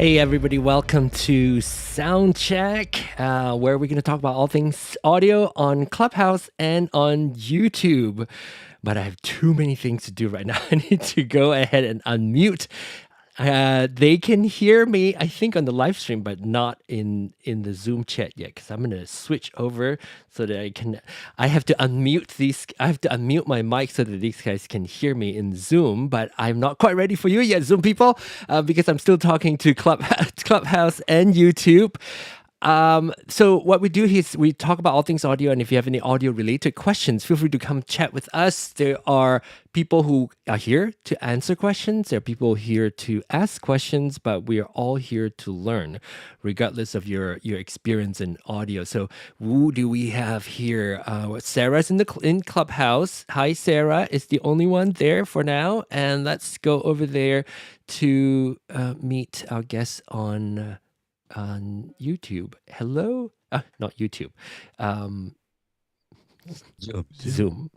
Hey everybody, welcome to Soundcheck, where we're going to talk about all things audio on Clubhouse and on YouTube. But I have too many things to do right now. I need to go ahead and unmute. They can hear me, I think, on the live stream, but not in the Zoom chat yet, because I'm going to switch over so that I have to unmute my mic so that these guys can hear me in Zoom, but I'm not quite ready for you yet, Zoom people, because I'm still talking to Clubhouse and YouTube. So what we do is we talk about all things audio, and if you have any audio related questions, feel free to come chat with us. There are people who are here to answer questions. There are people here to ask questions, but we are all here to learn, regardless of your experience in audio. So who do we have here? Sarah's in Clubhouse. Hi, Sarah is the only one there for now, and let's go over there to meet our guests on YouTube. Hello? Not YouTube. Zoom.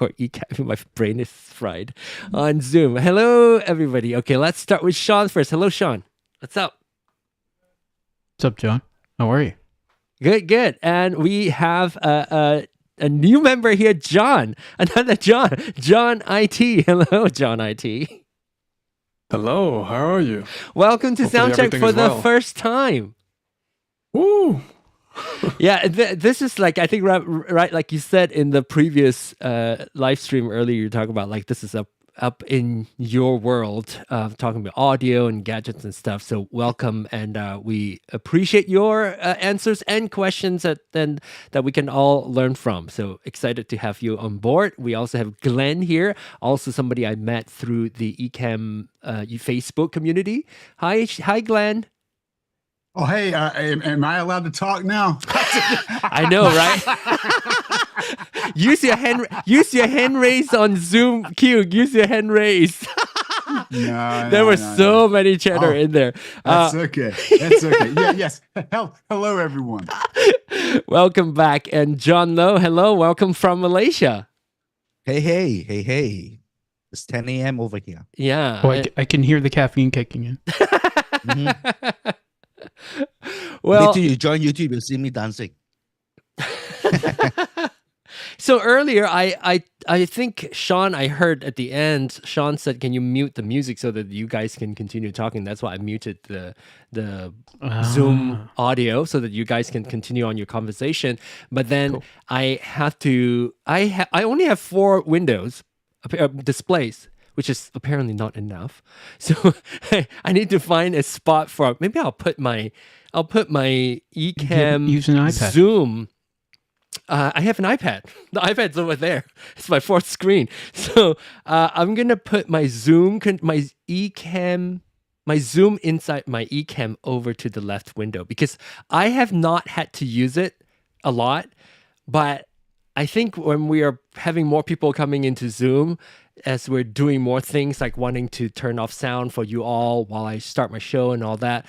Or eCap. My brain is fried. On Zoom. Hello, everybody. Okay, let's start with Sean first. Hello, Sean. What's up? What's up, John? How are you? Good. And we have a new member here, John. Another John. John IT. Hello, John IT. Hello, how are you? Welcome to Soundcheck for the first time. Woo! Yeah, this is like, I think, right, like you said in the previous live stream earlier, you talk about like this is up in your world, talking about audio and gadgets and stuff. So welcome, and we appreciate your answers and questions that we can all learn from. So excited to have you on board. We also have Glenn here, also somebody I met through the Ecamm Facebook community. Hi, Glenn. Oh, hey, am I allowed to talk now? I know, right? Use your hand raise on Zoom. Q, use your hand raise. There were so many chatter in there. That's okay. That's okay. Yeah, yes. Hello, everyone. Welcome back. And John Lowe, hello. Welcome from Malaysia. Hey. It's 10 a.m. over here. Yeah. Oh, I can hear the caffeine kicking in. Mm-hmm. Well, wait till you join YouTube, you'll see me dancing. So earlier, I think Sean, I heard at the end, Sean said, "Can you mute the music so that you guys can continue talking?" That's why I muted the Zoom audio so that you guys can continue on your conversation. But then cool. I only have 4 windows displays, which is apparently not enough. So I need to find a spot for, maybe I'll put my Ecamm use an iPad. Zoom. I have an iPad. The iPad's over there. It's my 4th screen. So I'm gonna put my Zoom inside my Ecamm over to the left window, because I have not had to use it a lot, but I think when we are having more people coming into Zoom, as we're doing more things like wanting to turn off sound for you all while I start my show and all that,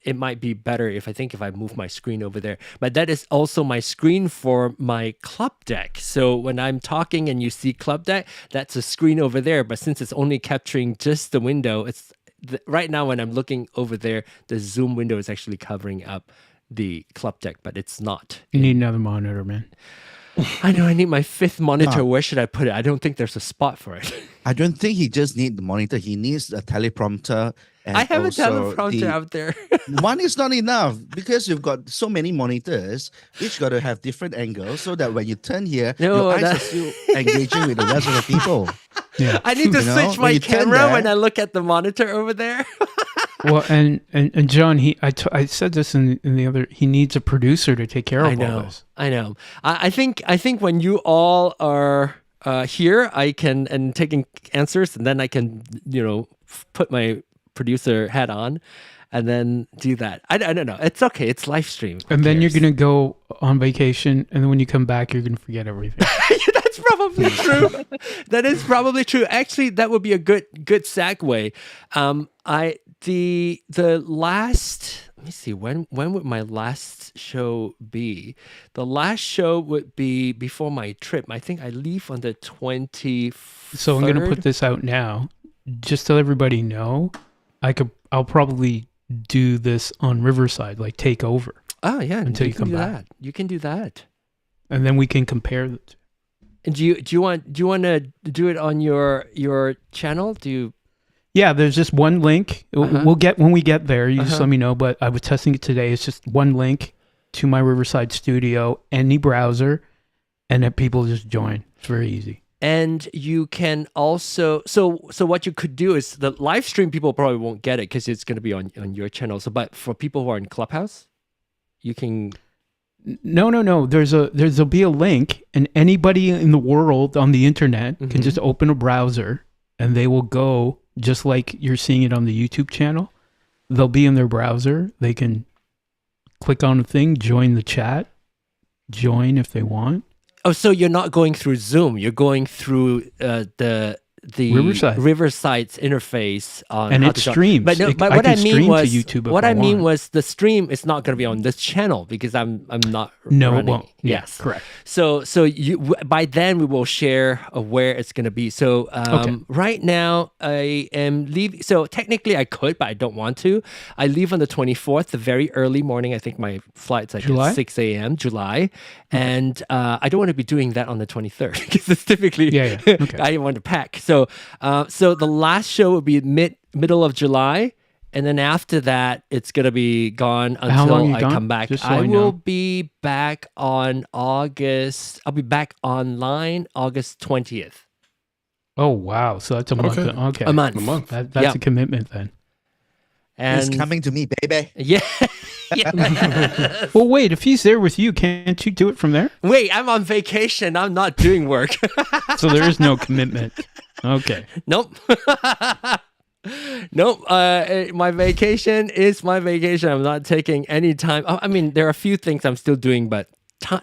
it might be better if I move my screen over there. But that is also my screen for my Clubdeck. So when I'm talking and you see Clubdeck, that's a screen over there. But since it's only capturing just the window, right now when I'm looking over there, the Zoom window is actually covering up the Clubdeck, but it's not. You need another monitor, man. I know, I need my 5th monitor. Where should I put it? I don't think there's a spot for it. I don't think he just needs the monitor. He needs a teleprompter. And I have a also teleprompter out there. One is not enough, because you've got so many monitors. Each got to have different angles so that when you turn here, your eyes are still engaging with the rest of the people. Yeah. I need to switch my camera when I look at the monitor over there. Well, and John, I said this in the other. He needs a producer to take care of all this. I know. I think when you all are here, I can and taking answers, and then I can put my producer hat on, and then do that. I don't know. It's okay. It's live stream. And then you're gonna go on vacation, and then when you come back, you're gonna forget everything. That's probably true. That is probably true. Actually, that would be a good segue. The last, let me see, when would my last show be? The last show would be before my trip. I think I leave on the 23rd. So I'm going to put this out now. Just to let everybody know, I I'll probably do this on Riverside, like take over. Oh yeah, until you come do back. that. You can do that. And then we can compare the two. And do you want to do it on your channel? Do you? Yeah, there's just one link. We'll get when we get there. You just let me know. But I was testing it today. It's just one link to my Riverside studio, any browser, and then people just join. It's very easy. And you can also so what you could do is the live stream people probably won't get it because it's going to be on your channel. So, but for people who are in Clubhouse, you can. No. There'll be a link, and anybody in the world on the internet can just open a browser, and they will go just like you're seeing it on the YouTube channel. They'll be in their browser. They can click on a thing, join the chat, join if they want. Oh, so you're not going through Zoom. You're going through the Riverside's interface on and how it to streams. But no, but I what I can mean stream was to YouTube what if I mean want. was the stream is not going to be on this channel because I'm not. No, running. it won't. Yes, correct. So you by then we will share where it's going to be. So right now I am leaving. So technically I could, but I don't want to. I leave on the 24th, the very early morning. I think my flight's like July? at 6 a.m. July, and I don't want to be doing that on the 23rd because it's typically Okay. I want to pack. So so the last show will be middle of July. And then after that, it's going to be gone How long until you I gone? come back. Just so I I will know. be back on August. I'll be back online August 20th. Oh wow! So that's a month. Okay. Okay, A month. A month. That's a commitment then. And He's coming to me, baby. Yeah. Yeah. Well, wait. If he's there with you, can't you do it from there? Wait, I'm on vacation. I'm not doing work. So there is no commitment. Okay. Nope. Nope. My vacation is my vacation. I'm not taking any time. I mean, there are a few things I'm still doing, but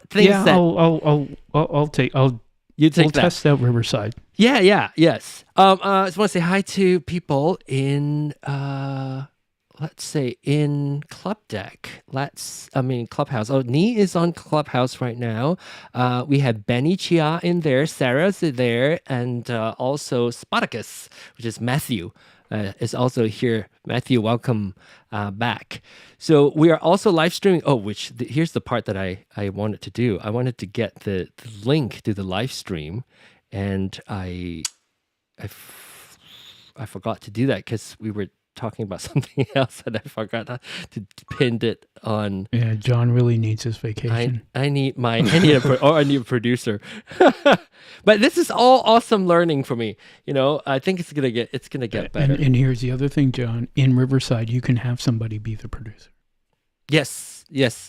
things Yeah, that I'll take. you take We'll that. test out Riverside. Yes. I just want to say hi to people in let's say in Clubdeck. Clubhouse. Oh, Ni is on Clubhouse right now. We have Benny Chia in there, Sarah's there, and also Spartacus, which is Matthew. Is also here. Matthew, welcome back. So we are also live streaming. Oh, here's the part that I wanted to do. I wanted to get the link to the live stream, and I forgot to do that because we were talking about something else, and I forgot to pin it on. Yeah, John really needs his vacation. I need a producer. But this is all awesome learning for me. I think it's gonna get better. And here's the other thing, John. In Riverside, you can have somebody be the producer. Yes.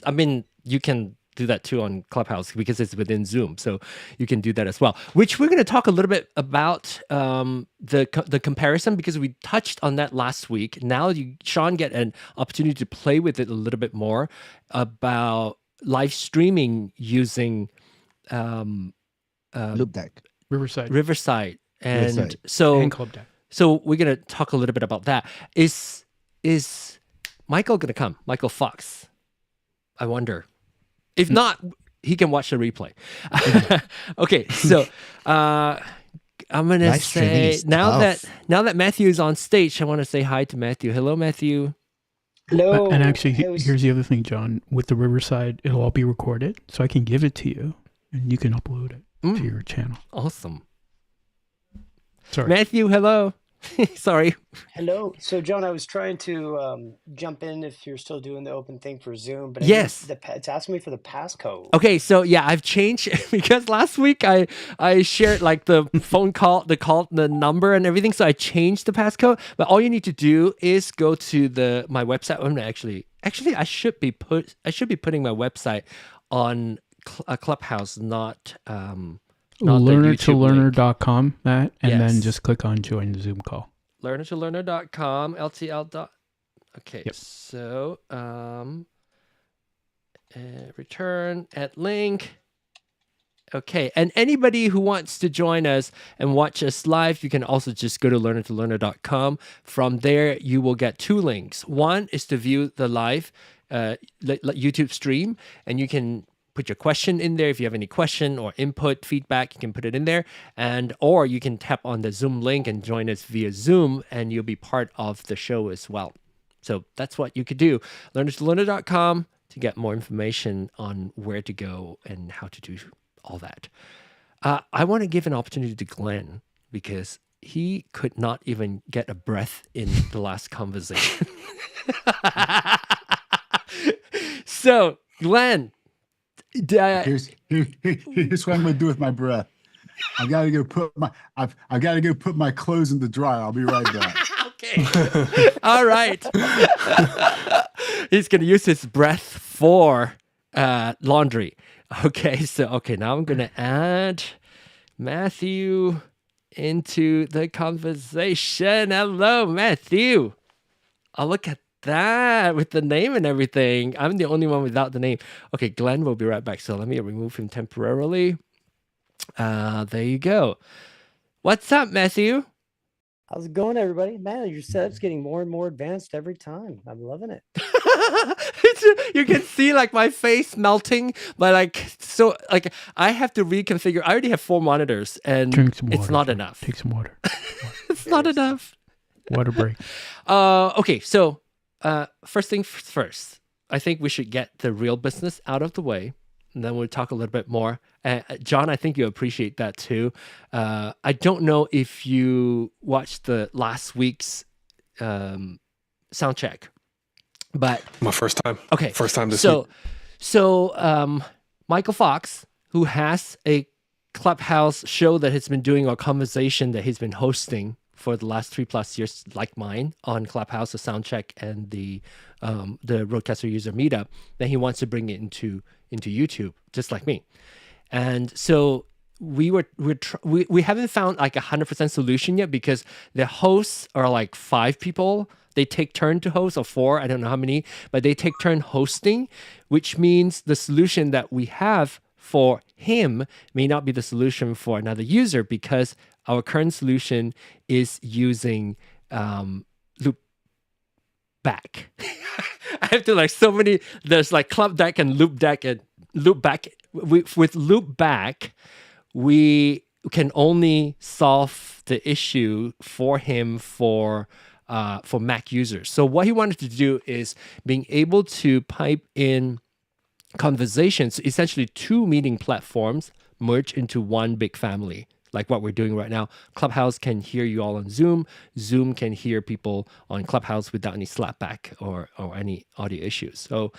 I mean, you can do that too on Clubhouse because it's within Zoom, so you can do that as well. Which we're going to talk a little bit about the comparison because we touched on that last week. Now Sean get an opportunity to play with it a little bit more about live streaming using Loopback. Riverside and Riverside. so and Clubdeck. So we're going to talk a little bit about that. Is Michael going to come? Michael Fox. I wonder. If not, he can watch the replay. Okay, so I'm gonna Live streaming say is now tough. that Matthew is on stage, I want to say hi to Matthew. Hello, Matthew. Hello. And actually, Hey, was- here's the other thing, John. With the Riverside, it'll all be recorded, so I can give it to you, and you can upload it to your channel. Awesome. Sorry. Matthew, hello. Sorry. Hello. So, John, I was trying to jump in if you're still doing the open thing for Zoom, but Yes. it's asking me for the passcode. Okay, so yeah, I've changed because last week I shared like the phone call, the number and everything. So I changed the passcode. But all you need to do is go to my website. I'm actually I should be putting my website on Clubhouse, not the YouTube link. Learner2learner.com, Matt, and Yes. then just click on join the Zoom call. Learner2learner.com, LTL. Okay, Yep. so return at link. Okay, and anybody who wants to join us and watch us live, you can also just go to learner2learner.com. From there, you will get two links. One is to view the live YouTube stream, and you can put your question in there. If you have any question or input, feedback, you can put it in there. Or you can tap on the Zoom link and join us via Zoom, and you'll be part of the show as well. So that's what you could do. learnertoloner.com to get more information on where to go and how to do all that. I want to give an opportunity to Glenn because he could not even get a breath in the last conversation. So, Glenn, Here's what I'm gonna do with my breath. I gotta go put my clothes in the dryer. I'll be right back. okay. All right. He's going to use his breath for laundry. Okay. So, now I'm going to add Matthew into the conversation. Hello, Matthew. Oh, look at that with the name and everything. I'm the only one without the name. Okay, Glenn will be right back. So let me remove him temporarily. There you go. What's up, Matthew? How's it going, everybody? Man, your setup's getting more and more advanced every time. I'm loving it. You can see like my face melting, but like I have to reconfigure. I already have 4 monitors, and Drink some water. it's not enough. Take some water. It's not enough. Water break. Okay, so first thing first, I think we should get the real business out of the way, and then we'll talk a little bit more. John, I think you appreciate that too. I don't know if you watched the last week's Soundcheck, but My first time. okay, First time this week. So Michael Fox, who has a Clubhouse show that he's been doing, or conversation that he's been hosting for the last 3+ years, like mine, on Clubhouse, the Soundcheck, and the Roadcaster User Meetup, then he wants to bring it into YouTube, just like me. And so we haven't found like 100% solution yet, because the hosts are like 5 people. They take turn to host, or 4, I don't know how many, but they take turn hosting, which means the solution that we have for him may not be the solution for another user, because our current solution is using Loopback. I have to like so many, there's like Clubdeck and Loopdeck and Loopback. With Loopback, we can only solve the issue for him for Mac users. So what he wanted to do is being able to pipe in conversations, essentially 2 meeting platforms merge into one big family, like what we're doing right now. Clubhouse can hear you all on Zoom. Zoom can hear people on Clubhouse without any slapback or any audio issues. So,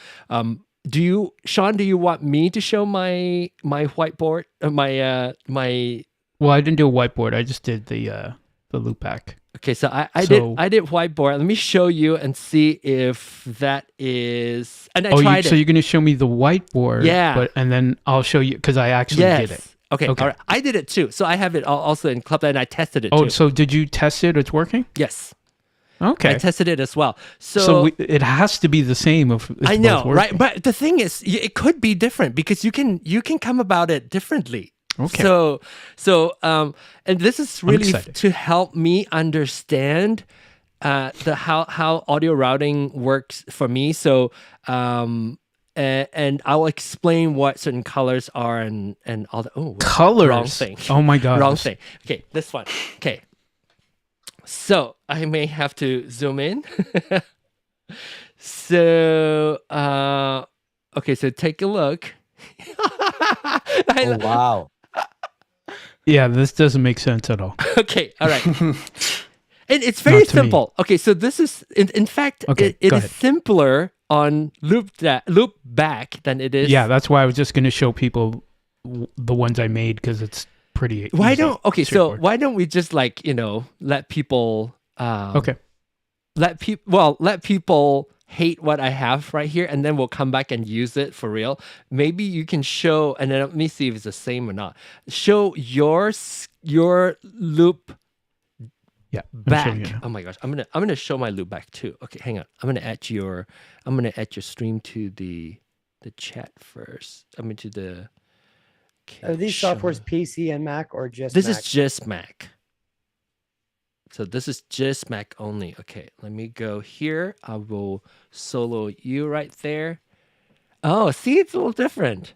Sean, do you want me to show my whiteboard, my? Well, I didn't do a whiteboard. I just did the Loopback. Okay, so I did whiteboard. Let me show you and see if that is. And I tried it. So you're going to show me the whiteboard? Yeah. And then I'll show you, because I actually did it. Okay. All right. I did it too. So I have it also in Clubdeck, and I tested it too. Oh, so did you test it? It's working? Yes. Okay. I tested it as well. It has to be the same. If it's I know, both working. right? But the thing is, it could be different, because you can come about it differently. Okay. So and this is really excited. to help me understand how audio routing works for me. So and I'll explain what certain colors are and all the colors. Wrong thing. Oh my god. Wrong thing. Okay, this one. Okay. So I may have to zoom in. So okay, so take a look. Oh, wow. Yeah, this doesn't make sense at all. Okay, all right. And it's very Not to me. simple. Okay, so this is, in fact, Okay, it go is ahead. simpler on Loopback than it is. Yeah, that's why I was just going to show people the ones I made, because it's pretty easy. So straightforward. why don't we just let people Okay. let people hate what I have right here, and then we'll come back and use it for real. Maybe you can show, and then let me see if it's the same or not. Show your loop Yeah. I'm showing back. you now. Oh my gosh, I'm gonna show my loop back too. Okay, hang on. I'm gonna add your stream to the chat first. I mean to the. Okay, Are these show- softwares PC and Mac, or just This Mac? is just Mac. So this is just Mac only. Okay, let me go here. I will solo you right there. Oh, see, it's a little different.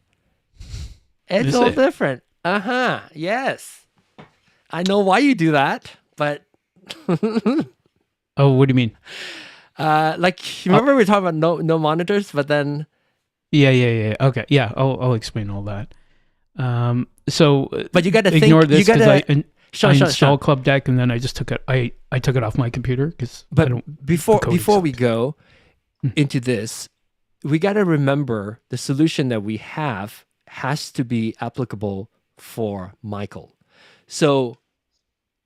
It's Is a little it? different. Uh-huh. Yes. I know why you do that, but Oh, what do you mean? Like, remember we were talking about no monitors, but then... Yeah. Okay, yeah, I'll explain all that. So, but you got to ignore think, this because I Sean. installed Clubdeck and then I just took it. I took it off my computer because. But before we go into this, we got to remember the solution that we have has to be applicable for Michael. So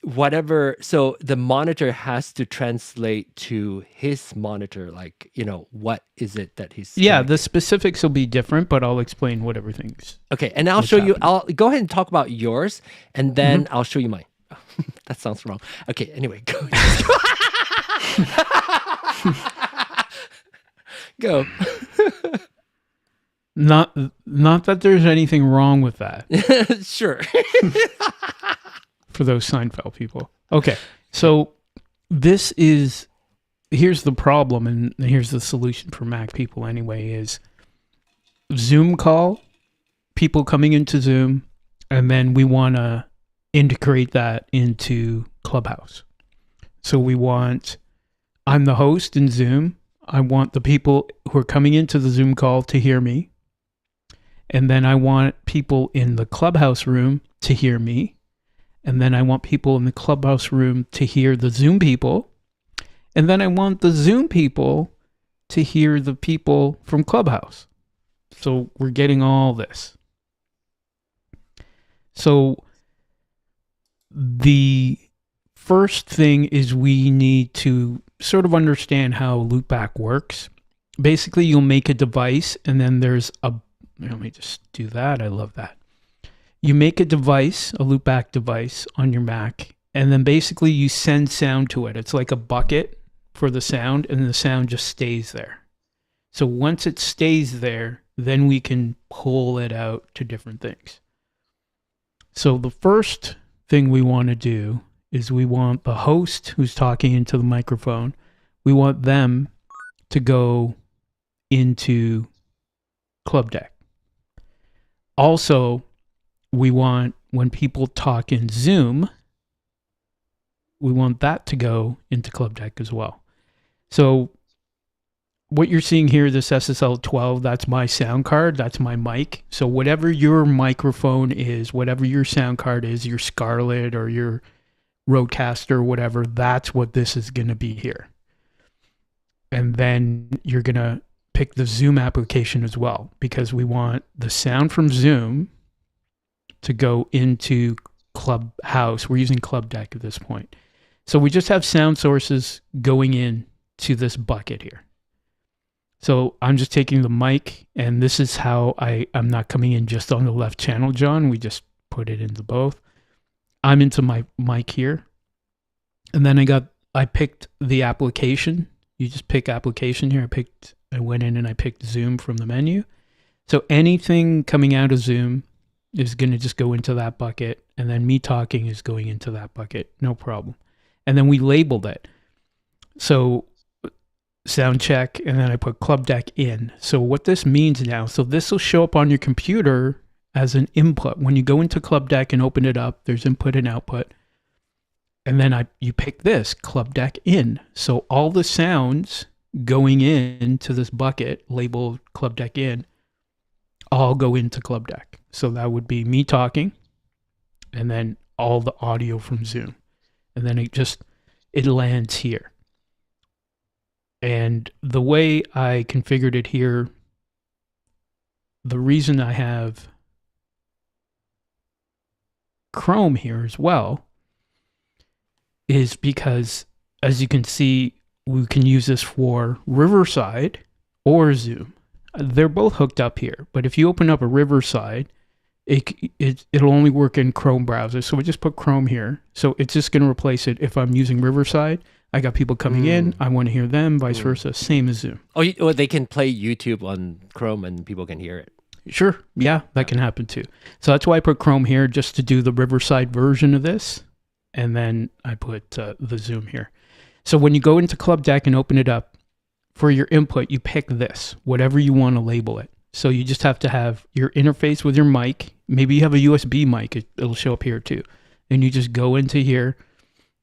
the monitor has to translate to his monitor, like, what is it that he's... Yeah, the specifics will be different, but I'll explain what everything's... Okay, and I'll show you... I'll go ahead and talk about yours, and then I'll show you mine. That sounds wrong. Okay, anyway, go. Go. Not that there's anything wrong with that. Sure. For those Seinfeld people. Okay, so here's the problem, and here's the solution for Mac people anyway, is Zoom call, people coming into Zoom, and then we want to integrate that into Clubhouse. So I'm the host in Zoom. I want the people who are coming into the Zoom call to hear me. And then I want people in the Clubhouse room to hear me. And then I want people in the Clubhouse room to hear the Zoom people. And then I want the Zoom people to hear the people from Clubhouse. So we're getting all this. So the first thing is we need to sort of understand how Loopback works. Basically, you'll make a device and then let me just do that. I love that. You make a device, a Loopback device on your Mac, and then basically you send sound to it. It's like a bucket for the sound, and the sound just stays there. So once it stays there, then we can pull it out to different things. So the first thing we want to do is we want the host who's talking into the microphone, we want them to go into Clubdeck. Also, we want, when people talk in Zoom, we want that to go into Clubdeck as well. So what you're seeing here, this SSL12, that's my sound card, that's my mic. So whatever your microphone is, whatever your sound card is, your Scarlett or your Rodecaster, whatever, that's what this is going to be here. And then you're going to pick the Zoom application as well, because we want the sound from Zoom to go into Clubhouse. We're using Clubdeck at this point. So we just have sound sources going in to this bucket here. So I'm just taking the mic, and this is how I'm not coming in just on the left channel, John. We just put it into both. I'm into my mic here. And then I picked the application. You just pick application here. I went in and I picked Zoom from the menu. So anything coming out of Zoom is going to just go into that bucket, and then me talking is going into that bucket, no problem. And then we labeled it. So Soundcheck, and then I put Clubdeck in. So what this means now, so this will show up on your computer as an input. When you go into Clubdeck and open it up, there's input and output. And then you pick this, Clubdeck in. So all the sounds going into this bucket labeled Clubdeck in all go into Clubdeck. So that would be me talking, and then all the audio from Zoom. And then it lands here. And the way I configured it here, the reason I have Chrome here as well is because, as you can see, we can use this for Riverside or Zoom. They're both hooked up here, but if you open up a Riverside, it'll only work in Chrome browser. So we just put Chrome here. So it's just going to replace it. If I'm using Riverside, I got people coming in, I want to hear them, vice versa, same as Zoom. Oh, they can play YouTube on Chrome and people can hear it. Sure, yeah, that can happen too. So that's why I put Chrome here, just to do the Riverside version of this. And then I put the Zoom here. So when you go into Clubdeck and open it up, for your input, you pick this, whatever you want to label it. So you just have to have your interface with your mic. Maybe you have a USB mic. It'll show up here too. And you just go into here.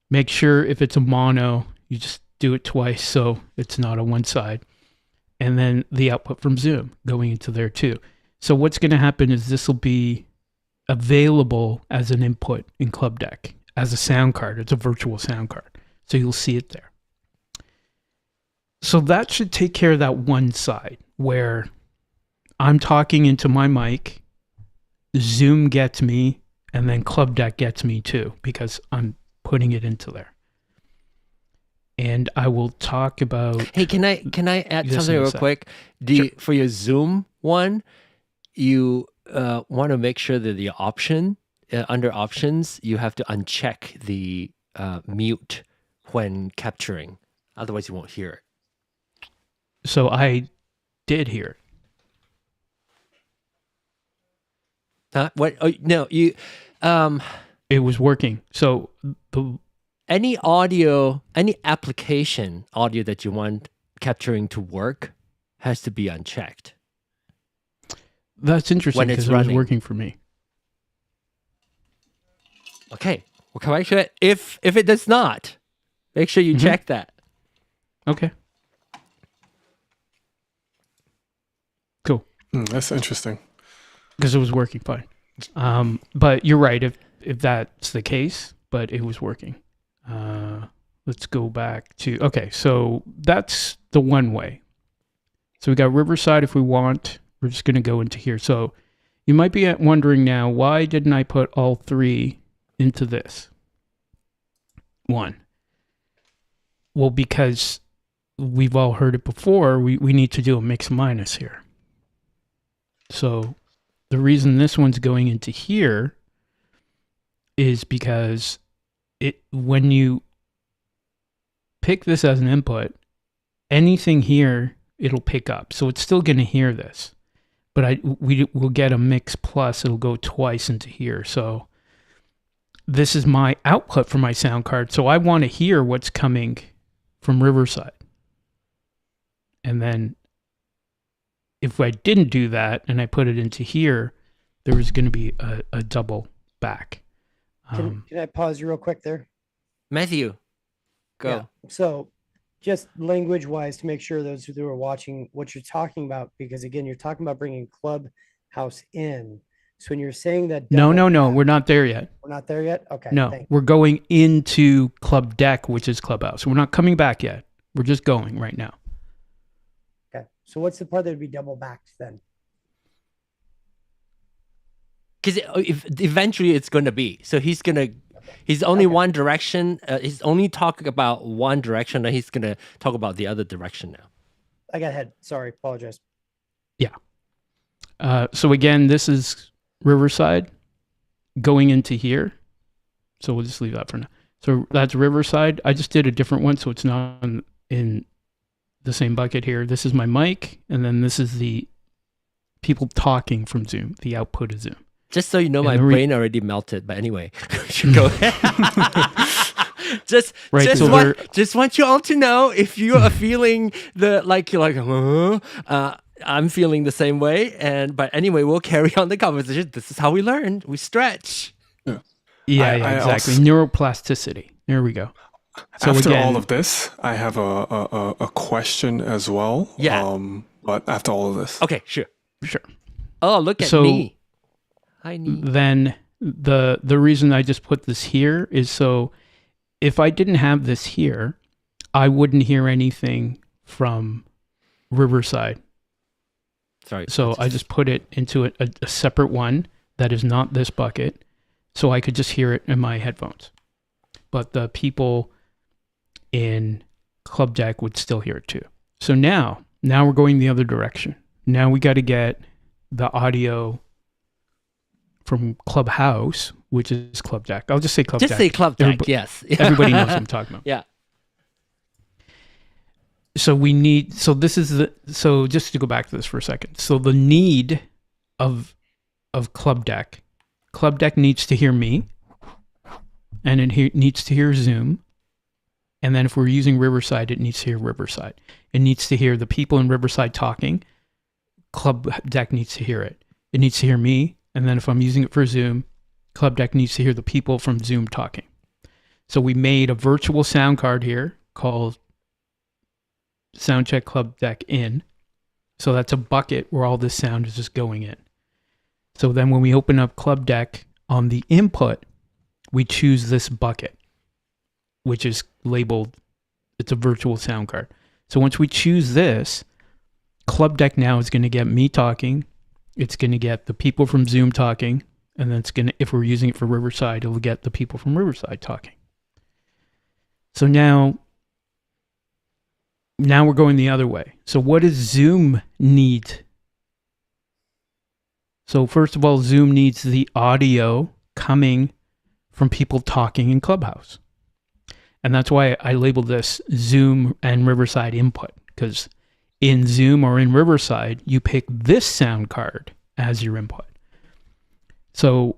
Make sure if it's a mono, you just do it twice so it's not on one side. And then the output from Zoom going into there too. So what's going to happen is this will be available as an input in Clubdeck, as a sound card. It's a virtual sound card. So you'll see it there. So that should take care of that one side where I'm talking into my mic, Zoom gets me, and then Clubdeck gets me too, because I'm putting it into there. And I will talk about. Hey, can I add this something in a real sec. quick? For your Zoom one, you want to make sure that the option under options, you have to uncheck the mute when capturing. Otherwise, you won't hear it. So I did hear it. Huh? What? Oh, no, you. It was working. So Any audio, any application audio that you want capturing to work has to be unchecked. that's interesting When it's because it was running. working for me. Okay, we'll come back to it. If it does not, make sure you check that. Okay. Cool. That's interesting. Because it was working fine. But you're right, if that's the case, but it was working. Let's go back to, okay, so that's the one way. So we got Riverside if we want. We're just going to go into here. So you might be wondering now, why didn't I put all three into this one? Well, because we've all heard it before, we need to do a mix minus here. So the reason this one's going into here is because when you pick this as an input, anything here, it'll pick up. So it's still going to hear this. But we will get a mix plus, it'll go twice into here. So this is my output for my sound card. So I want to hear what's coming from Riverside. And then if I didn't do that and I put it into here, there was going to be a double back. Can I pause you real quick there? Matthew, go. Yeah. So just language wise to make sure those who are watching what you're talking about, because again, you're talking about bringing Clubhouse in. So when you're saying that. No, we're not there yet. We're not there yet? Okay. No, we're going into Clubdeck, which is Clubhouse. We're not coming back yet. We're just going right now. Okay. So what's the part that would be double backed then? Because eventually it's going to be. So he's only one direction. He's only talking about one direction, and he's going to talk about the other direction now. I got ahead. Sorry. Apologize. Yeah. So again, this is Riverside going into here. So we'll just leave that for now. So that's Riverside. I just did a different one, so it's not in the same bucket here. This is my mic, and then this is the people talking from Zoom, the output of Zoom. Just so you know, my brain already melted. But anyway, go ahead. just want you all to know, if you are feeling I'm feeling the same way. But anyway, we'll carry on the conversation. This is how we learn. We stretch. Yeah, exactly. Neuroplasticity. There we go. So after again, all of this, I have a question as well. Yeah. But after all of this. Okay, sure. Oh, look at me. I need. Then the reason I just put this here is so if I didn't have this here, I wouldn't hear anything from Riverside. Sorry. So I just put it into a separate one that is not this bucket, so I could just hear it in my headphones. But the people in Clubdeck would still hear it too. So now we're going the other direction. Now we got to get the audio from Clubhouse, which is Clubdeck. I'll just say Clubdeck. Just say Clubdeck, yes. Everybody knows what I'm talking about. Yeah. So just to go back to this for a second. So the need of Clubdeck needs to hear me, and it needs to hear Zoom. And then if we're using Riverside, it needs to hear Riverside. It needs to hear the people in Riverside talking. Clubdeck needs to hear it. It needs to hear me. And then if I'm using it for Zoom, Clubdeck needs to hear the people from Zoom talking. So we made a virtual sound card here called Soundcheck Clubdeck in. So that's a bucket where all this sound is just going in. So then when we open up Clubdeck on the input, we choose this bucket, which is labeled, it's a virtual sound card. So once we choose this, Clubdeck now is going to get me talking. It's going to get the people from Zoom talking. And then it's going to, if we're using it for Riverside, it'll get the people from Riverside talking. So now we're going the other way. So what does Zoom need? So first of all, Zoom needs the audio coming from people talking in Clubhouse. And that's why I labeled this Zoom and Riverside input, because in Zoom or in Riverside, you pick this sound card as your input. So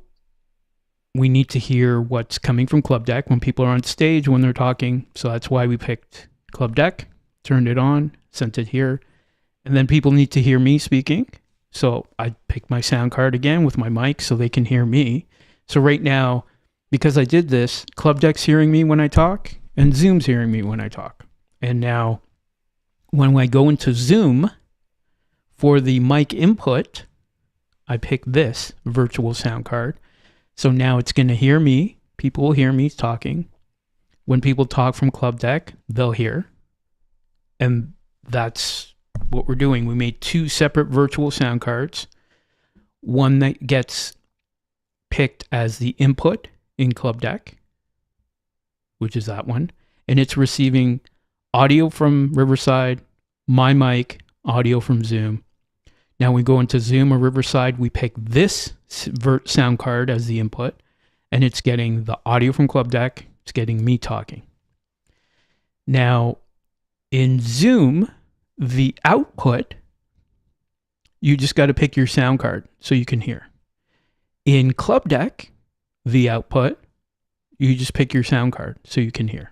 we need to hear what's coming from Clubdeck when people are on stage, when they're talking. So that's why we picked Clubdeck, turned it on, sent it here. And then people need to hear me speaking. So I picked my sound card again with my mic so they can hear me. So right now, because I did this, Clubdeck's hearing me when I talk and Zoom's hearing me when I talk. And now when I go into Zoom for the mic input, I pick this virtual sound card. So now it's going to hear me. People will hear me talking. When people talk from Clubdeck, they'll hear. And that's what we're doing. We made 2 separate virtual sound cards. One that gets picked as the input in Clubdeck, which is that one. And it's receiving audio from Riverside, my mic, audio from Zoom. Now we go into Zoom or Riverside, we pick this sound card as the input, and it's getting the audio from Clubdeck, it's getting me talking. Now, in Zoom, the output, you just got to pick your sound card so you can hear. In Clubdeck, the output, you just pick your sound card so you can hear.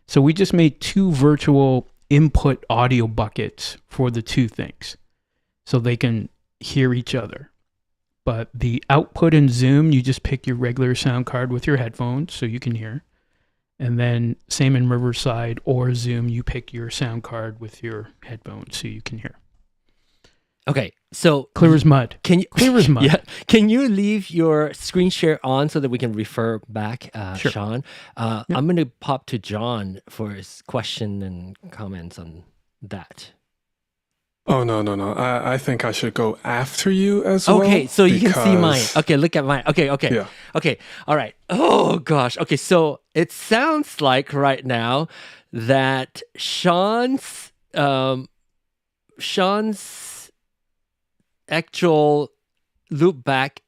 So we just made 2 virtual input audio buckets for the 2 things, so they can hear each other. But the output in Zoom, you just pick your regular sound card with your headphones so you can hear. And then same in Riverside or Zoom, you pick your sound card with your headphones so you can hear. Okay, so Clear as mud. Can you Clear as mud. Yeah, can you leave your screen share on so that we can refer back, Sure. Sean? I'm going to pop to John for his question and comments on that. Oh, no. I think I should go after you as well. Okay, so you can see mine. because- Okay, look at mine. Okay. Yeah. Okay, all right. Oh, gosh. Okay, so it sounds like right now that Sean's actual loopback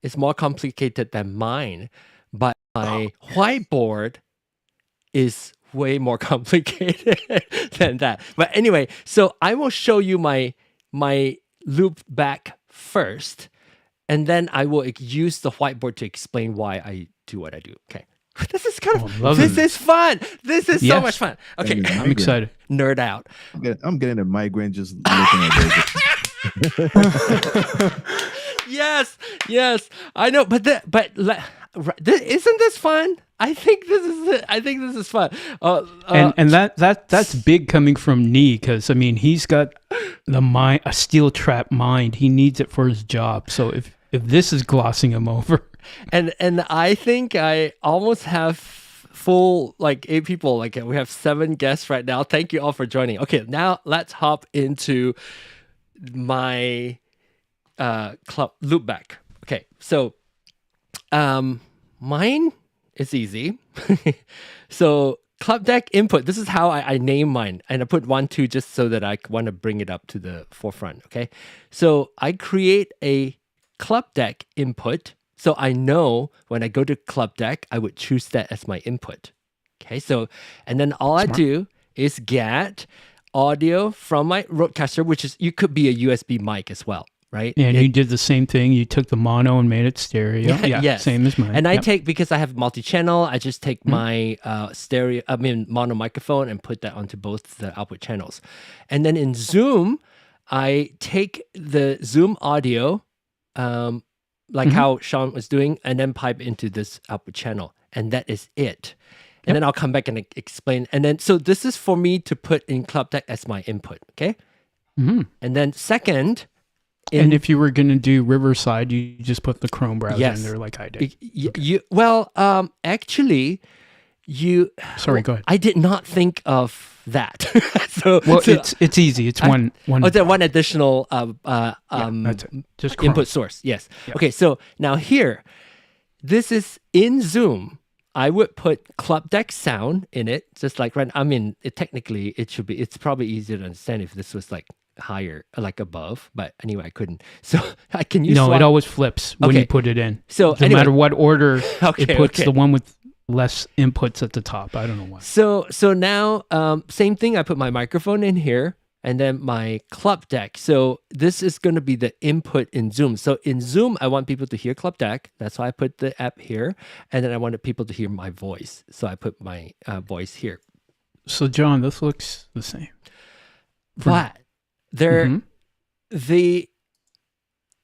is more complicated than mine, but my whiteboard is way more complicated than that. But anyway, so I will show you my loopback first, and then I will use the whiteboard to explain why I do what I do. Okay. This is kind of this is fun. This is so Yes. much fun. Okay, I'm excited. nerd out. I'm getting a migraine just looking at this. Yes, I know, but isn't this fun? I think this is fun. And that's big coming from Nee, because I mean he's got a steel trap mind. He needs it for his job. So if this is glossing him over, and I think I almost have full 8 people. Like we have 7 guests right now. Thank you all for joining. Okay, now let's hop into my club loopback. Okay, so mine is easy. So Clubdeck input, this is how I name mine, and I put 1, 2 just so that I want to bring it up to the forefront. Okay, so I create a Clubdeck input, so I know when I go to Clubdeck I would choose that as my input. Okay, so and then all I do is get audio from my roadcaster, which is, you could be a USB mic as well, right? and you did the same thing. You took the mono and made it stereo. Yeah, yes. Same as mine. And I Yep. take, because I have multi-channel, I just take my mono microphone and put that onto both the output channels. And then in Zoom, I take the Zoom audio, how Sean was doing, and then pipe into this output channel. And that is it. And then I'll come back and explain. And then, so this is for me to put in Clubdeck as my input, okay? Mm-hmm. And then second, and if you were going to do Riverside, you just put the Chrome browser in there like I did. Actually, Sorry, go ahead. I did not think of that. It's easy. It's one. Oh, the one additional that's it. Just Chrome. input source. Yes. Yeah. Okay. So now here, this is in Zoom. I would put Clubdeck sound in it, just like right. I mean, technically, it should be. It's probably easier to understand if this was like higher, like above. But anyway, I couldn't. So I can use. No, it always flips when you put it in. So no matter what order, it puts okay. the one with less inputs at the top. I don't know why. So now, same thing. I put my microphone in here, and then my Clubdeck. So this is going to be the input in Zoom. So in Zoom, I want people to hear Clubdeck. That's why I put the app here. And then I wanted people to hear my voice. So I put my voice here. So John, this looks the same. But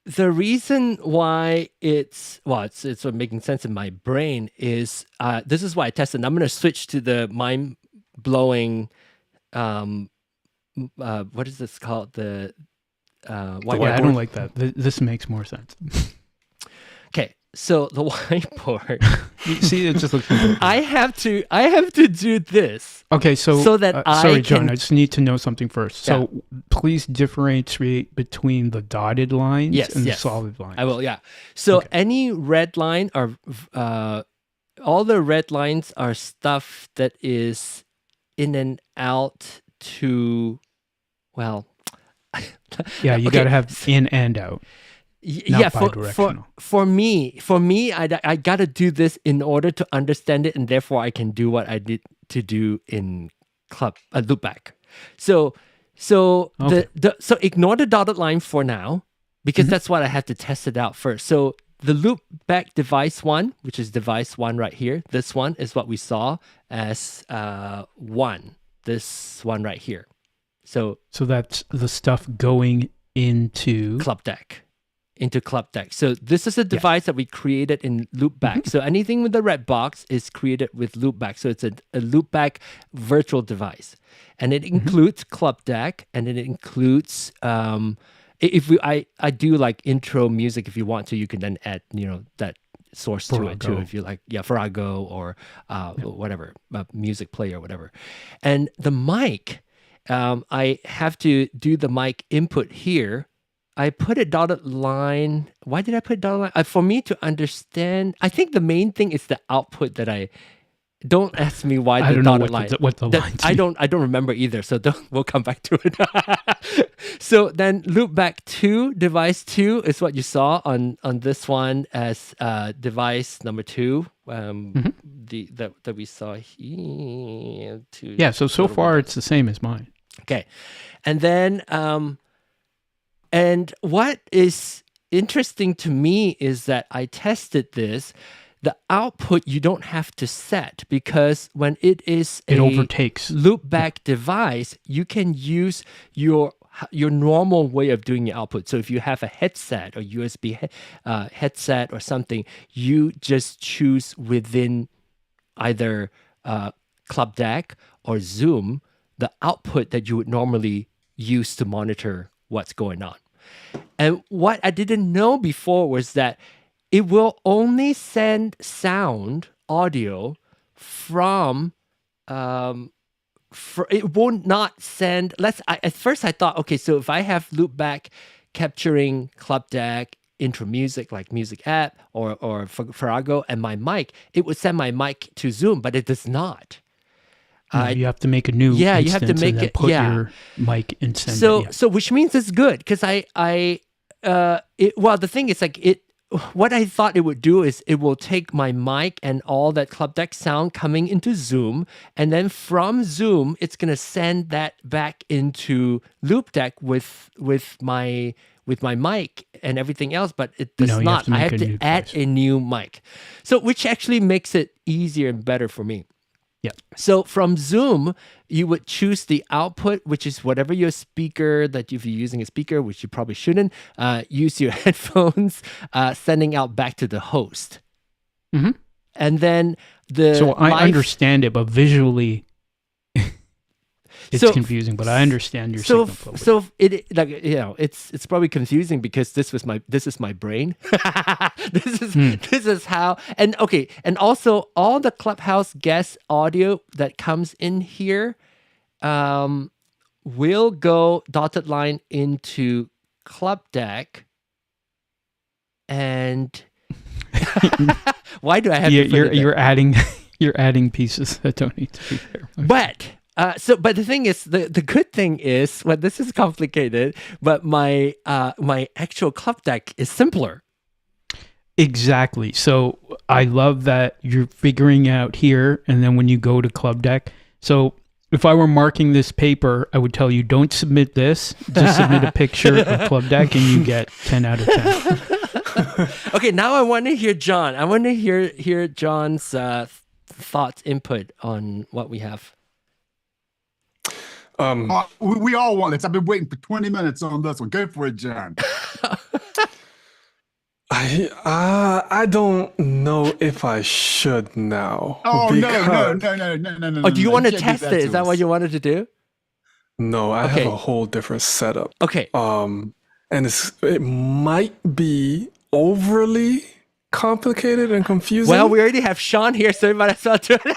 the reason why it's sort of making sense in my brain is this is why I tested. I'm going to switch to the mind-blowing what is this called? The whiteboard. I don't like that. This makes more sense. Okay, so the whiteboard. You see, it just looks good. I have to do this. Okay, so that sorry, John. I just need to know something first. So please differentiate between the dotted lines and the solid lines. I will. Yeah. So any red line are all the red lines are stuff that is in and out to, well, yeah, you got to have in and out. For me, I got to do this in order to understand it, and therefore I can do what I did to do in Loopback. So ignore the dotted line for now, because that's what I have to test it out first. So the Loopback device one, which is device one right here, this one is what we saw as one. This one right here. So that's the stuff going into Clubdeck. So this is a device that we created in Loopback. So anything with the red box is created with Loopback. So it's a Loopback virtual device, and it includes Clubdeck, and it includes I do like intro music. If you want to, you can then add that source to it too, if you like, Farrago or whatever, music player or whatever. And the mic, I have to do the mic input here. I put a dotted line. Why did I put a dotted line? For me to understand, I think the main thing is the output that don't ask me why the dotted line. What the lines I don't remember either. So we'll come back to it. So then Loopback 2, device 2 is what you saw on this one as device number 2. That we saw here. So far it's the same as mine. Okay. And then and what is interesting to me is that I tested this. The output you don't have to set, because when it is it overtakes Loopback device, you can use your normal way of doing your output. So if you have a headset or USB headset or something, you just choose within either Clubdeck or Zoom the output that you would normally use to monitor what's going on. And what I didn't know before was that it will only send audio from it will not send. At first I thought, okay, so if I have Loopback capturing Clubdeck, intro music like music app or Farrago and my mic, it would send my mic to Zoom, but it does not. You have to make a new instance, you have to make it. Put your mic and send it. So which means it's good, because the thing is, like, what I thought it would do is it will take my mic and all that Clubdeck sound coming into Zoom, and then from Zoom, it's going to send that back into Loopdeck with my mic and everything else, but it does not. I have to add a new mic. So which actually makes it easier and better for me. Yeah. So from Zoom, you would choose the output, which is whatever your speaker that if you're using a speaker, which you probably shouldn't, use your headphones, sending out back to the host. Mm-hmm. And then the So I live- understand it, but visually, it's So- confusing. But I understand your so signal flow. so it like it's probably confusing because this is my brain. This is how, and okay, and also all the Clubhouse guest audio that comes in here will go dotted line into Clubdeck. And why do I have to put it there? You're adding pieces that don't need to be there. But but the thing is, the good thing is, well, this is complicated, but my my actual club deck is simpler. Exactly. So I love that you're figuring out here, and then when you go to Clubdeck. So if I were marking this paper, I would tell you, don't submit this. Just submit a picture of Clubdeck, and you get 10 out of 10. Okay, now I want to hear John. I want to hear John's thoughts, input on what we have. We all want this. I've been waiting for 20 minutes on this one. Go for it, John. I don't know if I should now. Oh, because- no. Oh, do you want to can't do test it? Is that what you wanted to do? No, I Okay. have a whole different setup. Okay. And it might be overly complicated and confusing. Well, we already have Sean here, so we might as well do it.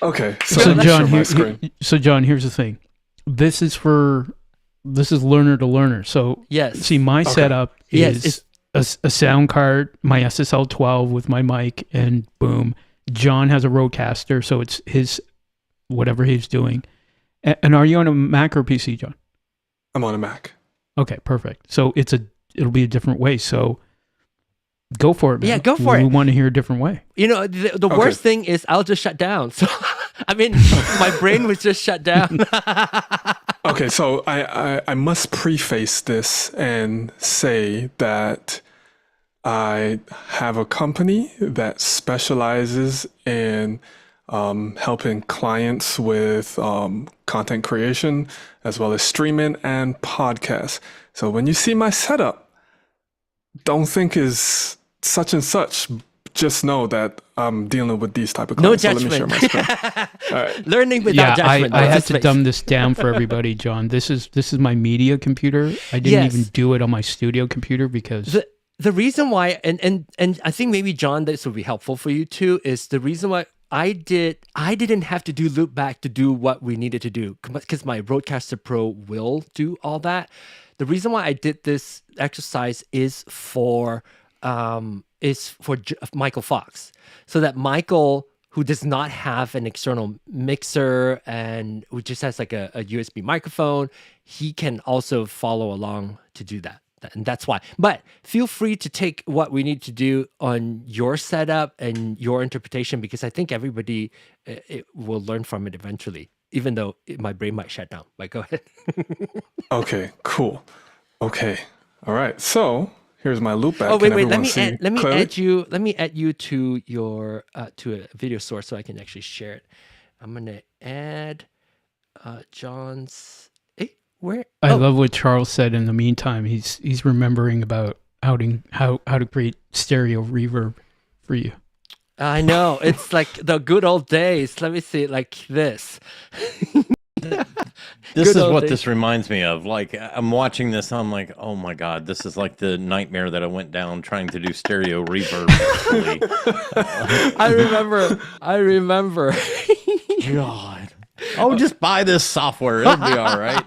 Okay, So let me John, share my screen. John, here's the thing. This is learner to learner. So Yes. see, my Okay. setup Yes, is a sound card, my SSL 12 with my mic, and boom. John has a Rodecaster, so it's his whatever he's doing. And are you on a Mac or PC, John? I'm on a Mac. Okay, perfect. So it'll be a different way. So go for it, man. Yeah, go for we it. want to hear a different way. You know, the Okay. worst thing is I'll just shut down. So, I mean, my brain was just shut down. Okay, so I must preface this and say that I have a company that specializes in helping clients with content creation as well as streaming and podcasts. So when you see my setup, don't think is such and such. Just know that I'm dealing with these type of No clients. So let me share judgment. my screen. All right. Learning without judgment. I no had to judgment. dumb this down for everybody, John. This is my media computer. I didn't Yes. even do it on my studio computer because The reason why, and I think maybe John, this would be helpful for you too, is the reason why I didn't have to do Loopback to do what we needed to do because my Rodecaster Pro will do all that. The reason why I did this exercise is for Michael Fox, so that Michael, who does not have an external mixer and who just has like a USB microphone, he can also follow along to do that. And that's why. But feel free to take what we need to do on your setup and your interpretation, because I think everybody it will learn from it eventually, even though my brain might shut down. But go ahead. Okay, cool. Okay. All right. So here's my loopback. Oh wait, Can wait. Let everyone me see add. Let me clearly? add you to your to a video source so I can actually share it. I'm gonna add John's. Where? I love what Charles said. In the meantime, he's remembering about how to create stereo reverb for you. I know, it's like the good old days. Let me see it like this. This Good is old what days. this reminds me of. Like, I'm watching this, I'm like, oh my God, this is like the nightmare that I went down trying to do stereo reverb. I remember. God. Oh, just buy this software. It'll be all right.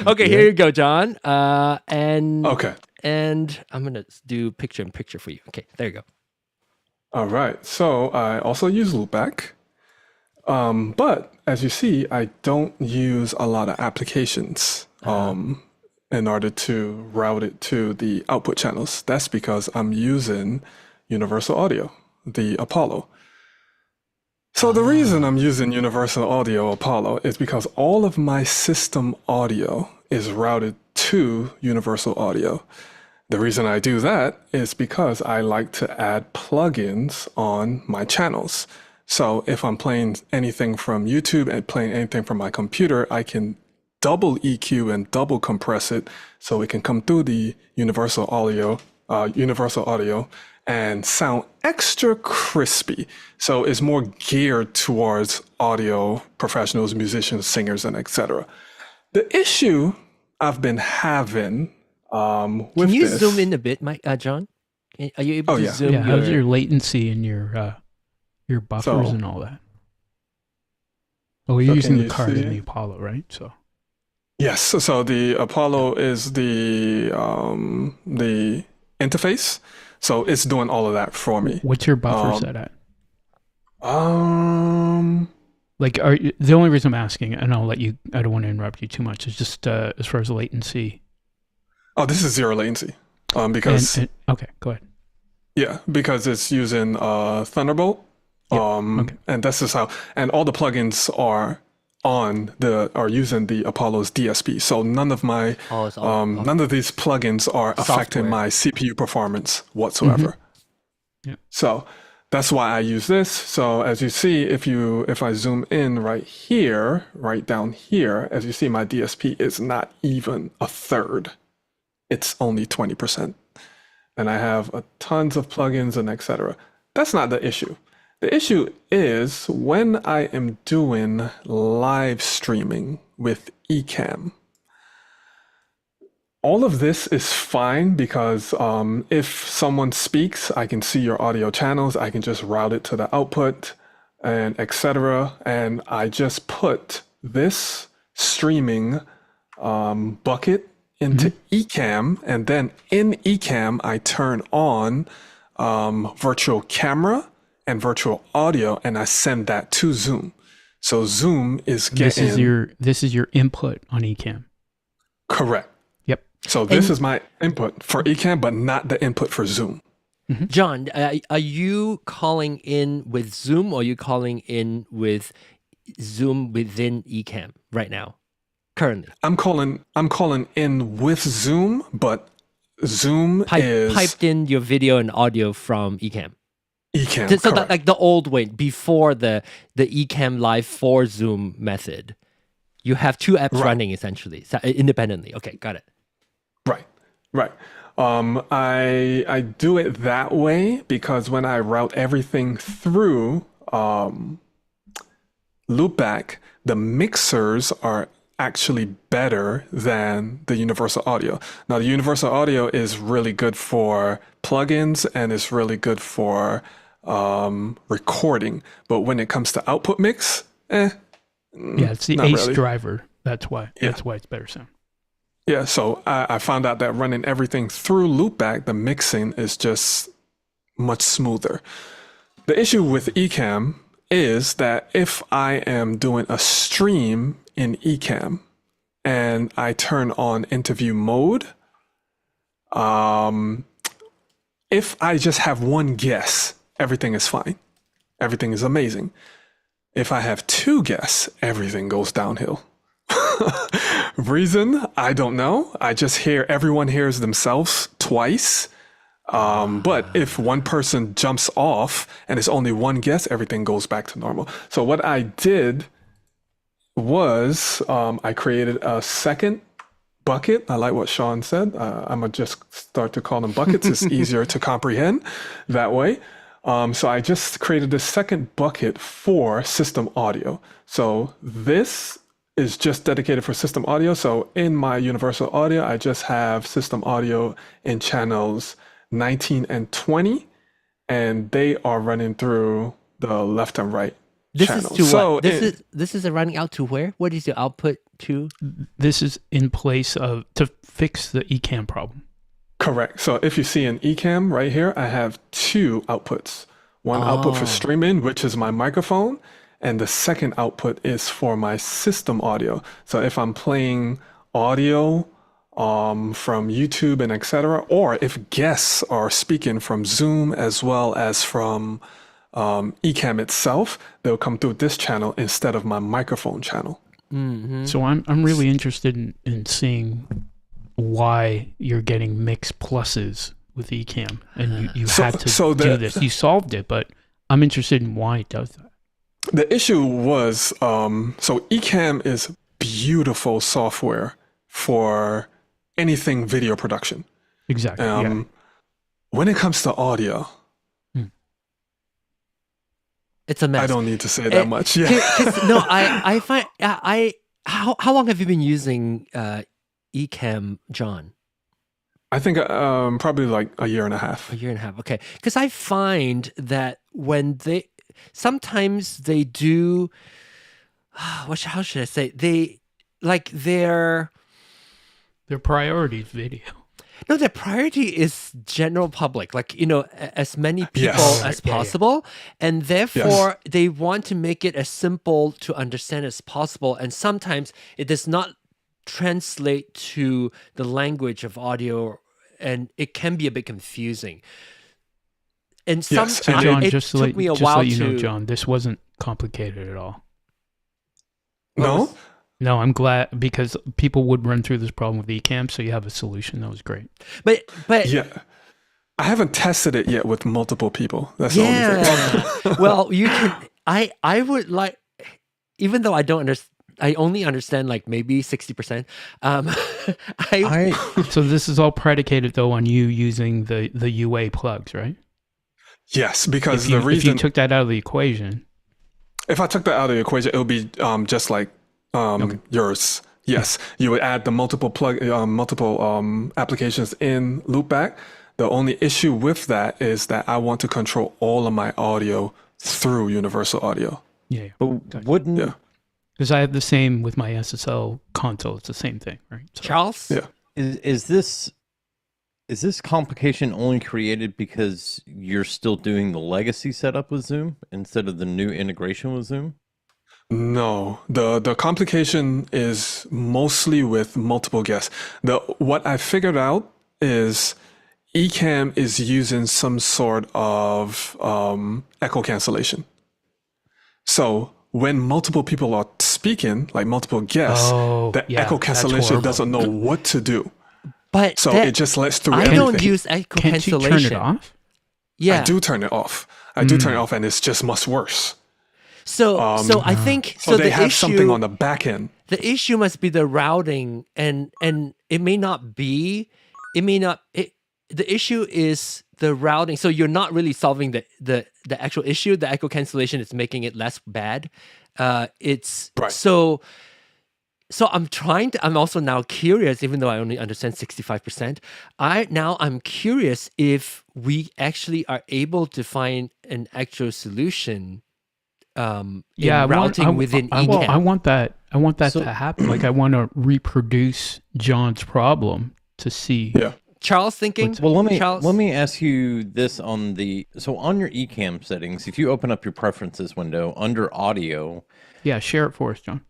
Okay, here you go, John. And Okay. and I'm gonna do picture in picture for you. Okay, there you go. All right. So I also use Loopback. But as you see, I don't use a lot of applications in order to route it to the output channels. That's because I'm using Universal Audio, the Apollo. So the reason I'm using Universal Audio Apollo is because all of my system audio is routed to Universal Audio. The reason I do that is because I like to add plugins on my channels. So if I'm playing anything from YouTube and playing anything from my computer, I can double EQ and double compress it so it can come through the Universal Audio, and sound extra crispy. So it's more geared towards audio professionals, musicians, singers, and etc. The issue I've been having with Can you this, zoom in a bit, Mike, John? Are you able to yeah. zoom? Yeah, how's your latency and your buffers So- and all that? Oh, you're So using can the you card see in the it? Apollo, right? So yes. So the Apollo is the interface. So it's doing all of that for me. what's your buffer set at? Um, Like, the only reason I'm asking, and I'll let you, I don't want to interrupt you too much, is just as far as latency. oh, this is zero latency. Because Okay, go ahead. yeah, because it's using Thunderbolt. Okay. And this is how, and all the plugins are using the Apollo's DSP. So none of my Oh, it's all- none of these plugins are affecting Software. my CPU performance whatsoever. Yeah. So that's why I use this. So as you see, if I zoom in right here, right down here, as you see, my DSP is not even a third. It's only 20%. And I have tons of plugins and etc. That's not the issue. The issue is when I am doing live streaming with Ecamm. All of this is fine because if someone speaks, I can see your audio channels. I can just route it to the output and etc. And I just put this streaming bucket into Ecamm, and then in Ecamm, I turn on virtual camera and virtual audio, and I send that to Zoom. So Zoom is getting This is your input on Ecamm. correct. Yep. So this is my input for Ecamm, but not the input for Zoom. John, are you calling in with Zoom, or are you calling in with Zoom within Ecamm right now? Currently, I'm calling in with Zoom, but Zoom is piped in your video and audio from Ecamm. Ecamm. So correct. like the old way before the Ecamm Live for Zoom method, you have two apps Right. running essentially independently. Okay, got it. Right. I do it that way because when I route everything through Loopback, the mixers are actually better than the universal audio. Now, the universal audio is really good for plugins and it's really good for recording. But when it comes to output mix, Yeah, it's the not ACE really. driver. That's why. Yeah. That's why it's better sound. Yeah, so I found out that running everything through Loopback, the mixing is just much smoother. The issue with Ecamm is that if I am doing a stream in Ecamm and I turn on interview mode, if I just have one guess, everything is fine. Everything is amazing. If I have two guests, everything goes downhill. Reason, I don't know. I just hear everyone hears themselves twice. But if one person jumps off and it's only one guest, everything goes back to normal. So what I did was I created a second bucket. I like what Sean said. I'm going to just start to call them buckets. It's easier to comprehend that way. So I just created this second bucket for system audio. So this is just dedicated for system audio. So in my universal audio, I just have system audio in channels 19 and 20, and they are running through the left and right This channels. is to So what? This is running out to where? What is your output to? This is in place of to fix the Ecamm problem. correct. So if you see an Ecamm right here, I have two outputs. One output for streaming, which is my microphone, and the second output is for my system audio. So if I'm playing audio from YouTube and etc., or if guests are speaking from Zoom as well as from Ecamm itself, they'll come through this channel instead of my microphone channel. So I'm really interested in seeing why you're getting mixed pluses with Ecamm, and you had to do this. You solved it, but I'm interested in why it does that. The issue was, so Ecamm is beautiful software for anything video production. Exactly. Yeah. When it comes to audio, It's a mess. I don't need to say that much. Yeah. No, I find how long have you been using Ecamm, John? I think probably like a year and a half. A year and a half. Okay, because I find that when sometimes they do, how should I say, their priority is video. No, their priority is general public, like, as many people Yes. as possible. And therefore, they want to make it as simple to understand as possible. And sometimes it does not translate to the language of audio, and it can be a bit confusing. And Yes, sometimes John, it just to took me a let while you to... know, John, this wasn't complicated at all. No? No, I'm glad, because people would run through this problem with Ecamm, so you have a solution. That was great. But Yeah. I haven't tested it yet with multiple people. That's the only thing. Well, you can. I would like, even though I don't understand. I only understand like maybe 60%. So this is all predicated though on you using the UA plugs, right? Yes, because if you, the reason if you took that out of the equation, if I took that out of the equation, it would be just like yours. Yes, you would add the multiple applications in Loopback. The only issue with that is that I want to control all of my audio through Universal Audio. yeah. But wouldn't Yeah. Because I have the same with my SSL console. It's the same thing, right? So, Charles? Yeah. is this complication only created because you're still doing the legacy setup with Zoom instead of the new integration with Zoom? No, the complication is mostly with multiple guests. What I figured out is Ecamm is using some sort of echo cancellation. So when multiple people are speaking, like multiple guests, the echo cancellation doesn't know what to do. But So it just lets through I everything. don't use echo can't you cancellation. turn it off? Yeah. I do turn it off. And it's just much worse. So I think So they the have issue, something on the back end. The issue must be the routing, and it may not be. The issue is the routing. So you're not really solving the actual issue. The echo cancellation is making it less bad. It's Right. So I'm also now curious, even though I only understand 65%. I'm curious if we actually are able to find an actual solution. Routing within Ecamm. I want that. I want that So- to happen. Like I want to reproduce John's problem to see. Yeah. Charles thinking. Well, Charles? let me ask you this on your Ecamm settings. If you open up your preferences window under audio, Yeah, share it for us, John.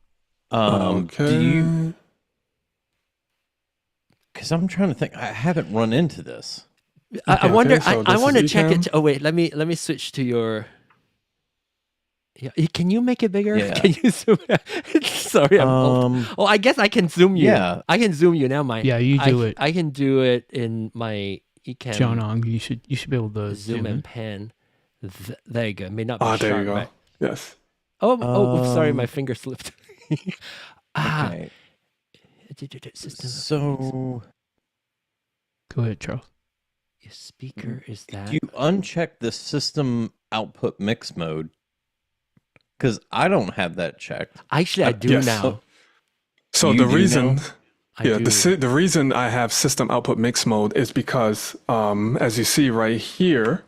do you? Because I'm trying to think. I haven't run into this. I wonder. Okay, so I this want to is check Ecamm. it. Oh wait, let me switch to your. Yeah, can you make it bigger? Yeah. Can you zoom? Sorry, I'm old. Oh, I guess I can zoom you. Yeah. I can zoom you now. Yeah, you do it. I can do it in my Ecamm. John Ong, you should be able to zoom zoom and in. pan. There you go. It may not be Ah, there sharp, you go. right? Yes. Oh, sorry, my finger slipped. Okay. System. So Go ahead, Charles. Your speaker is that. you uncheck the system output mix mode, because I don't have that checked. Actually, I do Yes. now. So You the do reason, now? I yeah, do. the reason I have system output mix mode is because, as you see right here,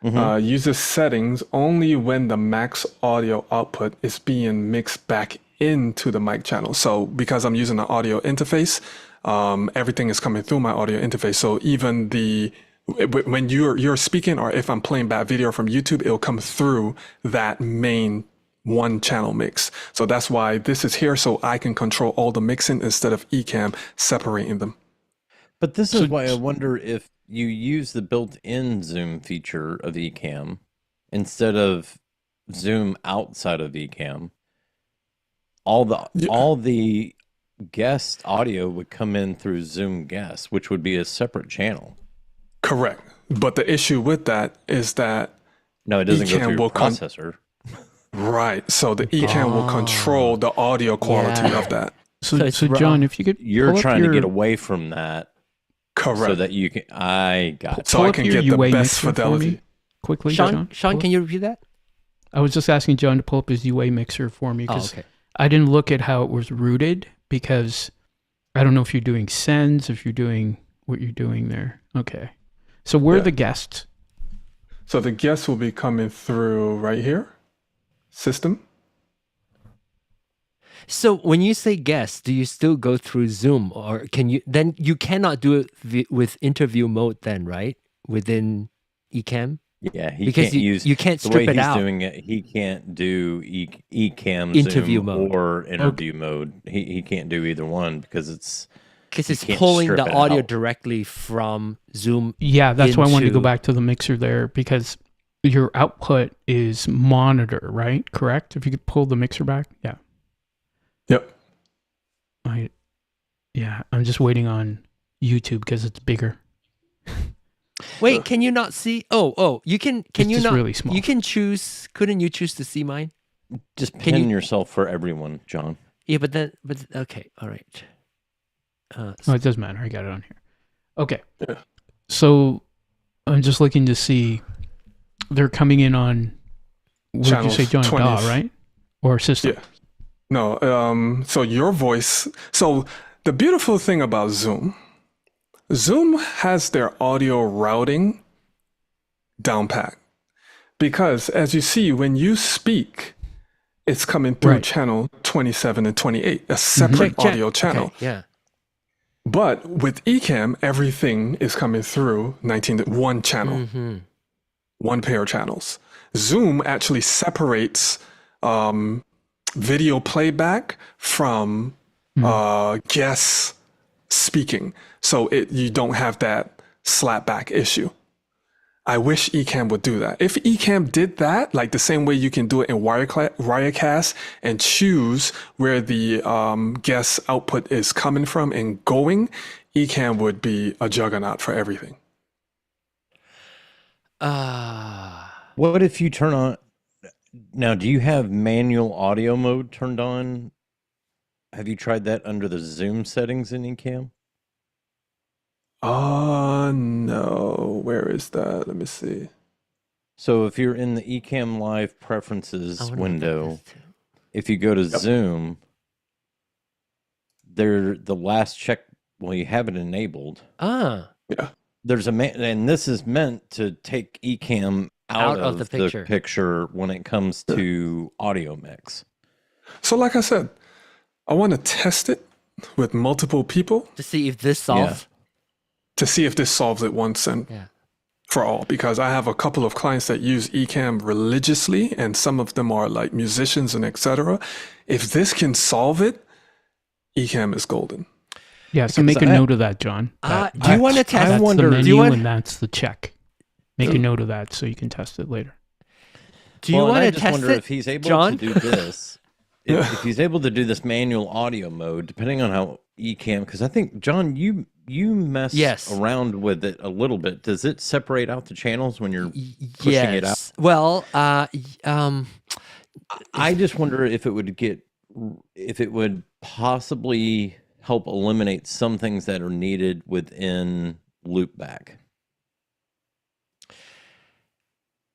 uses settings only when the max audio output is being mixed back into the mic channel. So because I'm using an audio interface, everything is coming through my audio interface. So even when you're speaking, or if I'm playing back video from YouTube, it'll come through that main one channel mix. So that's why this is here, so I can control all the mixing instead of Ecamm separating them. But this is why I wonder if you use the built-in Zoom feature of Ecamm instead of Zoom outside of Ecamm. All the guest audio would come in through Zoom guest, which would be a separate channel. Correct. But the issue with that is that No, it doesn't go Ecamm through your will processor. right. So the Ecamm will control the audio quality Yeah. of that. So, So it's John, if you could You're pull up trying to your- get away from that. Correct. So that you can, I got So Pull I up can your get the UA best mixer for fidelity. me quickly, Sean, John. can you repeat that? I was just asking John to pull up his UA mixer for me Oh, because okay. I didn't look at how it was routed because I don't know if you're doing sends, if you're doing what you're doing there. Okay. So where are the guests? So the guests will be coming through right here. System. So when you say guest, do you still go through Zoom, or can you? Then you cannot do it with interview mode, then, right? Within Ecamm, Yeah, he because can't you, use you can't the strip way it he's out. doing it. He can't do Ecamm Interview Zoom mode. or interview mode. He can't do either one because it's Because it's pulling the audio directly from Zoom. Yeah, that's why I wanted to go back to the mixer there because your output is monitor, right? Correct? If you could pull the mixer back. Yeah. Yep. I'm just waiting on YouTube because it's bigger. Wait, can you not see? Oh, you can. Can It's you just not? really small. You can choose. Couldn't you choose to see mine? just Can pin you- yourself for everyone, John. Yeah, but okay, all right. Oh, it doesn't matter. I got it on here. Okay. Yeah. So I'm just looking to see they're coming in on what did you say, John? 20. DAW, right? Or system? Yeah. No. So your voice. So the beautiful thing about Zoom has their audio routing down pat. Because as you see, when you speak, it's coming through Right. channel 27 and 28, a separate audio channel. Okay, yeah. But with Ecamm, everything is coming through one channel, Mm-hmm. one pair of channels. Zoom actually separates video playback from guests speaking. So you don't have that slapback issue. I wish Ecamm would do that. If Ecamm did that, like the same way you can do it in Wirecast and choose where the guest output is coming from and going, Ecamm would be a juggernaut for everything. What if you turn on... Now, do you have manual audio mode turned on? Have you tried that under the Zoom settings in Ecamm? No. Where is that? Let me see. So if you're in the Ecamm Live preferences window, if you go to Zoom, the last check, well, you have it enabled. Yeah. There's and this is meant to take Ecamm out of the picture when it comes to audio mix. So like I said, I want to test it with multiple people To see if this solves. to see if this solves it once and for all, because I have a couple of clients that use Ecamm religiously, and some of them are like musicians and etc. If this can solve it, Ecamm is golden. Yeah, so make a note of that, John. Do you want to test? That's wonder- the do menu you want- and that's the check. Make a note of that so you can test it later. Do you want I to just test wonder it, if he's able John? to do this? If he's able to do this manual audio mode, depending on how Ecamm, because I think, John, you mess around with it a little bit. Does it separate out the channels when you're pushing it out? Well, I just wonder if it would possibly help eliminate some things that are needed within Loopback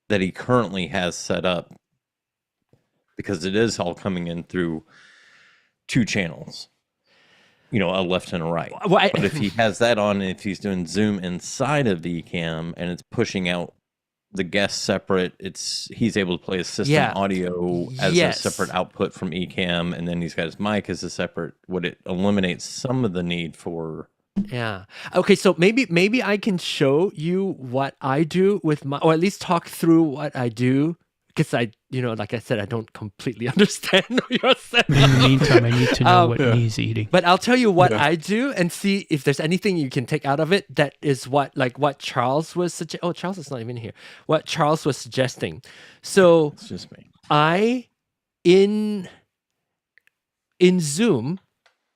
that he currently has set up, because it is all coming in through two channels, a left and a right. But if he has that on, and if he's doing Zoom inside of Ecamm and it's pushing out the guests separate, he's able to play his system audio as a separate output from Ecamm, and then he's got his mic as a separate. Would it eliminate some of the need for? Yeah. Okay, so maybe I can show you what I do with or at least talk through what I do, because like I said, I don't completely understand your setup. In the meantime, I need to know what he's eating. But I'll tell you what I do and see if there's anything you can take out of it that is what Charles was suggesting. Oh, Charles is not even here. What Charles was suggesting. So It's just me. in Zoom,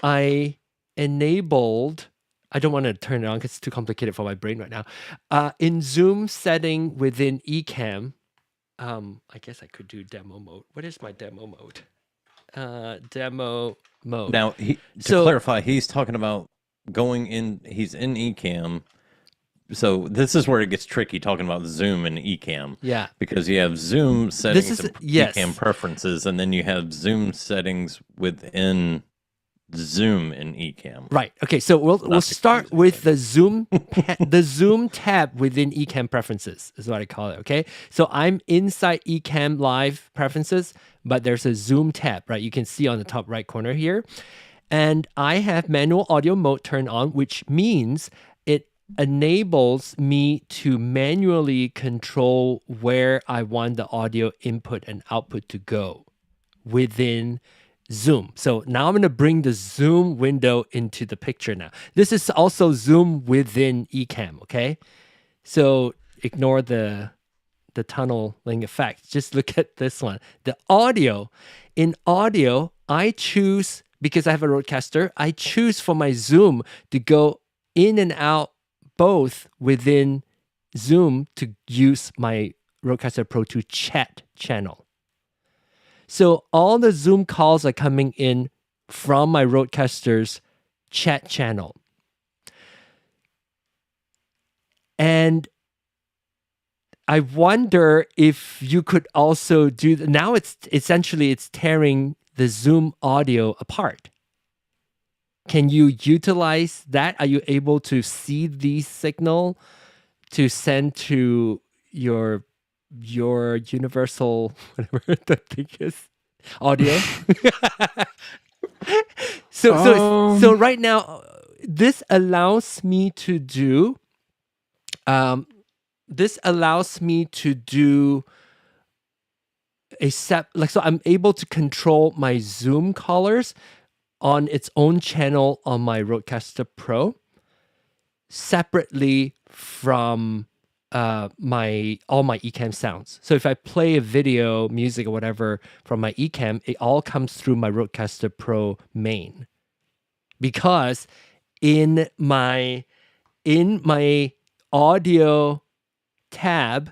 I enabled. I don't want to turn it on because it's too complicated for my brain right now. In Zoom setting within Ecamm, I guess I could do demo mode. What is my demo mode? Demo mode. Now, to clarify, he's talking about going in, he's in Ecamm. So this is where it gets tricky talking about Zoom and Ecamm. Yeah. Because you have Zoom settings and yes. Ecamm preferences, and then you have Zoom settings within Zoom in Ecamm. Right. Okay. So we'll start with the Zoom the Zoom tab within Ecamm preferences is what I call it. Okay. So I'm inside Ecamm Live preferences, but there's a Zoom tab, right? You can see on the top right corner here, and I have manual audio mode turned on, which means it enables me to manually control where I want the audio input and output to go within Zoom. So now I'm going to bring the Zoom window into the picture now. This is also Zoom within Ecamm, okay? So ignore the tunneling effect. Just look at this one. The audio. In audio, I choose, because I have a roadcaster, I choose for my Zoom to go in and out both within Zoom to use my Rodecaster Pro 2 chat channel. So all the Zoom calls are coming in from my Rodecaster's chat channel. And I wonder if you could also do, now it's essentially it's tearing the Zoom audio apart. Can you utilize that? Are you able to see the signal to send to your universal, whatever the thing is, audio? So right now, this allows me to do, a so I'm able to control my Zoom callers on its own channel on my Rodecaster Pro, separately from all my Ecamm sounds. So if I play a video, music, or whatever from my Ecamm, it all comes through my Rodecaster Pro main. Because in my audio tab,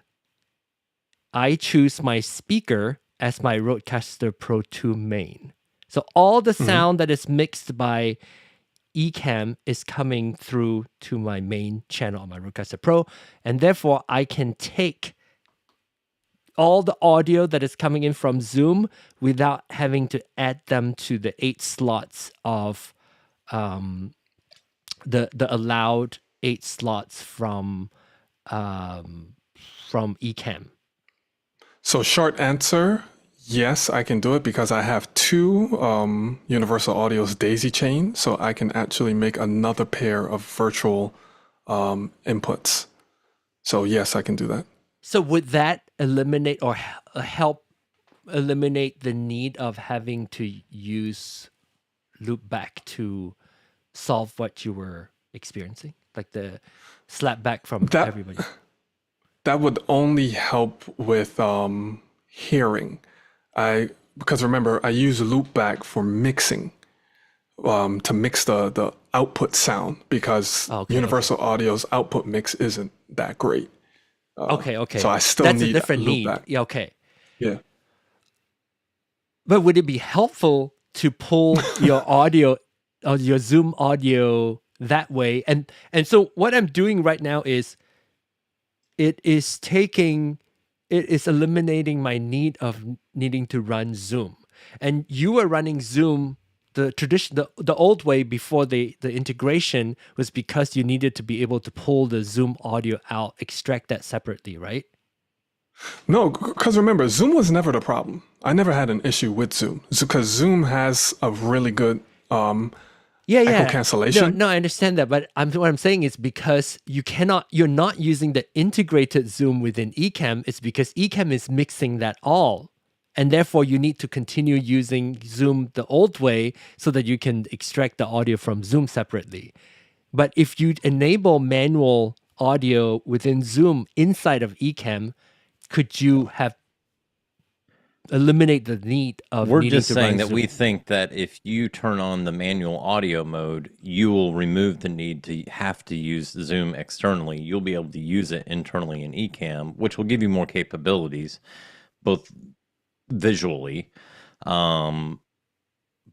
I choose my speaker as my Rodecaster Pro 2 main. So all the sound that is mixed by Ecamm is coming through to my main channel on my Rodecaster Pro, and therefore I can take all the audio that is coming in from Zoom without having to add them to the 8 slots of the allowed 8 slots from Ecamm. So short answer, yes, I can do it because I have 2 Universal Audio's daisy chain, so I can actually make another pair of virtual inputs. So yes, I can do that. So would that eliminate or help eliminate the need of having to use Loopback to solve what you were experiencing? Like the slapback from everybody? That would only help with hearing. Because remember, I use Loopback for mixing, to mix the output sound, because Universal Audio's output mix isn't that great. Okay. So I still That's need a different need. Loopback. Yeah, okay. Yeah. But would it be helpful to pull your audio, or your Zoom audio that way? And so what I'm doing right now is it is eliminating my need of needing to run Zoom. And you were running Zoom the old way before the integration was because you needed to be able to pull the Zoom audio out, extract that separately, right? No, because remember, Zoom was never the problem. I never had an issue with Zoom because Zoom has a really good echo cancellation. No, I understand that, but what I'm saying is because you're not using the integrated Zoom within Ecamm. It's because Ecamm is mixing that all, and therefore you need to continue using Zoom the old way so that you can extract the audio from Zoom separately. But if you enable manual audio within Zoom inside of Ecamm, could you have eliminate the need of We're needing just to saying run that Zoom? we think that if you turn on the manual audio mode, you will remove the need to have to use Zoom externally. You'll be able to use it internally in Ecamm, which will give you more capabilities, both visually. But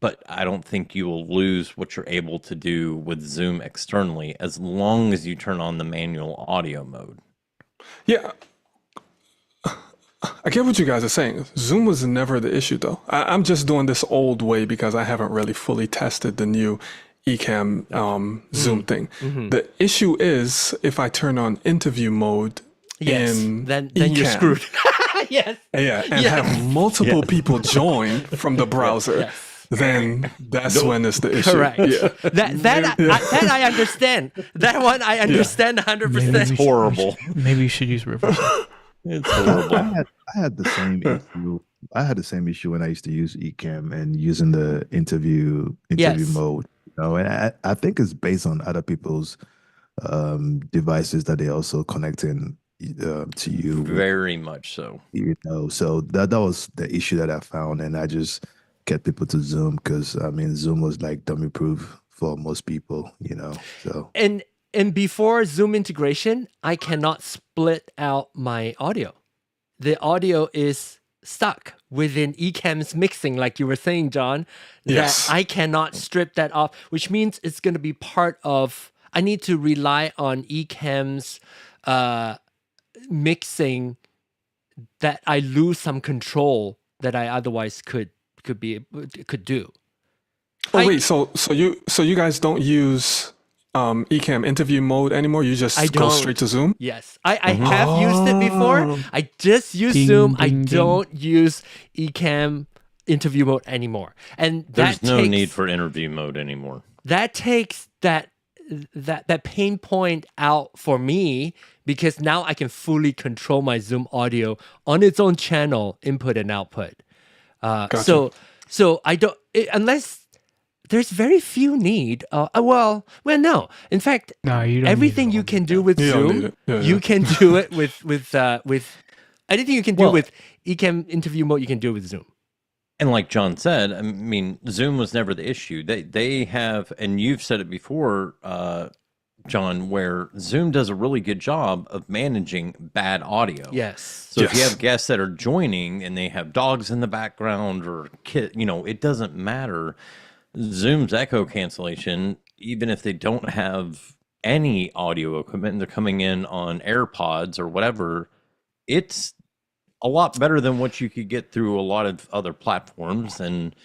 but I don't think you will lose what you're able to do with Zoom externally as long as you turn on the manual audio mode. Yeah. I get what you guys are saying. Zoom was never the issue, though. I'm just doing this old way because I haven't really fully tested the new Ecamm Zoom thing. The issue is if I turn on interview mode in then you're Ecamm, screwed. Yes. Yeah, and have multiple people join from the browser. Yes. Then that's when it's the issue. Correct. Yeah. That I understand. That one I understand 100%. It's horrible. Maybe you should use Riverside. It's horrible. I had the same issue. I had the same issue when I used to use Ecamm and using the interview Yes. mode. You know, and I think it's based on other people's devices that they also connecting to you. Very much so. You know, so that was the issue that I found, and I just get people to Zoom because I mean Zoom was like dummy proof for most people. You know, so And before Zoom integration, I cannot split out my audio. The audio is stuck within Ecamm's mixing, like you were saying, John. Yes. That I cannot strip that off, which means it's going to be part of. I need to rely on Ecamm's mixing, that I lose some control that I otherwise could do. Oh wait, so you guys don't use Ecamm interview mode anymore? You just go don't. straight to Zoom? Yes, I have used it before. I just use Ding, Zoom. I ding, ding. don't use Ecamm interview mode anymore. And There's that no takes, need for interview mode anymore. that takes that pain point out for me, because now I can fully control my Zoom audio on its own channel, input and output. Gotcha. So I don't, unless there's very few need. Well, no. In fact, No, you don't. everything need you all can that. do with You don't need Zoom, it. Yeah, you yeah. can do it with anything you can do Well- with Ecamm interview mode. You can do it with Zoom. And like John said, I mean, Zoom was never the issue. They have, and you've said it before, John, where Zoom does a really good job of managing bad audio. Yes. So if you Yes. have guests that are joining and they have dogs in the background or it doesn't matter. Zoom's echo cancellation, even if they don't have any audio equipment and they're coming in on AirPods or whatever, it's a lot better than what you could get through a lot of other platforms. And,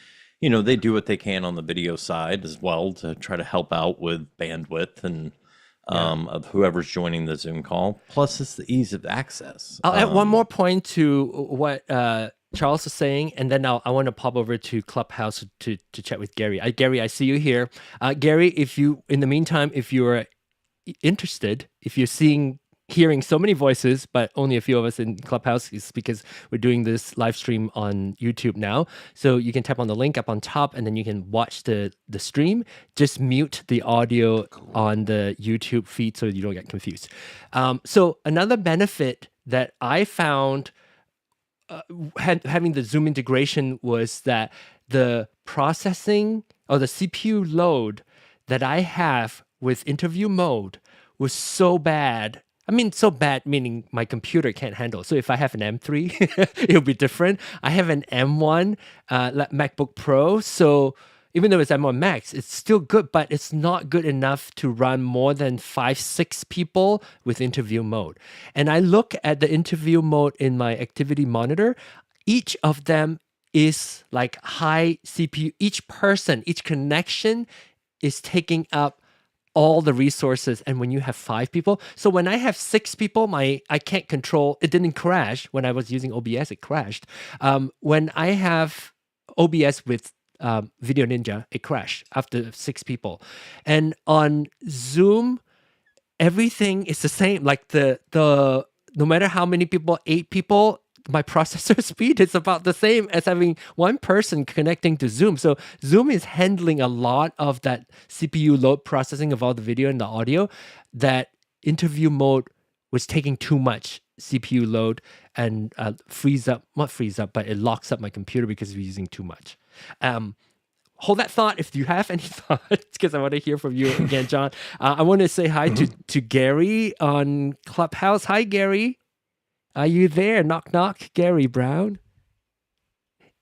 they do what they can on the video side as well to try to help out with bandwidth and of whoever's joining the Zoom call. Plus, it's the ease of access. I'll add one more point to what Charles is saying, and then I want to pop over to Clubhouse to chat with Gary. Gary, I see you here. Gary, in the meantime, if you're interested, if you're hearing so many voices, but only a few of us in Clubhouse, is because we're doing this live stream on YouTube now. So you can tap on the link up on top, and then you can watch the stream. Just mute the audio on the YouTube feed so you don't get confused. So another benefit that I found having the Zoom integration was that the processing or the CPU load that I have with interview mode was so bad. I mean, so bad meaning my computer can't handle. So if I have an M3, it'll be different. I have an M1 MacBook Pro. So even though it's M1 Max, it's still good, but it's not good enough to run more than 5-6 people with interview mode. And I look at the interview mode in my activity monitor. Each of them is like high CPU. Each connection is taking up all the resources. And when you have 5 people, so when I have 6 people, I can't control, it didn't crash. When I was using OBS, it crashed. When I have OBS with Video Ninja, it crashed after 6 people. And on Zoom, everything is the same. Like no matter how many people, 8 people, my processor speed is about the same as having one person connecting to Zoom. So Zoom is handling a lot of that CPU load processing of all the video and the audio. That interview mode was taking too much CPU load and not freeze up, but it locks up my computer because we're using too much. Hold that thought if you have any thoughts, because I want to hear from you again, John. I want to say hi to Gary on Clubhouse. Hi, Gary. Are you there? Knock, knock. Gary Brown.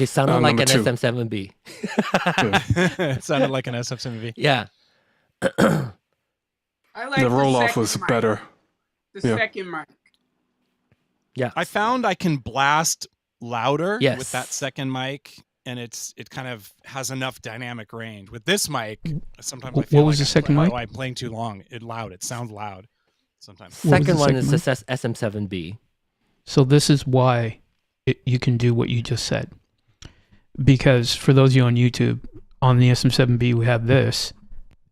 It sounded like number an two. SM7B. It sounded like an SM7B. Yeah. I like The roll off second was mic. better. The Yeah. second mic. Yeah. I found I can blast louder with that Yes. second mic, and it kind of has enough dynamic range. With this mic, sometimes I What feel was like the second mic? I'm playing too long. It sounds loud sometimes. What was Second the one second is the SM7B. So this is why you can do what you just said. Because for those of you on YouTube, on the SM7B we have this,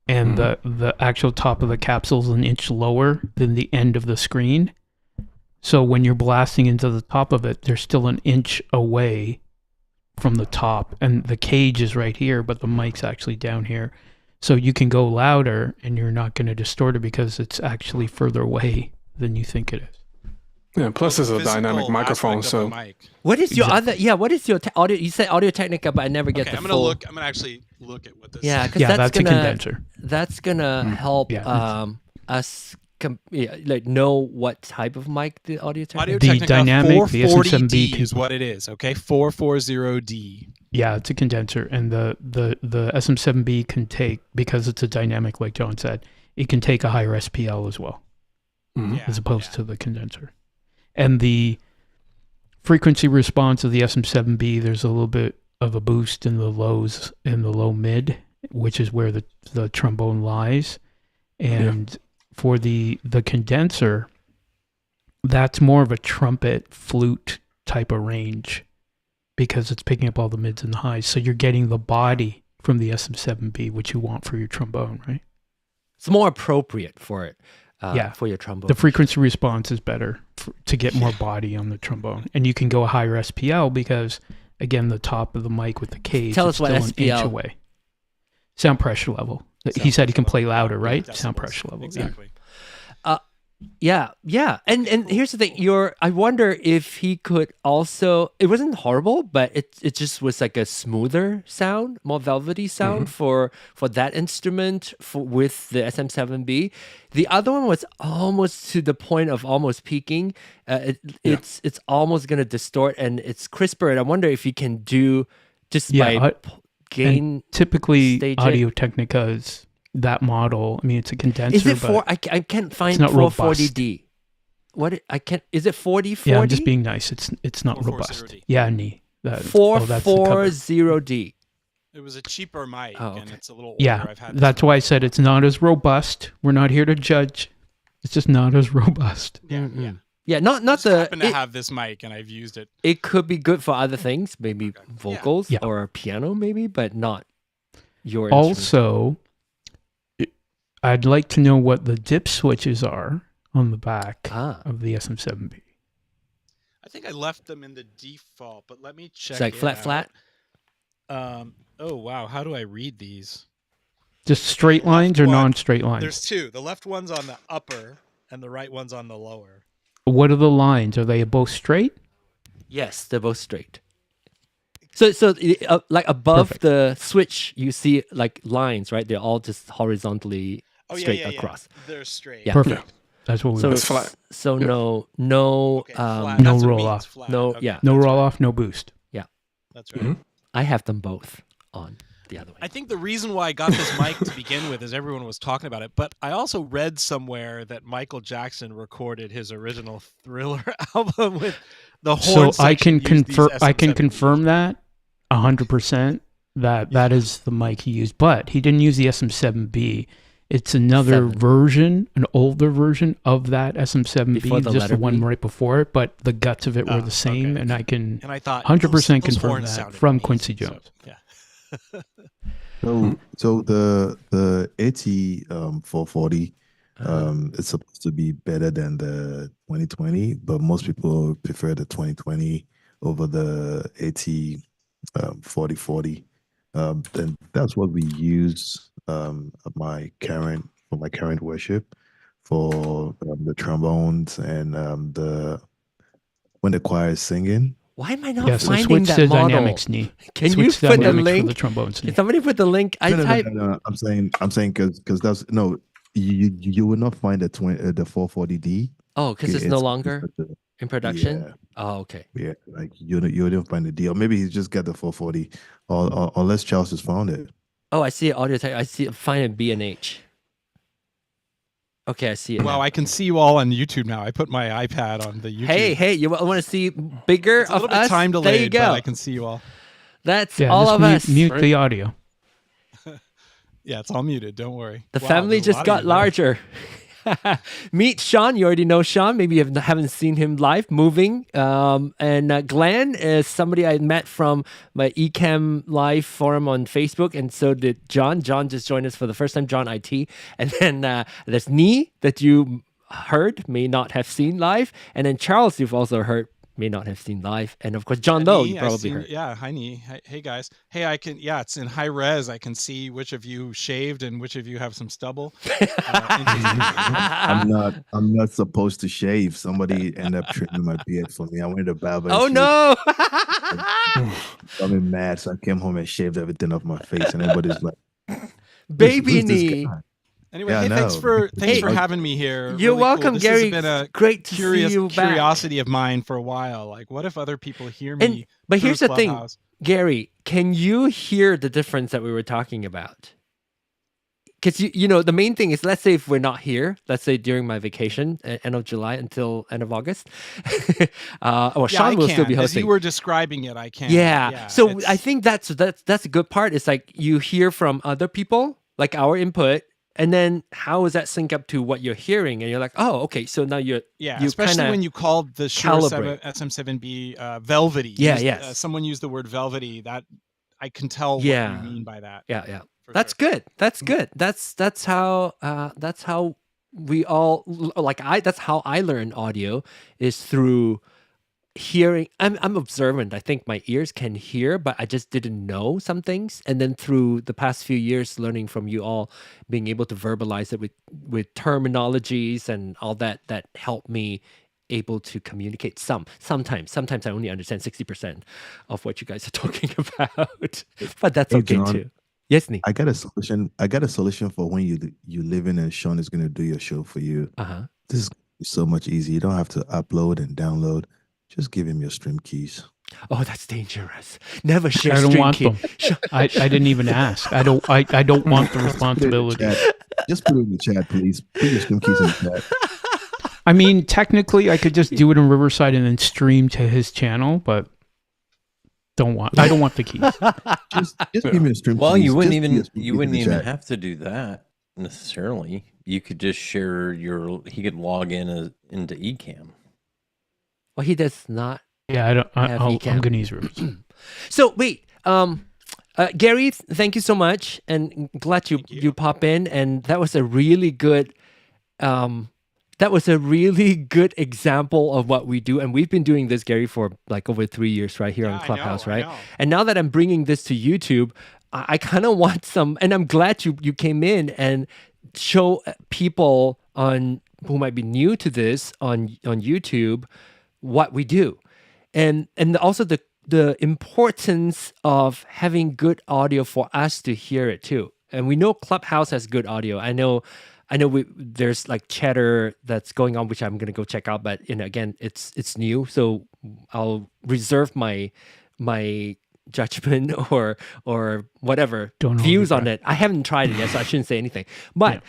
and the actual top of the capsule is an inch lower than the end of the screen. So when you're blasting into the top of it, they're still an inch away from the top, and the cage is right here, but the mic's actually down here. So you can go louder, and you're not going to distort it because it's actually further away than you think it is. Yeah, plus it's a Physical dynamic microphone, aspect of so the mic. What is your other? Yeah, what is your audio? You said Audio Technica, but I never get Okay, the I'm full. gonna actually look at what this. Yeah, is. because Yeah, that's that's a gonna condenser. that's gonna help Yeah. us like know what type of mic the Audio Technica. Audio The Technica dynamic, the 440D SM7B is what it is. Okay, 440D. Yeah, it's a condenser, and the SM7B can take, because it's a dynamic, like John said, it can take a higher SPL as well, Yeah, as opposed to the condenser. And the frequency response of the SM7B, there's a little bit of a boost in the lows, in the low mid, which is where the trombone lies. And for the condenser, that's more of a trumpet flute type of range, because it's picking up all the mids and the highs. So you're getting the body from the SM7B, which you want for your trombone, right? It's more appropriate for it. Yeah. For your trombone. The frequency response is better to get more body on the trombone. And you can go a higher SPL because, again, the top of the mic with the cage Tell is us what still an inch SPL. away. Sound pressure level. He Sound said he can pressure play level. louder, right? Decibels. Sound pressure level. Exactly. Yeah. And here's the thing. I wonder if he could also. It wasn't horrible, but it just was like a smoother sound, more velvety sound for that instrument with the SM7B. The other one was almost to the point of almost peaking. It's almost gonna distort, and it's crisper. And I wonder if he can do just by gain. Typically, stage it. Audio Technica's that model. I mean, it's a condenser. Is it but I can't find not 440D. What I can't is it 4040? Yeah, I'm just being nice. It's not robust. 440D. Yeah, knee. That's the cover. 440D. It was a cheaper mic, Oh, and okay. it's a little older. Yeah, I've had this that's one. why I said it's not as robust. We're not here to judge. It's just not as robust. Yeah, not I just the. happen to have this mic, and I've used it. It could be good for other things, maybe vocals Yeah. or piano, maybe, but not your instrument. Also, I'd like to know what the dip switches are on the back of the SM7B. I think I left them in the default, but let me check. It's like it flat. out. Oh wow, how do I read these? Just straight lines or one- non-straight lines? There's two. The left one's on the upper, and the right one's on the lower. What are the lines? Are they both straight? Yes, they're both straight. So like above Perfect. the switch, you see like lines, right? They're all just horizontally Oh yeah, straight yeah, across. yeah. They're straight. Yeah. Perfect. That's what we So want. It's flat. So Yeah. no Okay, flat. no That's what it roll means, off. flat. No, Okay, yeah. No that's roll right. off, no boost. That's right. Mhm. I have them both on the other way. I think the reason why I got this mic to begin with is everyone was talking about it, but I also read somewhere that Michael Jackson recorded his original Thriller album with the horn So I can section used these confirm. I can SM7Bs. confirm that 100% that is the mic he used, but he didn't use the SM7B. It's another Seven. version, an older version of that SM7B, Before the just letter the one B? right before it, but the guts of it were Ah, the same, okay. and I can And I thought 100% those confirm horns that sounded from amazing, Quincy so, Jones. yeah. So the AT 440 it's supposed to be better than the 2020, but most people prefer the 2020 over the AT 4040. Then that's what we use at my current worship for the trombones and when the choir is singing. Why am I not Yeah, so finding switch that to model? dynamics knee. Can Switch you to put the dynamics for link? the trombones knee. Can somebody put the link? I No, type. no. I'm saying because that's no. You will not find the 440D. Oh, because it's no longer. in production? Yeah. Oh, okay. Yeah, like you didn't find the deal. Maybe he's just got the 440, or unless Charles has found it. Oh, I see it. Audio tech. I see it. Find it B&H. Okay, I see it. Wow, now. I can see you all on YouTube now. I put my iPad on the YouTube. Hey, you want to see bigger It's a little of bit us? time There delayed, you go. but I can see you all. That's Yeah, all just of mute, us. mute the audio. Yeah, it's all muted. Don't worry. The Wow, family there's a just lot of got you there. larger. Meet Sean. You already know Sean. Maybe you haven't seen him live moving. And Glenn is somebody I met from my Ecamm live forum on Facebook, and so did John. John just joined us for the first time. John IT, and then there's Nee that you heard, may not have seen live, and then Charles you've also heard, may not have seen live, and of course John Lowe Nee, you I probably seen- heard. Yeah, hi Nee. Hey guys. Hey, I can. Yeah, it's in high res. I can see which of you shaved and which of you have some stubble. I'm not supposed to shave. Somebody ended up trimming my beard for me. I went to barber. Oh no! I'm mad, so I came home and shaved everything off my face, and everybody's like, Baby who's this Nee. guy? Anyway, Yeah, I hey, thanks know. for Hey, having me here. You're Really welcome, cool. This Gary. has been a Great to see you back. curiosity of mine for a while. Like, what if other people hear me? But through here's the thing, Clubhouse? Gary, can you hear the difference that we were talking about? Because you know the main thing is, let's say if we're not here, let's say during my vacation, end of July until end of August, or Sean will still be As hosting. you were describing it, I can. Yeah. So it's- I think that's a good part. It's like you hear from other people, like our input, and then how does that sync up to what you're hearing? And you're like, oh, okay. So now you especially kinda when you called the Shure calibrate. SM7B velvety. Yeah, yes. Someone used the word velvety. That I can tell Yeah. what you mean by that. Yeah. for That's sure. good. That's good. That's how we all that's how I learn audio is through hearing. I'm observant. I think my ears can hear, but I just didn't know some things. And then through the past few years learning from you all, being able to verbalize it with terminologies and all that helped me able to communicate sometimes I only understand 60% of what you guys are talking about, but that's Hey, okay John. too. Yes, Nee. I got a solution for when you live in and Sean is gonna do your show for you. This is so much easier. You don't have to upload and download. Just give him your stream keys. Oh, that's dangerous. Never share I don't stream want key. them. I didn't even ask. I don't want the responsibility. Just put it in the chat, please. Put your stream keys in the chat. I mean, technically, I could just do it in Riverside and then stream to his channel, but I don't want the keys. Just give me a stream Well, keys. you wouldn't Just give me a even stream keys in the chat. have to do that necessarily. You could just share he could log in into Ecamm. Well, he does not. Yeah, have I'm Ecamm. going to use Riverside. So wait, Gary, thank you so much, and glad you pop in. And that was a really good, example of what we do. And we've been doing this, Gary, for like over 3 years, right here on Clubhouse, I right? know. And now that I'm bringing this to YouTube, I kind of want some, and I'm glad you came in and show people who might be new to this on YouTube what we do, and also the importance of having good audio for us to hear it too. And we know Clubhouse has good audio. I know there's like chatter that's going on, which I'm gonna go check out. But again, it's new, so I'll reserve my judgment or whatever Don't hold views your on breath. it. I haven't tried it yet, so I shouldn't say anything. But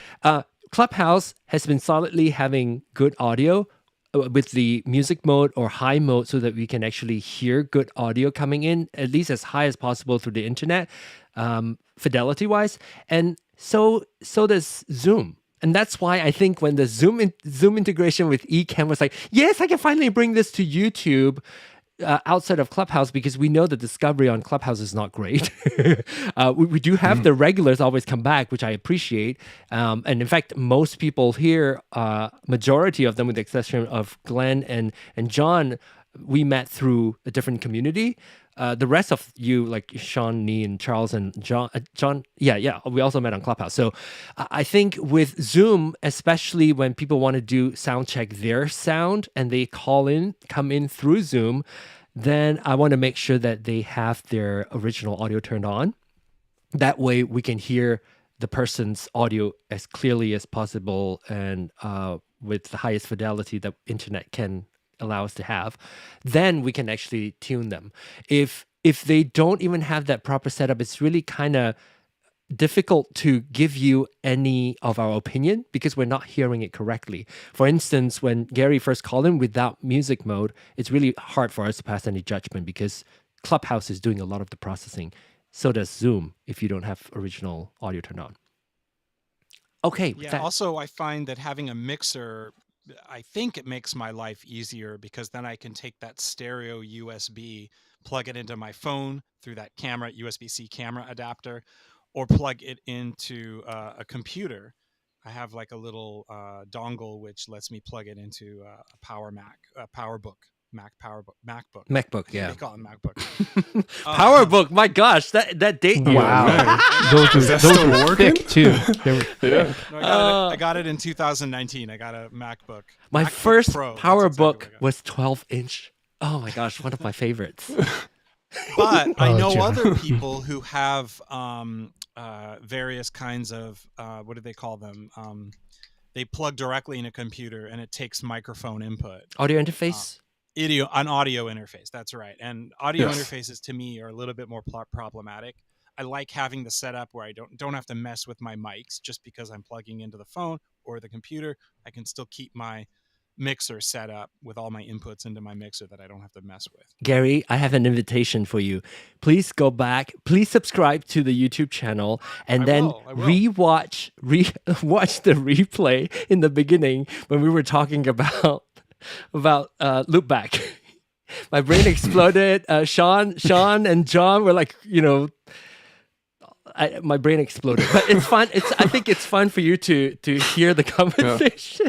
Clubhouse has been solidly having good audio with the music mode or high mode, so that we can actually hear good audio coming in at least as high as possible through the internet, fidelity wise. And so does Zoom. And that's why I think when the Zoom integration with Ecamm was like, yes, I can finally bring this to YouTube outside of Clubhouse, because we know the discovery on Clubhouse is not great. We do have the regulars always come back, which I appreciate. And in fact, most people here, majority of them, with the exception of Glenn and John, we met through a different community. The rest of you, like Sean, Nee, and Charles, and John, we also met on Clubhouse. So I think with Zoom, especially when people want to do sound check their sound and they come in through Zoom, then I want to make sure that they have their original audio turned on. That way we can hear the person's audio as clearly as possible and with the highest fidelity that internet can allow us to have, then we can actually tune them. If they don't even have that proper setup, it's really kind of difficult to give you any of our opinion because we're not hearing it correctly. For instance, when Gary first called in without music mode, it's really hard for us to pass any judgment because Clubhouse is doing a lot of the processing. So does Zoom if you don't have original audio turned on. Okay. Yeah. Also, I find that having a mixer, I think it makes my life easier because then I can take that stereo USB, plug it into my phone through that camera, USB-C camera adapter, or plug it into a computer. I have like a little dongle which lets me plug it into a MacBook. Yeah. They call it MacBook. PowerBook. My gosh, that date. Wow. Those were thick too. They were thick. No, I got it in 2019. I got a MacBook. My MacBook first Pro. That's PowerBook exactly was 12-inch. Oh my gosh, one of my favorites. But I know John. other people who have various kinds of what do they call them? They plug directly in a computer and it takes microphone input. Audio interface? An audio interface. That's right. And audio Yes. interfaces to me are a little bit more problematic. I like having the setup where I don't have to mess with my mics just because I'm plugging into the phone or the computer. I can still keep my mixer set up with all my inputs into my mixer that I don't have to mess with. Gary, I have an invitation for you. Please go back. Please subscribe to the YouTube channel and then I will. watch the replay in the beginning when we were talking about Loopback. My brain exploded. Sean and John were like, my brain exploded. But it's fun. I think it's fun for you to hear the conversation.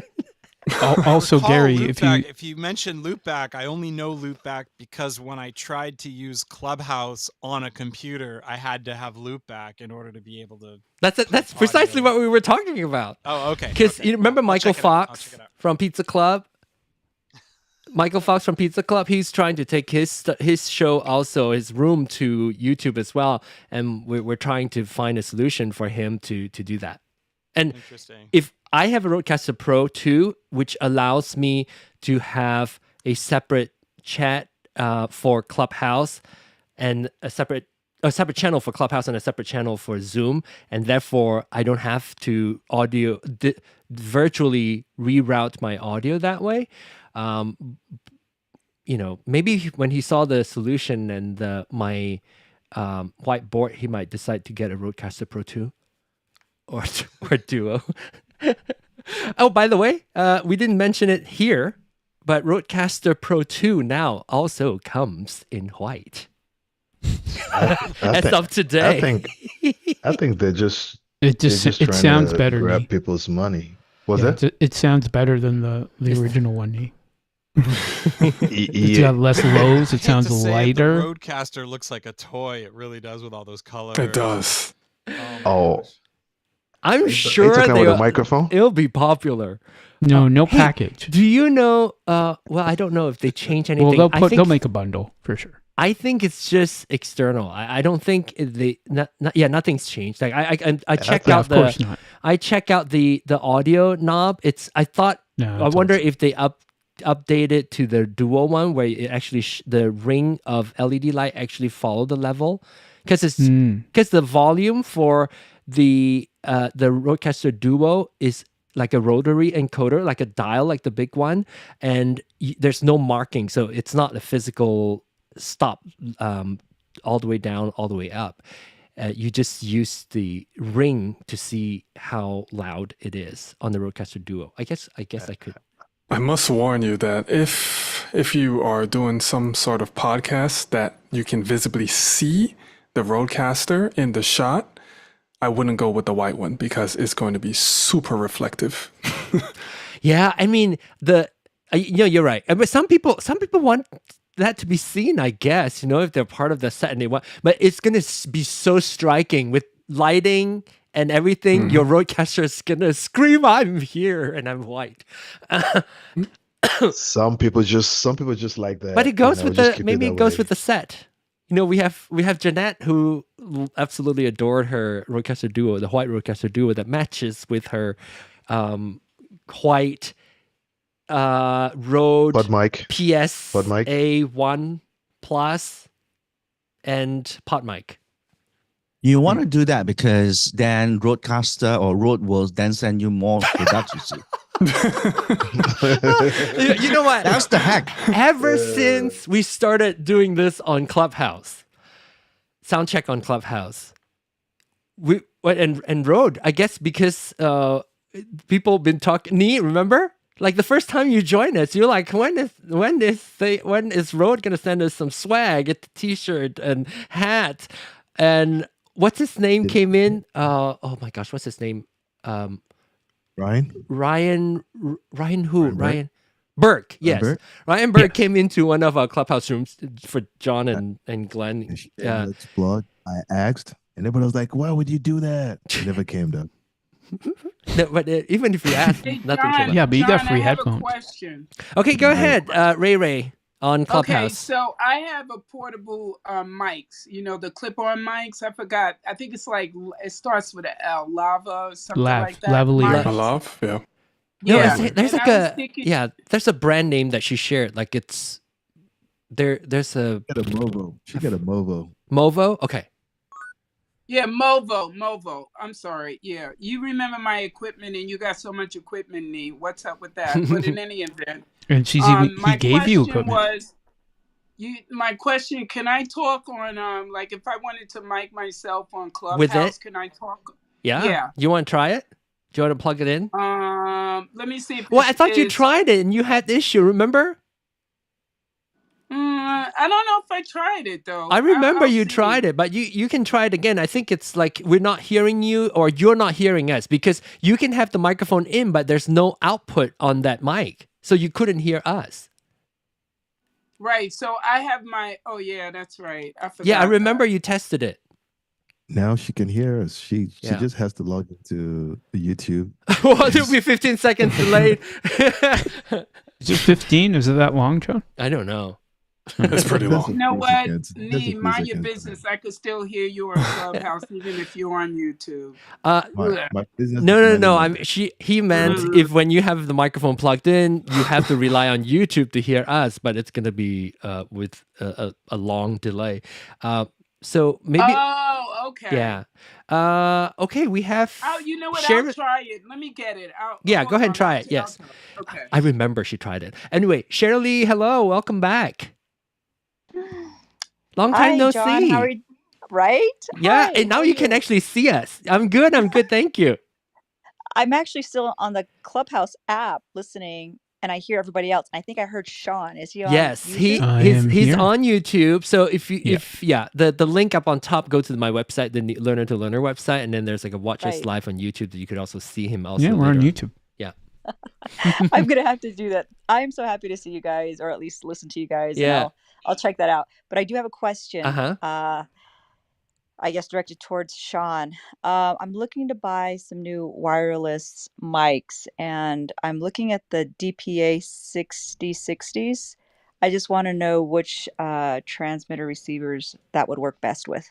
Also, Gary, if you mention Loopback, I only know Loopback because when I tried to use Clubhouse on a computer, I had to have Loopback in order to be able to. That's precisely what we were talking about. Oh, okay. Because okay. you remember Michael I'll check it out. Fox from Pizza Club? Michael Fox from Pizza Club, he's trying to take his show also, his room, to YouTube as well. And we're trying to find a solution for him to do that. And if I have a Rodecaster Pro 2, which allows me to have a separate chat for Clubhouse and a separate channel for Clubhouse and a separate channel for Zoom, and therefore I don't have to virtually reroute my audio that way. Maybe when he saw the solution and my whiteboard, he might decide to get a Rodecaster Pro 2 or Duo. Oh, by the way, we didn't mention it here, but Rodecaster Pro 2 now also comes in white. As of today. I think they're just it sounds better. Grab people's money. It sounds better than the original one. It's got less lows. It sounds lighter. The Rodecaster looks like a toy. It really does with all those colors. It does. Oh. I'm sure microphone? It'll be popular. No package. Do you know? Well, I don't know if they change anything. Well, they'll make a bundle for sure. I think it's just external. I don't think nothing's changed. Like I check out I check out the audio knob. I wonder if they update it to the Duo one where it actually the ring of LED light actually follow the level, because the volume for the Rodecaster Duo is like a rotary encoder, like a dial, like the big one, and there's no marking, so it's not a physical stop all the way down, all the way up. You just use the ring to see how loud it is on the Rodecaster Duo. I guess I could. I must warn you that if you are doing some sort of podcast that you can visibly see the Rodecaster in the shot, I wouldn't go with the white one because it's going to be super reflective. Yeah, I mean you're right. But some people want that to be seen, I guess, if they're part of the set and they want, but it's going to be so striking with lighting and everything. Your Rodecaster is going to scream, "I'm here and I'm white." Some people just like that. But it goes with with the set. We have Jeanette, who absolutely adored her Rodecaster Duo, the white Rodecaster Duo that matches with her white Rode Bud mic. PSA1 Plus and Pod mic. You want to do that because then Roadcaster or Rode will then send you more products, you see. You know what? That's the hack. Ever since we started doing this on Clubhouse, Soundcheck on Clubhouse, and Rode, I guess because people been talking. Nee, remember? Like the first time you joined us, you're like, when is Rode gonna send us some swag? Get the T-shirt and hat, and what's his name came in? Oh my gosh, what's his name? Ryan? Ryan who? Ryan Burke? Ryan Burke, yes. Burke? Ryan Burke came into one of our Clubhouse rooms for John and Glenn. Yeah. Let's blog. I asked, and everybody was like, "Why would you do that?" It never came down. No, but even if you asked, Hey, nothing John, came up. Yeah, but you got John, free I have headphones. a question. Okay, go ahead, Ray on Okay, Clubhouse. so I have a portable mics. You know, the clip-on mics. I forgot. I think it's like it starts with a L, lava or something like that. Lavalier. I love, yeah. No, Yeah, there's and like I was a thinking- there's a brand name that she shared. Like it's there's a She got a Movo. She got a Movo. Movo. Okay. Yeah, Movo. I'm sorry. Yeah, you remember my equipment, and you got so much equipment. Nee. What's up with that? But in any event, And she's even my he gave you question equipment. was, my question: can I talk on like if I wanted to mic myself on Clubhouse? With it? Can I talk? Yeah. Yeah. You want to try it? Do you want to plug it in? Let me see. If Well, I this thought you is- tried it and you had the issue. Remember? I don't know if I tried it though. I remember I'll you see. tried it, but you can try it again. I think it's like we're not hearing you or you're not hearing us because you can have the microphone in, but there's no output on that mic. So you couldn't hear us. Right. So I have my. Oh yeah, that's right. I forgot. Yeah, I remember you tested it. Now she can hear us. She Yeah. just has to log into the YouTube. Well, it'll be 15 seconds delayed. Is it 15? Is it that long, John? I don't know. It's pretty long. You know what? That's a few Nee, mind your seconds. business. I could still hear you on Clubhouse even if you're on YouTube. My business No, is no. money. He meant if when you have the microphone plugged in, you have to rely on YouTube to hear us, but it's gonna be with a long delay. So maybe Oh, okay. yeah. Okay, we have. Oh, you know what? Sharon- I'll try it. Let me get it. Yeah, hold go ahead and on, try I'll- it. Yes. Okay. I remember she tried it. Anyway, Shirley, hello, welcome back. Long time Hi, no John. see. How are you? Right? Yeah, Hi, and now how are you can actually see us. I'm good. Thank you. I'm actually still on the Clubhouse app listening, and I hear everybody else. I think I heard Sean. Is he on? Yes, YouTube? I he's am he's here. on YouTube. So if you Yeah. the link up on top, go to my website, the Learner to Learner website, and then there's like a watch us Right. live on YouTube that you could also see him also. Yeah, we're on later YouTube. Yeah. I'm gonna have to do that. I'm so happy to see you guys, or at least listen to you guys. and Yeah. I'll check that out. But I do have a question. Uh-huh. I guess directed towards Sean. I'm looking to buy some new wireless mics, and I'm looking at the DPA 6060s. I just want to know which transmitter receivers that would work best with.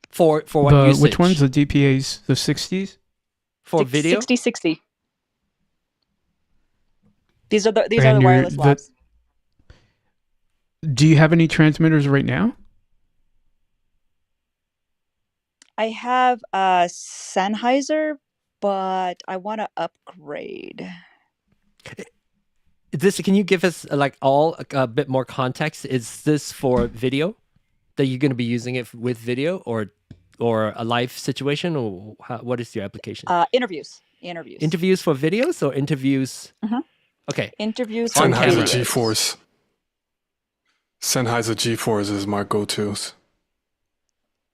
For what usage? Which ones? The DPAs, the 60s? For video? 6060. These are the And you're- wireless labs. Do you have any transmitters right now? I have a Sennheiser, but I want to upgrade. Can you give us like a bit more context? Is this for video that you're going to be using it with video or a live situation, or what is your application? Interviews. Interviews for videos or interviews? Okay. Interviews for Sennheiser videos. G4s. Sennheiser G4s is my go-tos.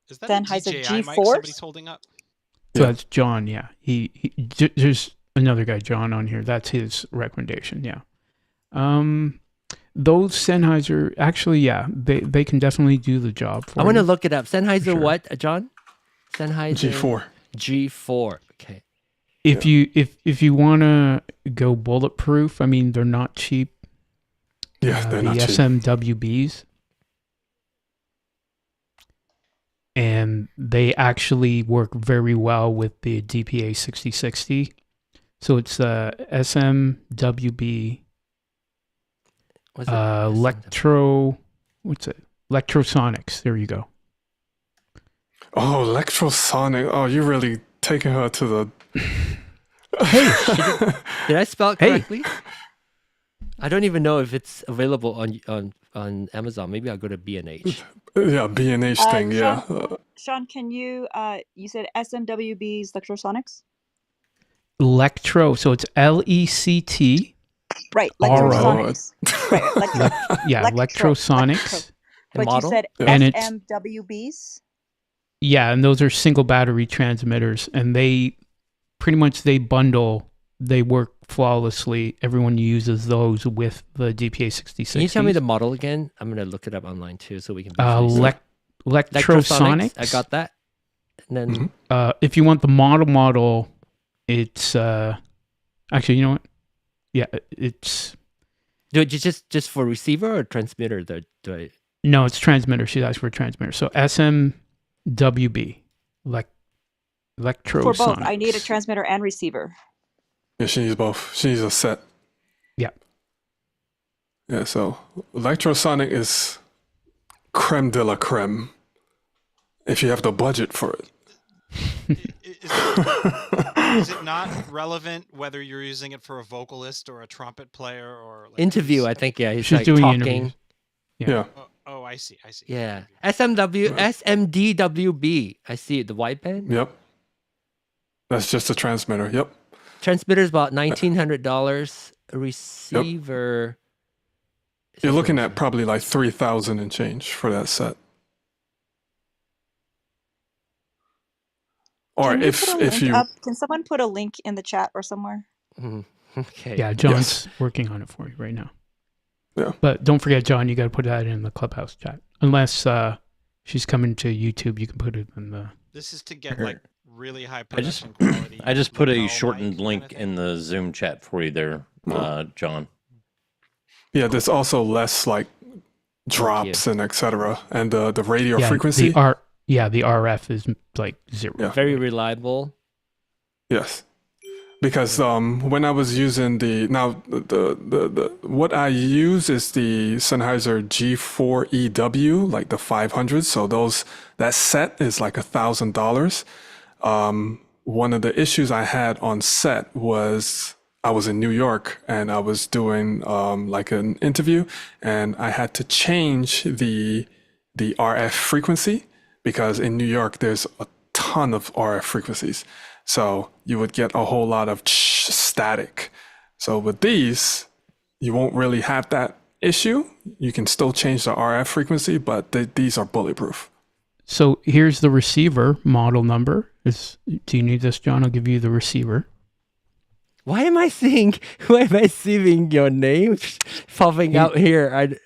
Is that Sennheiser a DJI mic G4s? somebody's holding up? So that's John, yeah. There's another guy, John, on here. That's his recommendation, yeah. Those Sennheiser, actually, yeah, they can definitely do the job for I want to you. look it up. Sennheiser Sure. what, John? Sennheiser G4. G4. Okay. If you want to go bulletproof, I mean, they're not cheap. Yeah, they're the not cheap. SMWBs. And they actually work very well with the DPA 6060. So it's SMWB Was it what's it? Electrosonics. There you go. Oh, electrosonic. Oh, you're really taking her to the. Hey, did I spell it Hey. correctly? I don't even know if it's available on Amazon. Maybe I'll go to B&H. Yeah, B&H thing. Yeah. Sean, can you said SMWB's Electrosonics? So it's LECT. Right, RO. Electrosonics. Right, Electrosonics. And But you model? said And it's- SMWBs? Yeah, and those are single battery transmitters, and they bundle. They work flawlessly. Everyone uses those with the DPA 66. Can you tell me the model again? I'm going to look it up online too so we can... visually see. Electrosonics. I got that. And then... If you want the model, it's actually, you know what? Yeah, it's Do it just for receiver or transmitter? no, it's transmitter. She asked for a transmitter. So SMWB, electrosonics. For both, I need a transmitter and receiver. Yeah, she needs both. She needs a set. Yeah. Yeah, so electrosonic is creme de la creme if you have the budget for it. Is it not relevant whether you're using it for a vocalist or a trumpet player or like interview? I think he's She's like doing talking. interviews. Yeah. Oh, I see. Yeah, SMDWB. I see it. The wideband. Yep. That's just a transmitter. Yep. Transmitter is about $1,900. A receiver. You're looking at probably like 3,000 and change for that set. Or Can you if put a link you up? Can someone put a link in the chat or somewhere? Okay. Yeah, John's working on it for you right now. Yeah. But don't forget, John, you got to put that in the Clubhouse chat. Unless she's coming to YouTube, you can put it in the... This is to get like really high production quality. I just put a lapel shortened mic link kind of in the Zoom chat for you there, John. Yeah, there's also less like drops and etc. And the radio frequency. The RF is like 0. Yeah. Very reliable. Yes. Because when I was using the what I use is the Sennheiser G4EW, like the 500. So that set is like $1,000. One of the issues I had on set was I was in New York and I was doing like an interview, and I had to change the RF frequency because in New York there's a ton of RF frequencies. So you would get a whole lot of static. So with these, you won't really have that issue. You can still change the RF frequency, but these are bulletproof. So here's the receiver model number. Do you need this, John? I'll give you the receiver. Why am I seeing your name popping out here?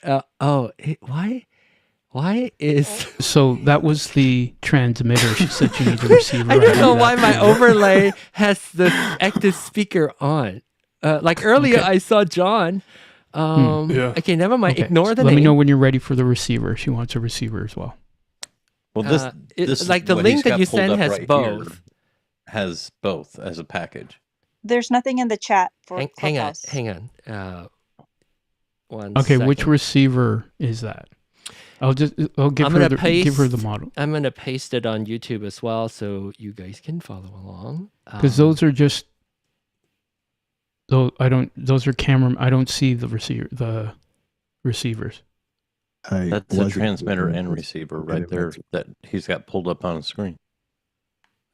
Why is... So that was the transmitter. She said you need the receiver. I don't know why my overlay has the active speaker on. Like earlier, I saw John. Okay, never mind. Okay, Ignore the Let name. me know when you're ready for the receiver. She wants a receiver as well. Well, this like the what link he's that got you pulled sent up has right both. here has both as a package. There's nothing in the chat for Hang on. Clubhouse. Hang on. One Okay, second. which receiver is that? I'll give her the model. I'm gonna paste it on YouTube as well, so you guys can follow along. Because those are just those are camera. I don't see the receivers. That's a transmitter and receiver right there that he's got pulled up on the screen.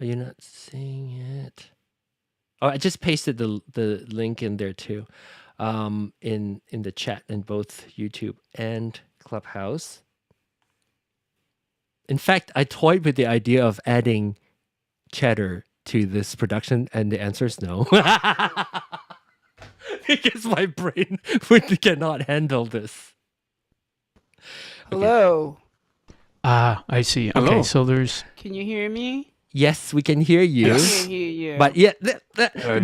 Are you not seeing it? Oh, I just pasted the link in there too, in the chat in both YouTube and Clubhouse. In fact, I toyed with the idea of adding cheddar to this production, and the answer is no. Because my brain cannot handle this. Hello. I see. Hello. Okay, so there's... Can you hear me? Yes, we can hear you. Yes. I can hear you. But yeah,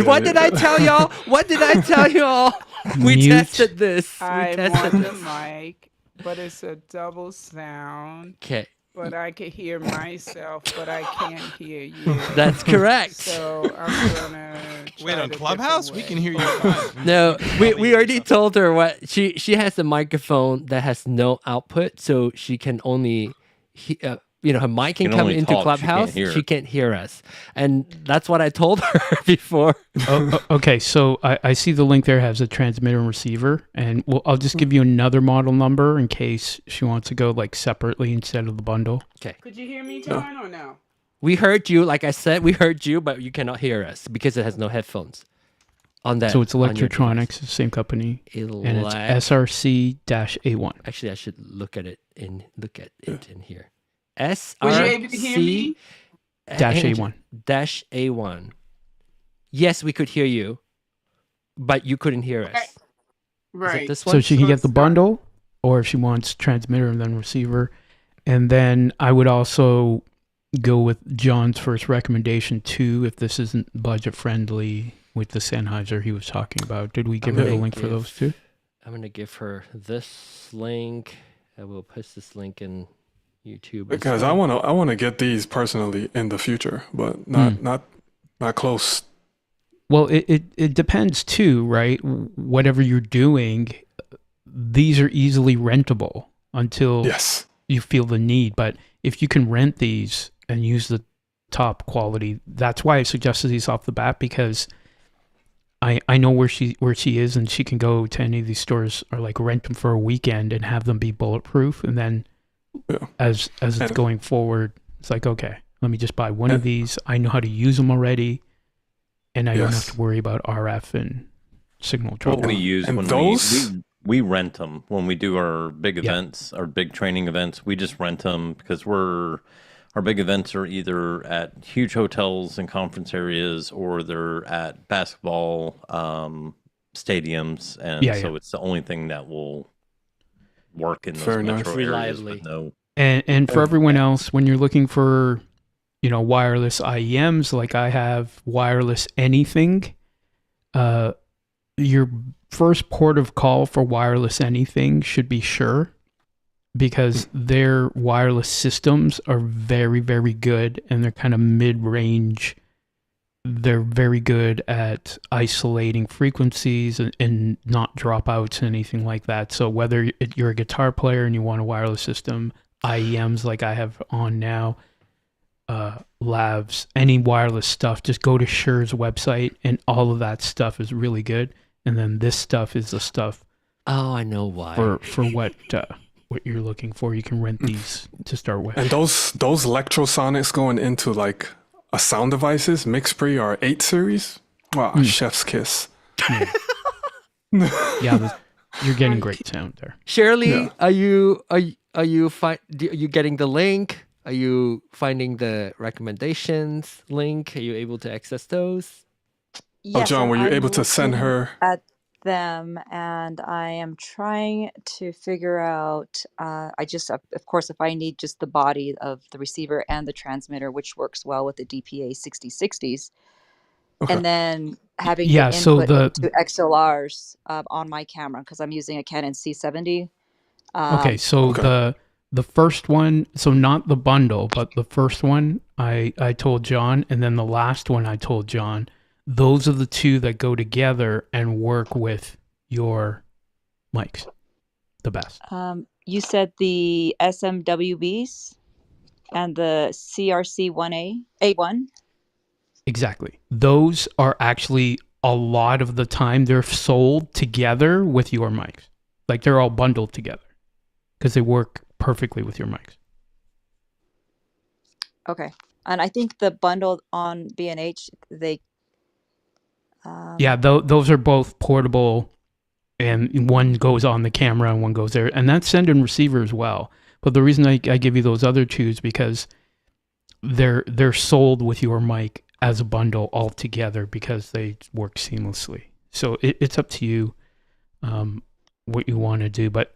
what did I tell y'all? What did I tell y'all? We Mute. tested this. I'm on the mic, but it's a double sound. Okay. but I can hear myself, but I can't hear you. That's correct. So I'm gonna Wait, try on it a Clubhouse? We different can way. hear you fine. No, can we probably already hear told her what she has a microphone that has no output, so she can only her mic can Can come only into talk, she can't Clubhouse. hear. She can't hear us, and that's what I told her before. Okay, so I see the link there has a transmitter and receiver, and I'll just give you another model number in case she wants to go like separately instead of the bundle. Okay. Could you hear me, John, or no? We heard you, like I said, we heard you, but you cannot hear us because it has no headphones on that. So it's on your Electrotronics, the same company, and it's SRC-A1. Actually, I should look at it in here. Was you able to hear me? -A1. -A1. Yes, we could hear you, but you couldn't hear us. Right. Is it Right. this So one? she can get the bundle, or if she wants transmitter and then receiver. And then I would also go with John's first recommendation too, if this isn't budget friendly, with the Sennheiser he was talking about. Did we give her the link for those two? I'm gonna give her this link. I will post this link in YouTube. as Because well. I want to get these personally in the future, but not close. Well, it depends too, right? Whatever you're doing, these are easily rentable until Yes. you feel the need. But if you can rent these and use the top quality, that's why I suggested these off the bat, because I know where she is, and she can go to any of these stores or like rent them for a weekend and have them be bulletproof. And then as it's going forward, it's like, okay, let me just buy one of these. I know how to use them already, and I don't have to worry about RF and signal trouble. What we use And when those- we rent them when we do our big events, our big training events. We just rent them because our big events are either at huge hotels and conference areas, or they're at basketball stadiums, and so it's the only thing that will work in those metro areas. With no, and for everyone else, when you're looking for, wireless IEMs, like I have wireless anything, your first port of call for wireless anything should be Shure, because their wireless systems are very, very good, and they're kind of mid-range. They're very good at isolating frequencies and not dropouts and anything like that. So whether you're a guitar player and you want a wireless system, IEMs like I have on now, lavs, any wireless stuff, just go to Shure's website, and all of that stuff is really good. And then this stuff is the stuff. Oh, I know why. For what you're looking for, you can rent these to start with. And those electrosonics going into like a sound devices, Mixpre or 8 series. Wow, chef's kiss. Yeah, you're getting great sound there. Shirley, are you getting the link? Are you finding the recommendations link? Are you able to access those? Yes, John, were you I'm able to send looking her? at them, and I am trying to figure out. Of course, if I need just the body of the receiver and the transmitter, which works well with the DPA 6060s, and then having the input into XLRs on my camera, because I'm using a Canon C70. Okay, so the first one, so not the bundle, but the first one I told John, and then the last one I told John. Those are the two that go together and work with your mics the best. You said the SMWBs and the CRC1A1? Exactly. Those are actually, a lot of the time, they're sold together with your mics. Like they're all bundled together because they work perfectly with your mics. Okay. And I think the bundle on B&H, they... those are both portable, and one goes on the camera and one goes there. And that's send and receiver as well. But the reason I give you those other two is because they're sold with your mic as a bundle all together because they work seamlessly. So it's up to you what you want to do. But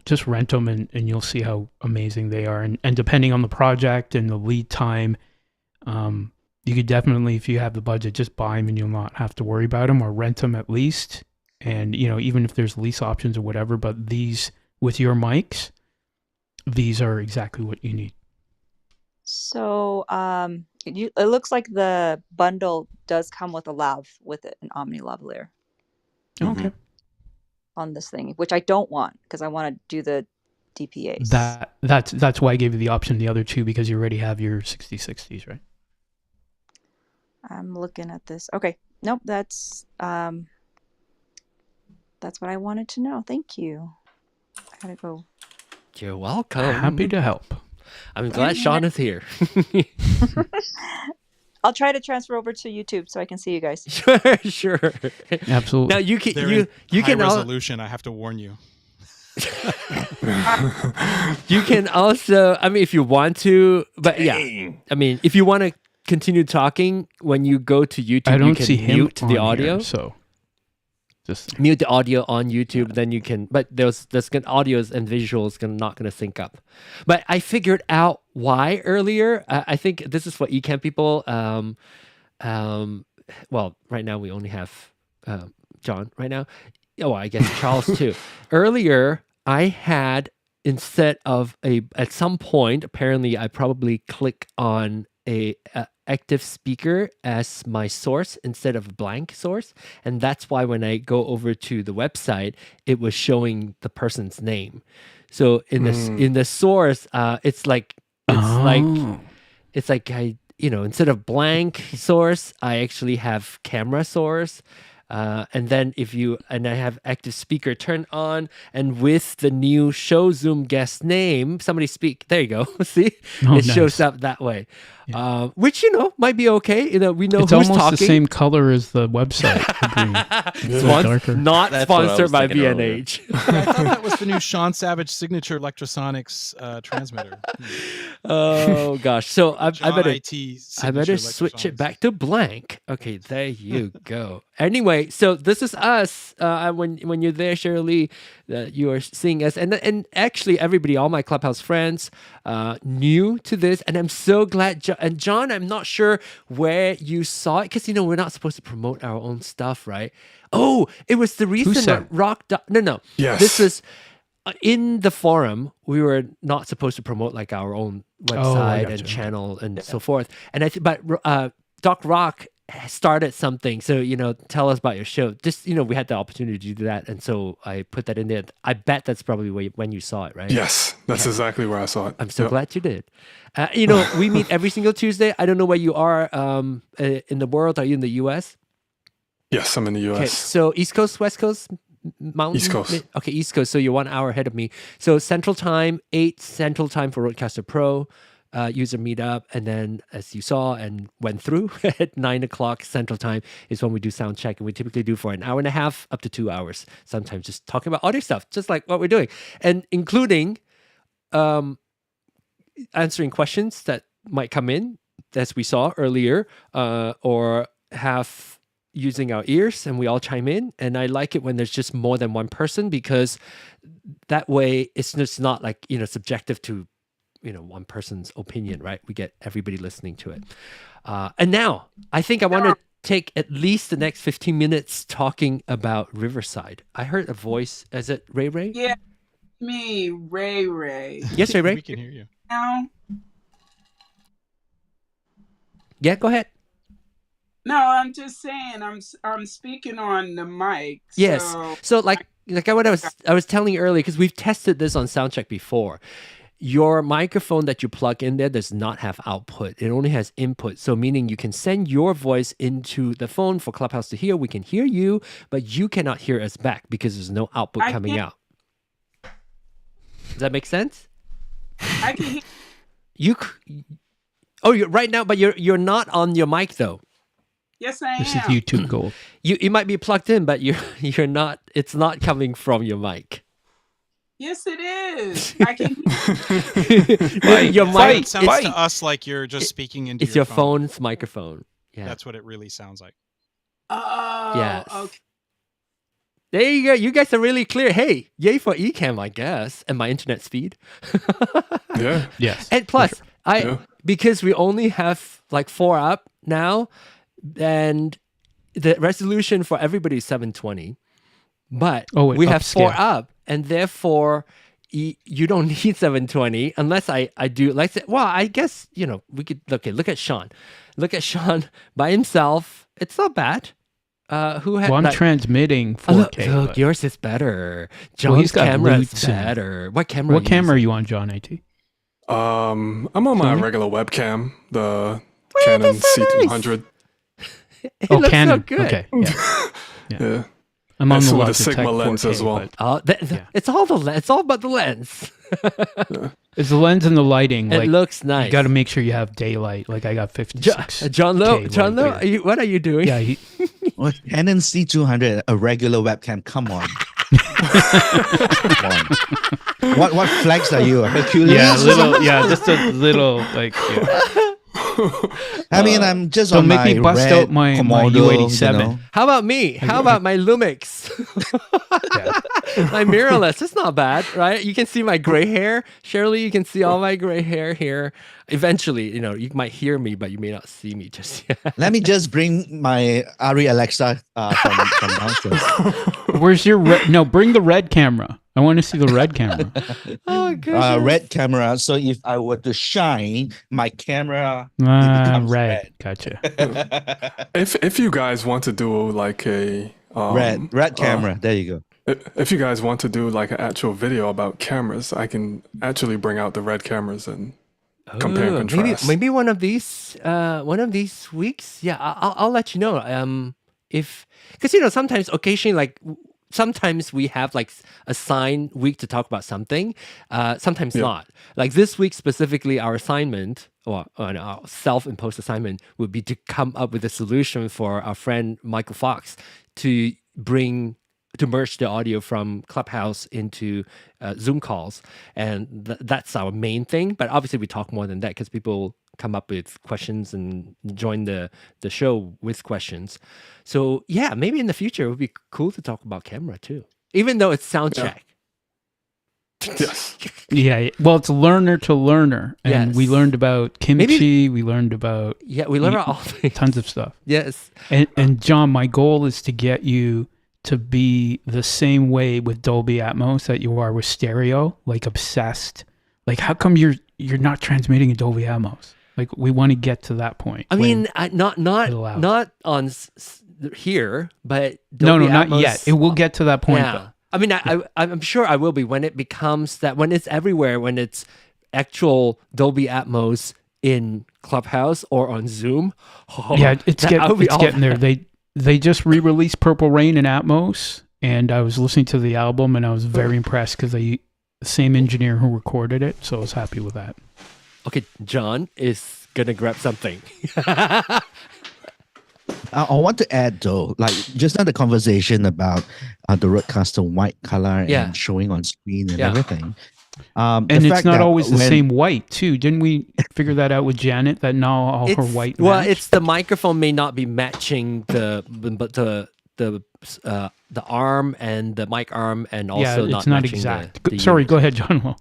just rent them and you'll see how amazing they are. And depending on the project and the lead time, you could definitely, if you have the budget, just buy them and you'll not have to worry about them, or rent them at least. And, even if there's lease options or whatever, but these with your mics, these are exactly what you need. So it looks like the bundle does come with an Omni lavalier Okay. on this thing, which I don't want because I want to do the DPAs. That's why I gave you the option the other two, because you already have your 6060s, right? I'm looking at this. Okay. Nope, that's what I wanted to know. Thank you. I gotta go. You're welcome. Happy to help. I'm glad Sean is here. I'll try to transfer over to YouTube so I can see you guys. Sure. Absolutely. Now you can They're you high can resolution. I have to warn you. you can also, I mean, if you want to, but yeah, I mean, if you want to continue talking when you go to YouTube, I don't you can see him mute the on audio. here, so just mute the audio on YouTube, then you can. But there's audios and visuals not gonna sync up. But I figured out why earlier. I think this is for Ecamm people. Well, right now we only have John right now. Oh, I guess Charles too. Earlier, I had, instead of at some point, apparently I probably click on a active speaker as my source instead of a blank source, and that's why when I go over to the website, it was showing the person's name. So in the source, it's like I instead of blank source, I actually have camera source. And then I have active speaker turned on, and with the new show Zoom guest name, somebody speak. There you go. See, it shows up that way, which might be okay. We know it's who's almost talking. the same color as the website. Not sponsored by B&H. I thought that was the new Sean Savage signature Electrosonics transmitter. Oh gosh! So I better switch it Electrosonics. back to blank. Okay, there you go. Anyway, so this is us. When you're there, Shirley, you are seeing us, and actually everybody, all my Clubhouse friends, new to this, and I'm so glad. And John, I'm not sure where you saw it because we're not supposed to promote our own stuff, right? Oh, it was the reason that No. Yes. This is. In the forum, we were not supposed to promote like our own website and channel and so forth. And but Doc Rock started something. So, tell us about your show. Just, we had the opportunity to do that. And so I put that in there. I bet that's probably when you saw it, right? Yes, that's exactly where I saw it. I'm so glad you did. We meet every single Tuesday. I don't know where you are in the world. Are you in the US? Yes, I'm in the US. Okay, so East Coast, West Coast? Mountain? East Coast. Okay, East Coast. So you're 1 hour ahead of me. So Central Time, 8 Central Time for Roadcaster Pro user meetup. And then as you saw and went through at 9 o'clock Central Time is when we do Soundcheck. And we typically do for an hour and a half up to 2 hours. Sometimes just talking about audio stuff, just like what we're doing. And including answering questions that might come in, as we saw earlier, or have... using our ears, and we all chime in. And I like it when there's just more than one person, because that way it's just not like subjective to one person's opinion, right? We get everybody listening to it. And now I think I want to take at least the next 15 minutes talking about Riverside. I heard a voice. Is it Ray Ray? Yeah, me, Ray. Yes, Ray Ray. We can hear you now. Yeah, go ahead. No, I'm just saying I'm speaking on the mic. Yes. So like what I was telling you earlier, because we've tested this on Soundcheck before. Your microphone that you plug in there does not have output. It only has input. So meaning you can send your voice into the phone for Clubhouse to hear. We can hear you, but you cannot hear us back because there's no output coming out. Does that make sense? I can hear you. Oh, you're right now, but you're not on your mic though. Yes, I am. This is YouTube Gold. You might be plugged in, but you're not. It's not coming from your mic. Yes, it is. I can. Your mic sounds to us like you're just speaking into. It's your phone's microphone. Yeah, that's what it really sounds like. Oh, yes. Okay. There you go. You guys are really clear. Hey, yay for Ecamm, I guess, and my internet speed. Yeah. Yes. And plus, because we only have like 4 up now. And the resolution for everybody is 720, but we have 4 up, and therefore you don't need 720 unless I do like. Well, I guess we could look at Sean. Look at Sean by himself. It's not bad. Who had? Well, I'm transmitting 4K. Look, yours is better. John's camera is better. What camera? What camera are you on, John? At? I'm on my regular webcam, the Canon C200. It looks Canon. so good. Okay. Yeah. I'm on the with a Logitech Sigma lens 4K, as well. It's all it's all about the lens. It's the lens and the lighting. It looks nice. You got to make sure you have daylight. Like I got 56. John Lowe, what are you doing? Yeah. Well, Canon C200, a regular webcam. Come on. Come on. What flags are you? A Hercules? Just a little like. Yeah. I mean, I'm just don't on make my me bust red out my Komodo, U87. How about me? How about my Lumix? My mirrorless. It's not bad, right? You can see my gray hair. Shirley, you can see all my gray hair here. Eventually, you might hear me, but you may not see me just yet. Let me just bring my Ari Alexa from downstairs. Where's your no? Bring the red camera. I want to see the red camera. Oh, goodness. Red camera. So if I were to shine my camera, it becomes red. Gotcha. If you guys want to do like a red camera, there you go. If you guys want to do like an actual video about cameras, I can actually bring out the red cameras and compare and contrast. Maybe one of these weeks. Yeah, I'll let you know. Because sometimes occasionally sometimes we have like a assigned week to talk about something, sometimes not. Like this week specifically, our assignment or our self-imposed assignment would be to come up with a solution for our friend Michael Fox to merge the audio from Clubhouse into Zoom calls. And that's our main thing. But obviously we talk more than that because people come up with questions and join the show with questions. So yeah, maybe in the future it would be cool to talk about camera too, even though it's Soundcheck. Yes. Yeah. Well, it's learner to learner. And we learned about kimchi. We learned about... Yeah, we learned about all things. Tons of stuff. Yes. And John, my goal is to get you to be the same way with Dolby Atmos that you are with stereo, like obsessed. Like, how come you're not transmitting in Dolby Atmos? Like, we want to get to that point. I mean, not on here, but Dolby Atmos, not yet. It will get to that point. Yeah. Though. I mean, I'm sure I will be when it becomes that, when it's everywhere, when it's actual Dolby Atmos in Clubhouse or on Zoom. Oh, yeah, it's getting there. They just re-released Purple Rain in Atmos, and I was listening to the album, and I was very impressed because the same engineer who recorded it, so I was happy with that. Okay, John is gonna grab something. I want to add though, like just now the conversation about the Rodecaster white color and showing on screen and everything. And it's not always the same white too. Didn't we figure that out with Janet? That now all her white. Well, it's the microphone may not be matching the arm and the mic arm, and also it's not exact. Sorry, go ahead, John.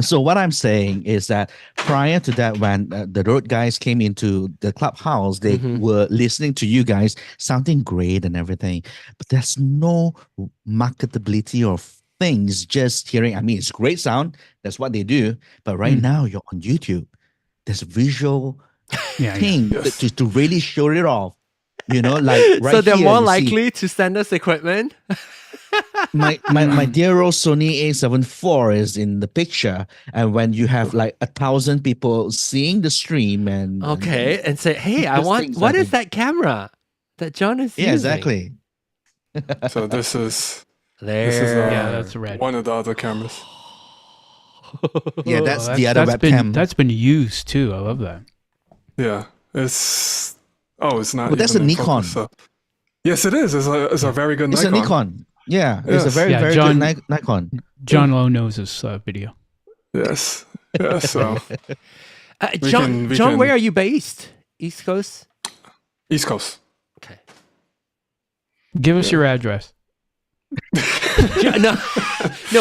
So what I'm saying is that prior to that, when the Rode guys came into the Clubhouse, they were listening to you guys sounding great and everything, but there's no marketability of things just hearing. I mean, it's great sound. That's what they do. But right now, you're on YouTube. There's a visual thing to really show it off. Like right so they're here, more likely to send us equipment. my dear old Sony A7 IV is in the picture, and when you have like 1,000 people seeing the stream and say, hey, I want, what is that camera that John is using? Yeah, exactly. So this is that's red. One of the other cameras. Yeah, that's the other webcam. That's been used too. I love that. Yeah, it's not. But that's a Nikon. Focus, so. Yes, it is. It's a very good Nikon. It's a Nikon. Yeah, it's a very good Nikon. John Lowe knows this video. Yes. Yeah. So, John, where are you based? East Coast. East Coast. Okay. Give us your address. No.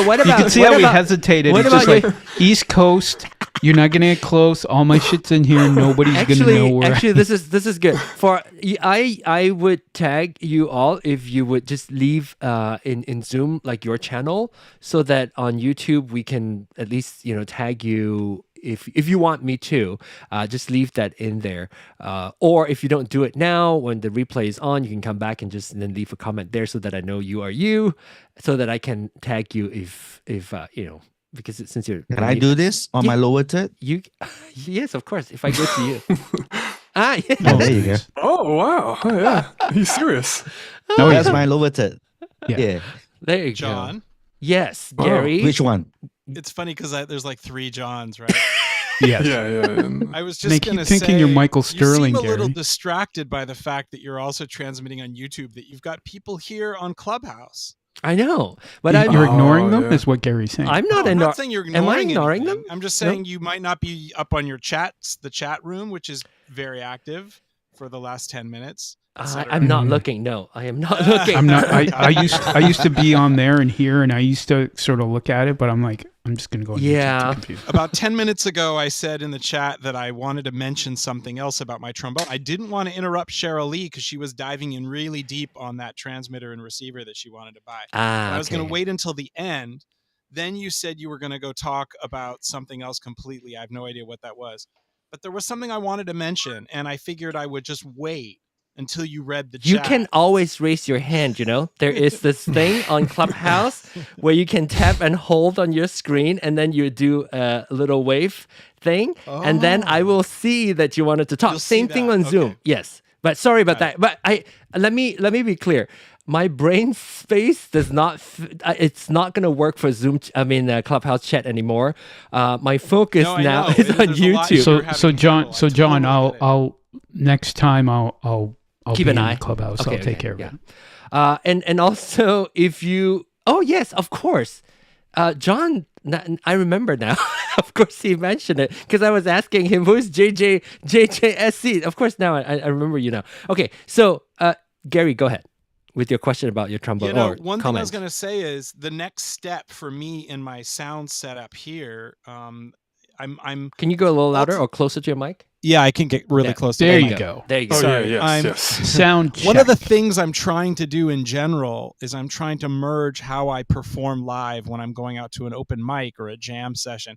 What about? You can see how he hesitated. It's just like East Coast You're not gonna get close. All my shit's in here. Nobody's gonna know where. Actually, this is good. I would tag you all if you would just leave in Zoom like your channel, so that on YouTube we can at least tag you. If you want me to, just leave that in there. Or if you don't do it now, when the replay is on, you can come back and just then leave a comment there so that I know you are you, so that I can tag you if because since you're. Can I do this on my lower third? Yes, of course. If I go to you. Yeah. Oh, there you go. Oh wow! Oh, yeah, he's serious. No, That's my lower third. Yeah. There you John. go. Yes, Gary. Which one? It's funny because there's like 3 Johns, right? Yes. Yeah. I was They just keep going to say, thinking you're Michael Sterling, you seem a little Gary. distracted by the fact that you're also transmitting on YouTube, that you've got people here on Clubhouse. I know, but You're ignoring them, yeah. is what Gary's saying. I'm No, not I'm not saying you're ignoring Am I ignoring anything. them? I'm just saying you might not be up on your chats, the chat room, which is very active for the last 10 minutes. I'm not looking. No, I am not looking. I'm not. I used to be on there and here, and I used to sort of look at it, but I'm like, I'm just gonna go. On Yeah. YouTube to confuse. About 10 minutes ago, I said in the chat that I wanted to mention something else about my trombone. I didn't want to interrupt Cheryl Lee because she was diving in really deep on that transmitter and receiver that she wanted to buy. I was going to wait until the end. Then you said you were going to go talk about something else completely. I have no idea what that was. But there was something I wanted to mention, and I figured I would just wait until you read the chat. You can always raise your hand, There is this thing on Clubhouse where you can tap and hold on your screen, and then you do a little wave thing, and then I will see that you wanted to talk. You'll see Same thing that. on Zoom. Okay. Yes. But sorry about that. But let me be clear. My brain space does not. It's not going to work for Zoom. Clubhouse chat anymore. My focus No, I now know. is on There's a lot YouTube. you're So having John, trouble. I John, totally get it. I'll next time I'll Keep be an in eye. the Clubhouse. Okay, I'll take okay, care of yeah. it. And also if you. Oh yes, of course. John, I remember now. Of course, he mentioned it because I was asking him who's JJSC. Of course, now I remember you now. Okay, so Gary, go ahead with your question about your trombone. Or One thing I was comments. going to say is the next step for me in my sound setup here. I'm. Can you go a little louder or closer to your mic? Yeah, I can get really close to There the you mic. go. There you go. Oh Sorry, yeah, yes, I'm- yes. Sound check. One of the things I'm trying to do in general is I'm trying to merge how I perform live when I'm going out to an open mic or a jam session.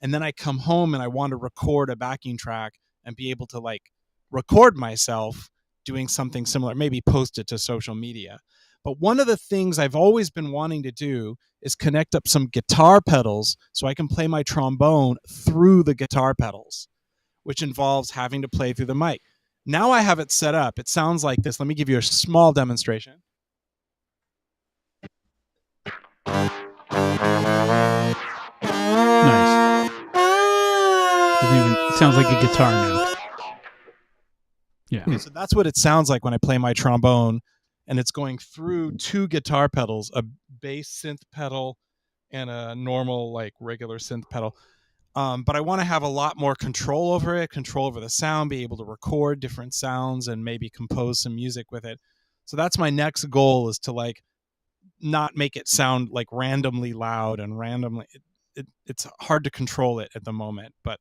And then I come home and I want to record a backing track and be able to record myself doing something similar, maybe post it to social media. But one of the things I've always been wanting to do is connect up some guitar pedals so I can play my trombone through the guitar pedals, which involves having to play through the mic. Now I have it set up. It sounds like this. Let me give you a small demonstration. Nice. It sounds like a guitar now. Yeah. So that's what it sounds like when I play my trombone, and it's going through 2 guitar pedals, a bass synth pedal and a normal regular synth pedal. But I want to have a lot more control over it, control over the sound, be able to record different sounds and maybe compose some music with it. So that's my next goal, is to not make it sound randomly loud and randomly. It's hard to control it at the moment, but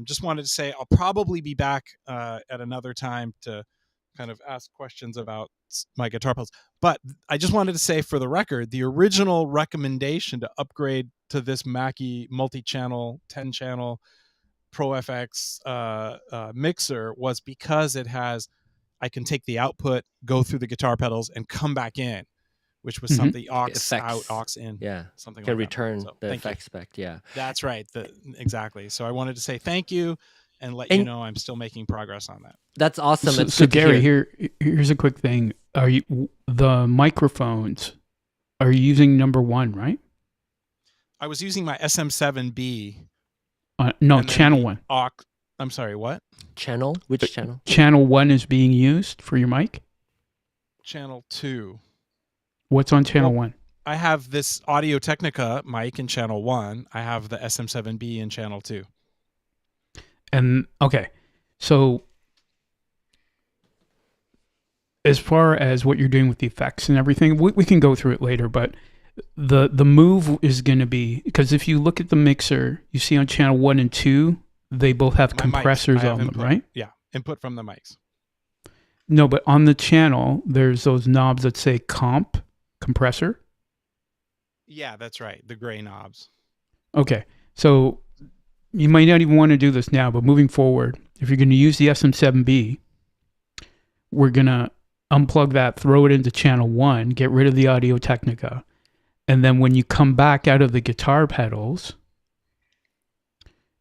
just wanted to say I'll probably be back at another time to kind of ask questions about my guitar pedals. But I just wanted to say, for the record, the original recommendation to upgrade to this Mackie multi-channel 10-channel Pro FX mixer was because I can take the output, go through the guitar pedals, and come back in, which was something aux Effects. out, aux in. Yeah. Something Can like return that. So, the thank you. effect spec. Yeah. That's right. Exactly. So I wanted to say thank you and let you know I'm still making progress on that. That's awesome. So, It's so good to Gary, hear. here's a quick thing. Are you the microphones? Are you using number 1, right? I was using my SM7B. No, and then channel the 1. I'm sorry, what? Channel? Which channel? Channel 1 is being used for your mic. Channel 2. What's on channel 1? I have this Audio Technica mic in channel 1. I have the SM7B in channel 2. And okay, so as far as what you're doing with the effects and everything, we can go through it later, but The move is going to be, because if you look at the mixer, you see on channel 1 and 2, they both have My mics, compressors I have on them, input. right? Yeah, input from the mics. No, but on the channel, there's those knobs that say comp, compressor. Yeah, that's right. The gray knobs. Okay, so you might not even want to do this now, but moving forward, if you're going to use the SM7B, we're going to unplug that, throw it into channel 1, get rid of the Audio Technica, and then when you come back out of the guitar pedals,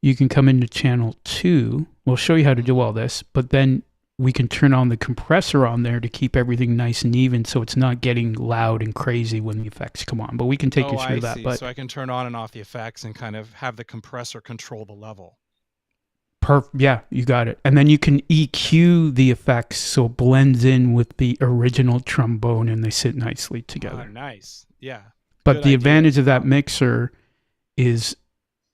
you can come into channel 2. We'll show you how to do all this, but then we can turn on the compressor on there to keep everything nice and even so it's not getting loud and crazy when the effects come on. But we can take you through that. See. But So I can turn on and off the effects and kind of have the compressor control the level. yeah, you got it. And then you can EQ the effects so it blends in with the original trombone and they sit nicely together. Oh, nice. Yeah. But Good the idea. advantage of that mixer is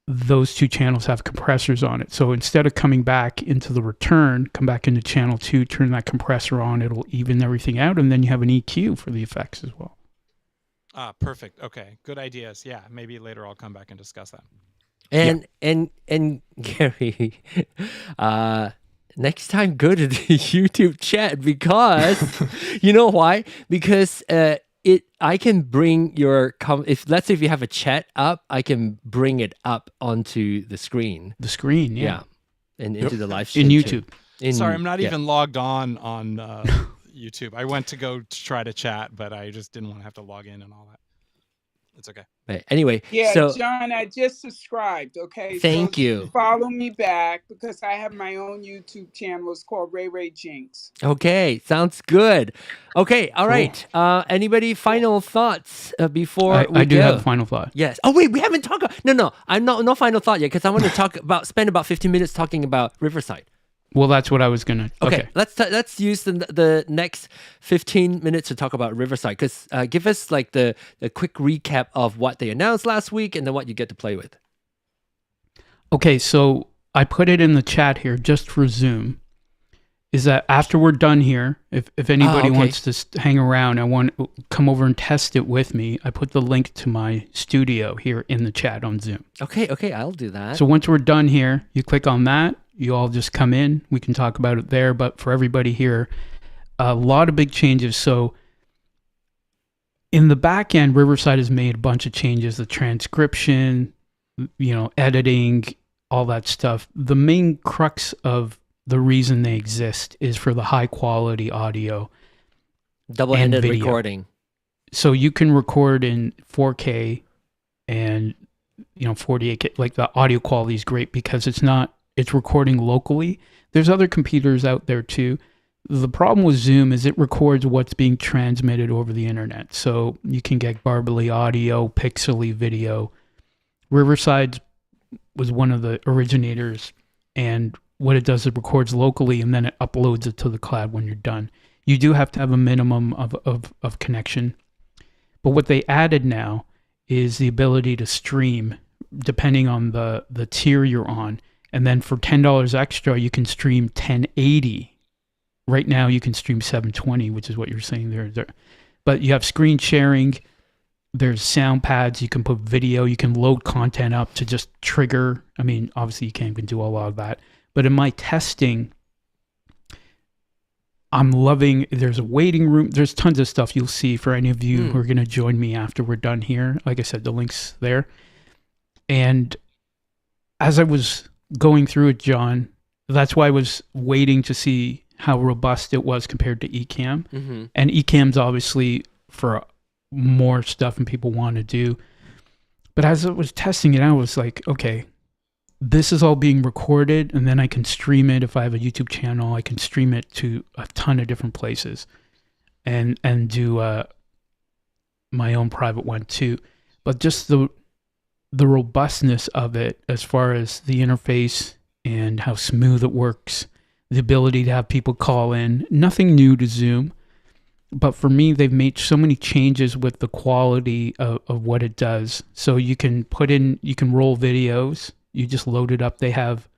those two channels have compressors on it. So instead of coming back into the return, come back into channel 2, turn that compressor on, it'll even everything out, and then you have an EQ for the effects as well. Perfect. Okay. Good ideas. Yeah. Maybe later I'll come back and discuss that. And Gary, next time go to the YouTube chat because you know why? Because I can bring your let's say if you have a chat up, I can bring it up onto the screen. The screen, yeah. And into the live stream in YouTube. Sorry, I'm not even logged on YouTube. I went to go try to chat, but I just didn't want to have to log in and all that. It's okay. But anyway, Yeah, so John, I just subscribed. Okay. Thank So you. Follow me back because I have my own YouTube channel. It's called Ray Jinx. Okay, sounds good. Okay, all right. Anybody final thoughts before we I do go? have a final thought. Yes. Oh wait, we haven't talked. No. I'm no final thought yet because I want to spend about 15 minutes talking about Riverside. Well, that's what I was gonna. Okay. Let's use the next 15 minutes to talk about Riverside. Because give us like the quick recap of what they announced last week and then what you get to play with. Okay, so I put it in the chat here just for Zoom. Is that after we're done here, if anybody wants to hang around, I want to come over and test it with me. I put the link to my studio here in the chat on Zoom. Okay, I'll do that. So once we're done here, you click on that. You all just come in. We can talk about it there. But for everybody here, a lot of big changes. So in the back end, Riverside has made a bunch of changes. The transcription, editing, all that stuff. The main crux of the reason they exist is for the high quality audio. Double-ended recording. So you can record in 4K and 48K. Like the audio quality is great because it's recording locally. There's other computers out there too. The problem with Zoom is it records what's being transmitted over the internet. So you can get garbly audio, pixely video. Riverside was one of the originators, and what it does, it records locally and then it uploads it to the cloud when you're done. You do have to have a minimum of connection. But what they added now is the ability to stream depending on the tier you're on. And then for $10 extra, you can stream 1080. Right now, you can stream 720, which is what you're saying there. But you have screen sharing. There's sound pads. You can put video. You can load content up to just trigger. I mean, obviously, you can't even do a lot of that. But in my testing, I'm loving, there's a waiting room. There's tons of stuff you'll see for any of you who are going to join me after we're done here. Like I said, the link's there. And as I was going through it, John, that's why I was waiting to see how robust it was compared to Ecamm. Mm-hmm. And Ecamm's obviously for more stuff and people want to do. But as I was testing it, I was like, okay, this is all being recorded, and then I can stream it. If I have a YouTube channel, I can stream it to a ton of different places and do my own private one too. But just the robustness of it as far as the interface and how smooth it works, the ability to have people call in, nothing new to Zoom. But for me, they've made so many changes with the quality of what it does. So you can roll videos. You just load it up. They have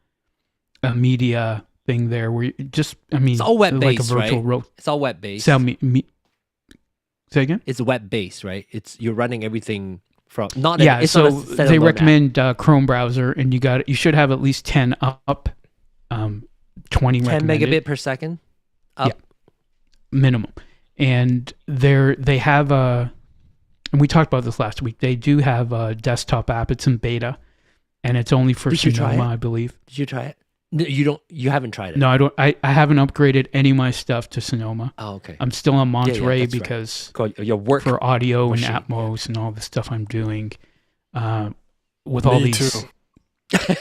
a media thing there where it's all web-based, like a virtual right? It's all web-based. Say again? It's web-based, right? You're running everything from not. Yeah, It's so not a they standalone app. recommend Chrome browser, and you should have at least 10 up, 20 10 recommended. megabit per second up. Yeah, minimum. And they have and we talked about this last week. They do have a desktop app. It's in beta, and it's only for Did you try Sonoma, it? I believe. Did you try it? No, you don't. You haven't tried it. No, I don't. I haven't upgraded any of my stuff to Sonoma. Oh, okay. I'm still on Monterey that's right. because Called your work for audio machine. and Atmos and all the stuff I'm doing with all Me these too.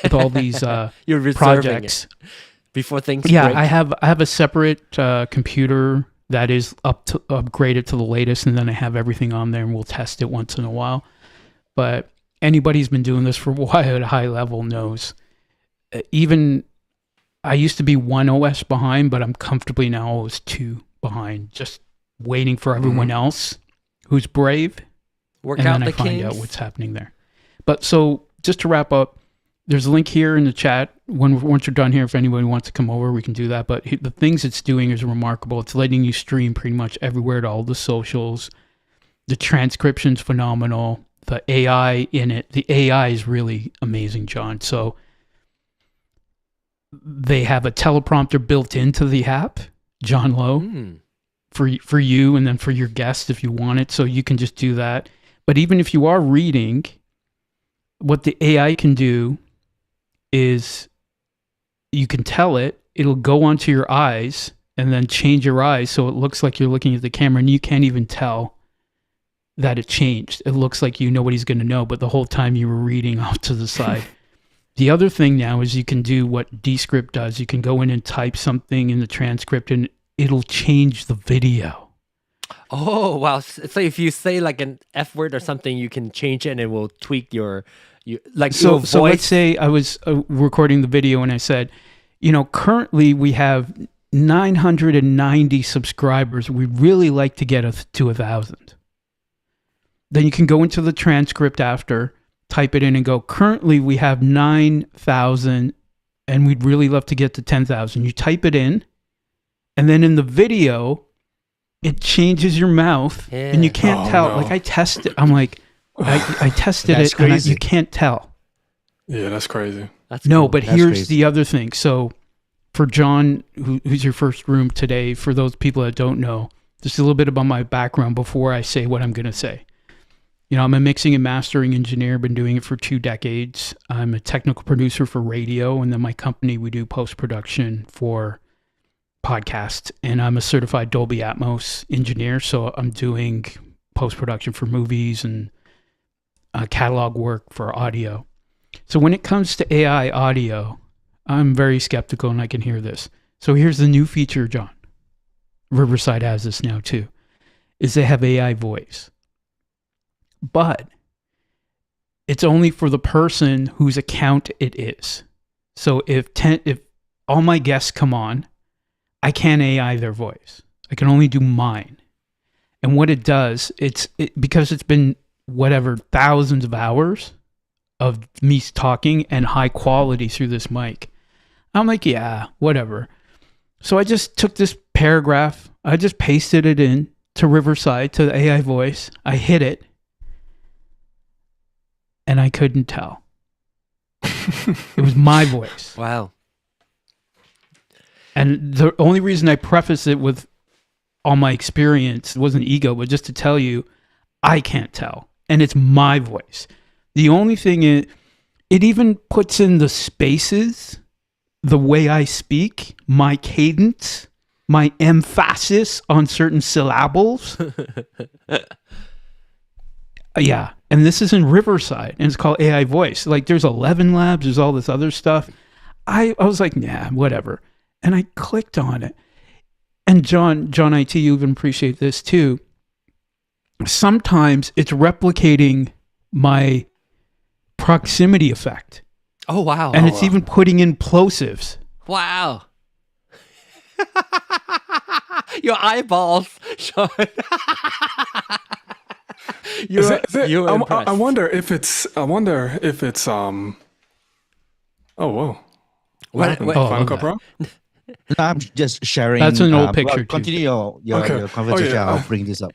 with all these You're reserving projects. it before things. Yeah, break. I have a separate computer that is upgraded to the latest, and then I have everything on there, and we'll test it once in a while. But anybody who's been doing this for a while at a high level knows. Even I used to be one OS behind, but I'm comfortably now always 2 behind, just waiting for everyone else who's brave, Work and out then I the find out kinks. what's happening there. But so just to wrap up, there's a link here in the chat. Once you're done here, if anybody wants to come over, we can do that. But the things it's doing is remarkable. It's letting you stream pretty much everywhere to all the socials. The transcription's phenomenal. The AI in it, the AI is really amazing, John. So they have a teleprompter built into the app, John Lowe, for you and then for your guests if you want it. So you can just do that. But even if you are reading, what the AI can do is you can tell it'll go onto your eyes and then change your eyes so it looks like you're looking at the camera, and you can't even tell that it changed. It looks like nobody's going to know, but the whole time you were reading off to the side. The other thing now is you can do what Descript does. You can go in and type something in the transcript and it'll change the video. Oh, wow. So if you say like an F word or something, you can change it and it will tweak your like So your voice. let's say I was recording the video and I said, currently we have 990 subscribers. We'd really like to get to 1,000. Then you can go into the transcript after, type it in and go, currently we have 9,000 and we'd really love to get to 10,000. You type it in, and then in the video, it changes your mouth and you can't tell. No. Like I tested, I'm like, I tested That's it and crazy. you can't tell. Yeah, that's crazy. That's No, cool. but That's here's crazy. the other thing. So for John, who's your first room today, for those people that don't know, just a little bit about my background before I say what I'm going to say. I'm a mixing and mastering engineer, been doing it for 2 decades. I'm a technical producer for radio, and then my company, we do post-production for podcasts, and I'm a certified Dolby Atmos engineer, so I'm doing post-production for movies and catalog work for audio. So when it comes to AI audio, I'm very skeptical, and I can hear this. So here's the new feature, John. Riverside has this now too, is they have AI voice. But it's only for the person whose account it is. So if all my guests come on, I can't AI their voice. I can only do mine. And what it does, because it's been thousands of hours of me talking and high quality through this mic. I'm like, yeah, whatever. So I just took this paragraph, I just pasted it in to Riverside, to the AI voice. I hit it. And I couldn't tell. It was my voice. Wow. And the only reason I preface it with all my experience, it wasn't ego, but just to tell you, I can't tell. And it's my voice. The only thing is, it even puts in the spaces, the way I speak, my cadence, my emphasis on certain syllables. Yeah. And this is in Riverside, and it's called AI Voice. Like, there's 11 labs, there's all this other stuff. I was like, nah, whatever. And I clicked on it. And John IT, you even appreciate this too. Sometimes it's replicating my proximity effect. Oh, wow. And it's even putting in plosives. Wow. Your eyeballs, Sean. You're impressed. I wonder if it's. Oh, whoa. What happened? what- Final Cut Pro? No, I'm just sharing. That's an old well, picture, too. Continue your Okay. conversation. Oh, yeah. I'll bring this up.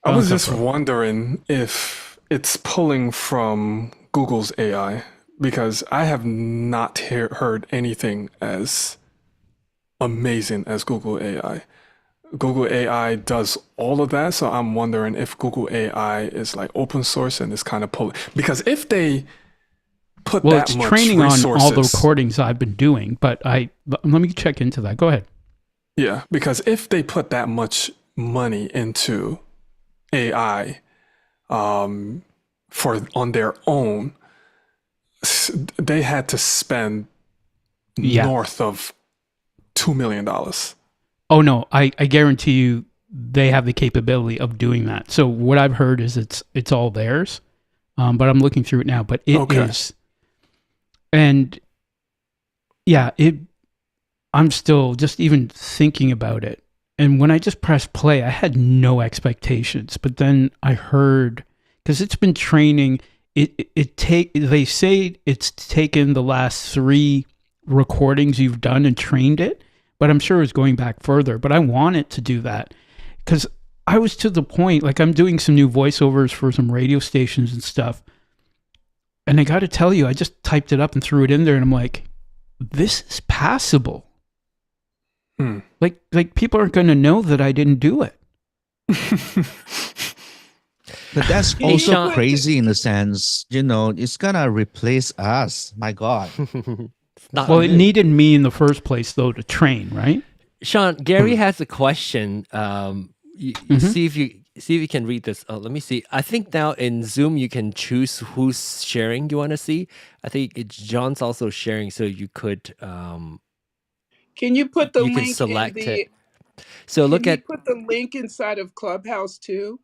I was What's up, just bro? wondering if it's pulling from Google's AI because I have not heard anything as amazing as Google AI. Google AI does all of that, so I'm wondering if Google AI is like open source and is kind of pulling. Because if they put Well, that it's much training on all the resources, recordings I've been doing, but let me check into that. Go ahead. yeah, because if they put that much money into AI for on their own, they had to spend Yeah. north of $2 million. Oh no, I guarantee you they have the capability of doing that. So what I've heard is it's all theirs, but I'm looking through it now. But it is, and yeah, I'm still just even thinking about it. And when I just pressed play, I had no expectations. But then I heard, because it's been training, they say it's taken the last 3 recordings you've done and trained it. But I'm sure it's going back further. But I want it to do that because I was to the point, like I'm doing some new voiceovers for some radio stations and stuff. And I got to tell you, I just typed it up and threw it in there, and I'm like, this is passable. Like people aren't going to know that I didn't do it. But that's also crazy in the sense, it's gonna replace us. My God. Well, it needed me in the first place, though, to train, right? Sean, Gary has a question. See if you can read this. Oh, let me see. I think now in Zoom you can choose who's sharing you want to see. I think John's also sharing, so you could. Can you put the you can link select in the? it. So look Can at you put the link inside of Clubhouse too?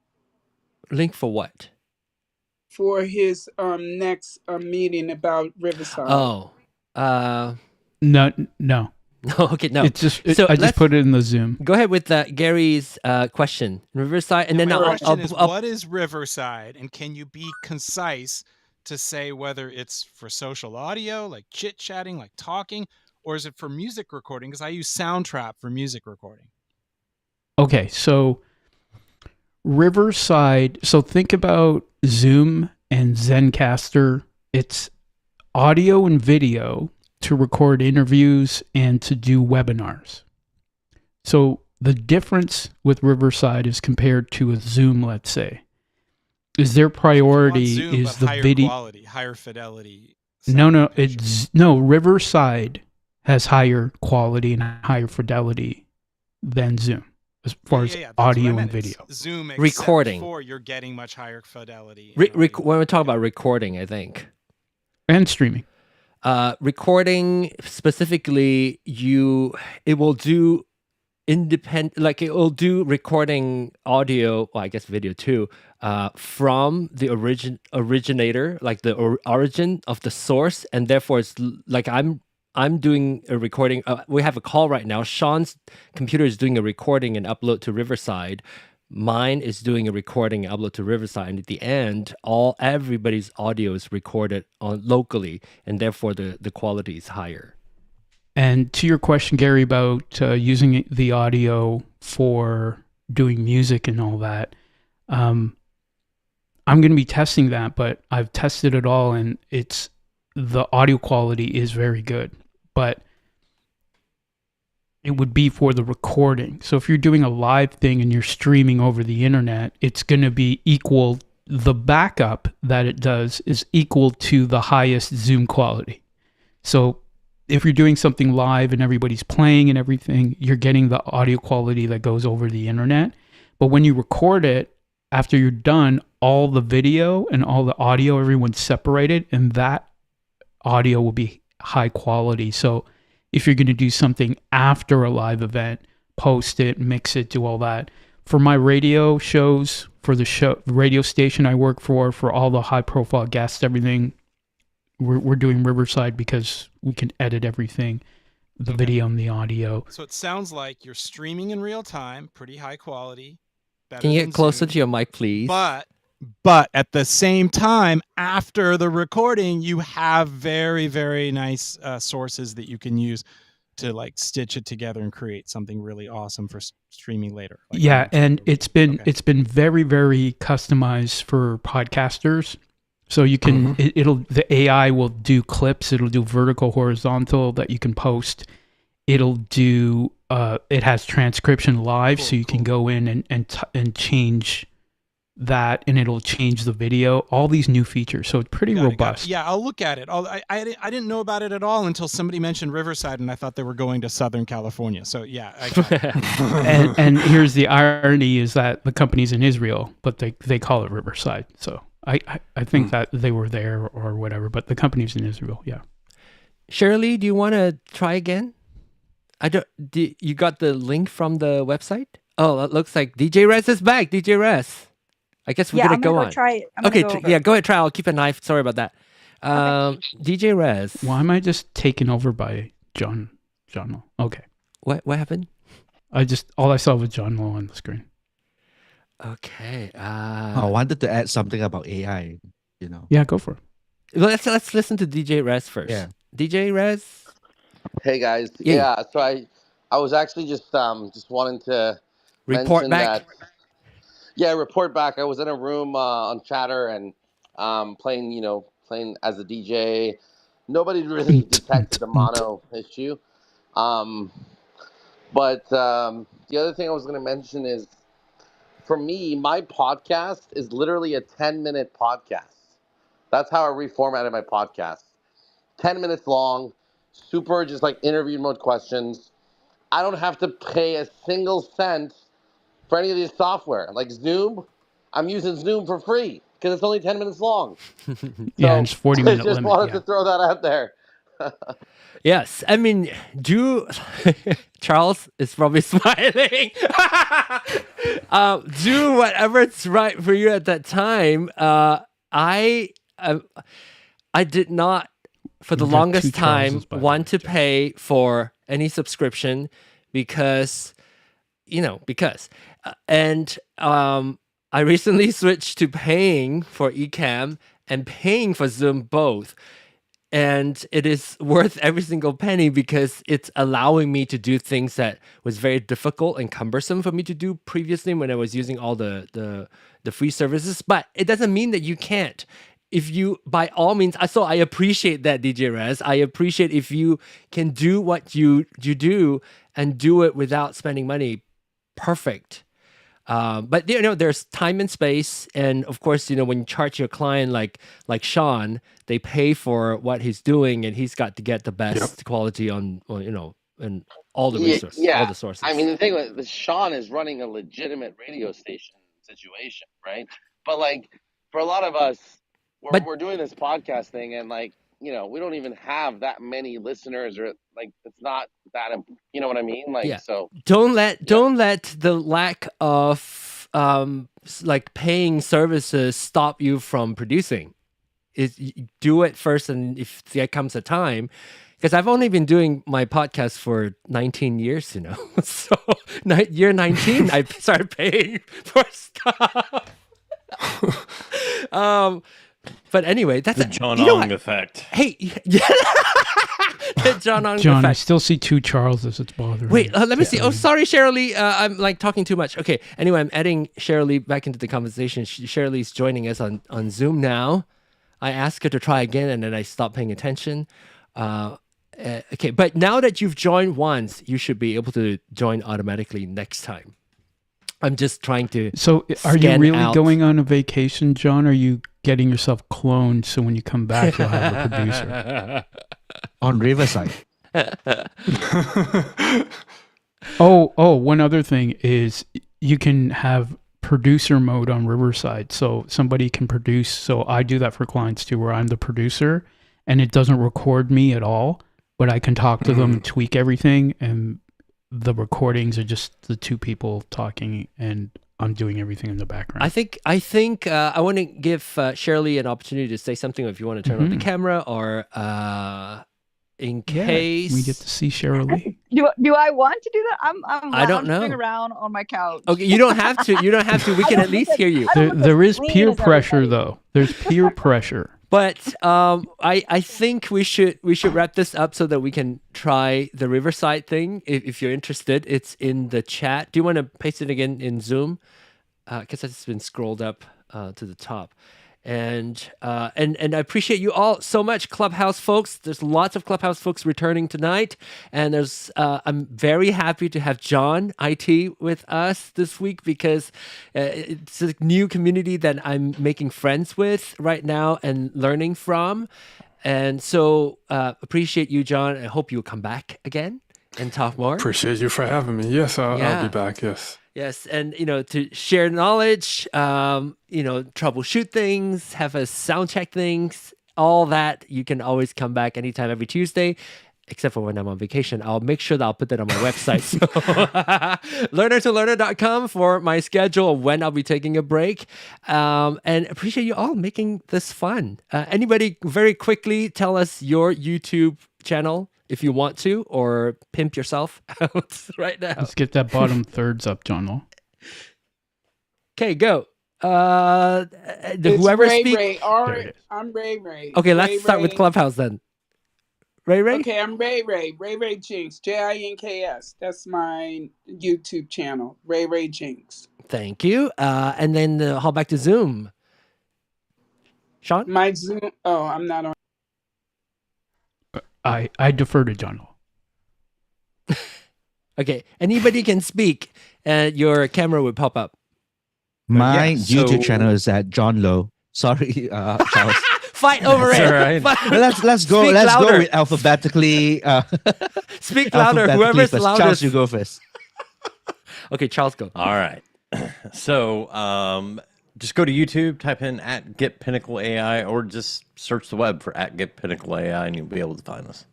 link for what? For his next meeting about Riverside. Oh, No. No, okay, no. It's just So I just put it in the Zoom. Go ahead with Gary's question, Riverside, and then My I'll, question is, what is Riverside, and can you be concise to say whether it's for social audio, like chit chatting, like talking, or is it for music recording? Because I use Soundtrap for music recording. Okay, so Riverside. So think about Zoom and Zencaster. It's audio and video to record interviews and to do webinars. So the difference with Riverside is compared to a Zoom, let's say, is their priority Zoom, is but the higher video quality, higher fidelity. No, Riverside has higher quality and higher fidelity than Zoom as far as audio and video. It's Zoom recording. For you're getting much higher fidelity. When we talk about recording, I think, and streaming. Recording specifically, it will do independent, like it will do recording audio, well, I guess video too, from the originator, like the origin of the source, and therefore it's like I'm doing a recording. We have a call right now. Sean's computer is doing a recording and upload to Riverside. Mine is doing a recording and upload to Riverside, and at the end, everybody's audio is recorded locally, and therefore the quality is higher. And to your question, Gary, about using the audio for doing music and all that, I'm going to be testing that, but I've tested it all, and the audio quality is very good, but it would be for the recording. So if you're doing a live thing and you're streaming over the internet, it's going to be equal. The backup that it does is equal to the highest Zoom quality. So if you're doing something live and everybody's playing and everything, you're getting the audio quality that goes over the internet. But when you record it, after you're done, all the video and all the audio, everyone's separated, and that audio will be high quality. So if you're going to do something after a live event, post it, mix it, do all that. For my radio shows, for the radio station I work for all the high profile guests, everything, we're doing Riverside because we can edit everything, the video and the audio. So it sounds like you're streaming in real time, pretty high quality. Can you get closer to your mic, please? But at the same time, after the recording, you have very, very nice sources that you can use. to like stitch it together and create something really awesome for streaming later. Like Yeah, and it's been very, very customized for podcasters. So you can the AI will do clips. It'll do vertical, horizontal that you can post. It'll do it has transcription live, so you can go in and change that, and it'll change the video. All these new features, so it's pretty robust. Yeah, I'll look at it. I didn't know about it at all until somebody mentioned Riverside, and I thought they were going to Southern California. So yeah, I got it. and here's the irony is that the company's in Israel, but they call it Riverside. So I think that they were there or whatever, but the company's in Israel. Yeah. Shirley, do you want to try again? You got the link from the website? Oh, it looks like DJ Rez is back. DJ Rez. I guess we're gonna go on. Try it. Okay, go ahead, try. I'll keep a knife. Sorry about that. DJ Rez. Why am I just taken over by John Lowe? Okay. What happened? All I saw was John Lowe on the screen. Okay. I wanted to add something about AI. Yeah, go for it. Let's listen to DJ Rez first. Yeah. DJ Rez. Hey guys. Yeah. So I was actually just wanting to report back. Report back. I was in a room on Chatter and playing as a DJ. Nobody really detected the mono issue. But the other thing I was going to mention is, for me, my podcast is literally a 10-minute podcast. That's how I reformatted my podcast. 10 minutes long, super just like interview mode questions. I don't have to pay a single cent for any of this software. Like Zoom, I'm using Zoom for free because it's only 10 minutes long. Yeah, it's 40-minute limit. I just wanted to throw that out there. Yes, I mean, Charles is probably smiling. Do whatever's right for you at that time. I did not, for the longest time, want to pay for any subscription because, and I recently switched to paying for Ecamm and paying for Zoom both. And it is worth every single penny because it's allowing me to do things that was very difficult and cumbersome for me to do previously when I was using all the free services. But it doesn't mean that you can't. If you, by all means, so I appreciate that, DJ Rez. I appreciate if you can do what you do and do it without spending money. Perfect. But there's time and space, and of course, when you charge your client like Sean, they pay for what he's doing, and he's got to get the best quality on and all the resources, all the sources. I mean, the thing with Sean is running a legitimate radio station situation, right? But like for a lot of us, we're doing this podcast thing, and we don't even have that many listeners, or it's not that, you know what I mean? So don't let the lack of paying services stop you from producing. Do it first, and if there comes a time, because I've only been doing my podcast for 19 years, so year 19 I started paying for stuff. But anyway, that's the John Ong effect. Hey, the John Ong effect. John, I still see two Charleses. It's bothering me. Wait, let me see. Oh, sorry, Shirley. I'm talking too much. Okay. Anyway, I'm adding Shirley back into the conversation. Shirley's joining us on Zoom now. I asked her to try again, and then I stopped paying attention. Okay, but now that you've joined once, you should be able to join automatically next time. I'm just trying to. So, are you really going on a vacation, John? Or are you getting yourself cloned so when you come back, you'll have a producer? On Riverside. One other thing is you can have producer mode on Riverside. So somebody can produce. So I do that for clients too, where I'm the producer and it doesn't record me at all, but I can talk to them and tweak everything, and the recordings are just the two people talking, and I'm doing everything in the background. I think I want to give Shirley an opportunity to say something if you want to turn on the camera, or in case we get to see Shirley. Do I want to do that? I'm I don't know. Around on my couch. Okay, you don't have to. We can at least hear you. There is peer pressure though. There's peer pressure But I think we should wrap this up so that we can try the Riverside thing. If you're interested, it's in the chat. Do you want to paste it again in Zoom? Because it's been scrolled up to the top. And I appreciate you all so much, Clubhouse folks. There's lots of Clubhouse folks returning tonight, and I'm very happy to have John IT with us this week because it's a new community that I'm making friends with right now and learning from, and so appreciate you, John. I hope you'll come back again and talk more. Appreciate you for having me. Yes, I'll be back. Yes. Yes, and to share knowledge, troubleshoot things, have a sound check things, all that. You can always come back anytime, every Tuesday, except for when I'm on vacation. I'll make sure that I'll put that on my website. So learner2learner.com for my schedule of when I'll be taking a break. And appreciate you all making this fun. Anybody very quickly tell us your YouTube channel if you want to, or pimp yourself out right now. Let's get that bottom thirds up, John. Okay, go. It's Whoever Ray speaks. Ray. I'm Ray Ray. Okay, let's Ray start with Clubhouse then. Ray Ray? Okay, I'm Ray Ray. Ray Ray Jinx. Jinks. That's my YouTube channel. Ray Ray Jinx. Thank you. And then how back to Zoom? Sean? My Zoom. Oh, I'm not on. I defer to John. Okay, anybody can speak, and your camera would pop up. My YouTube channel is at John Low. Sorry, Charles. Fight over it. Right. Let's go. Speak let's louder. go with alphabetically. Speak louder. Whoever's first. loudest. Charles, you go first. Okay, Charles, go. All right. So just go to YouTube, type in @GetPinnacleAI, or just search the web for @GetPinnacleAI, and you'll be able to find us.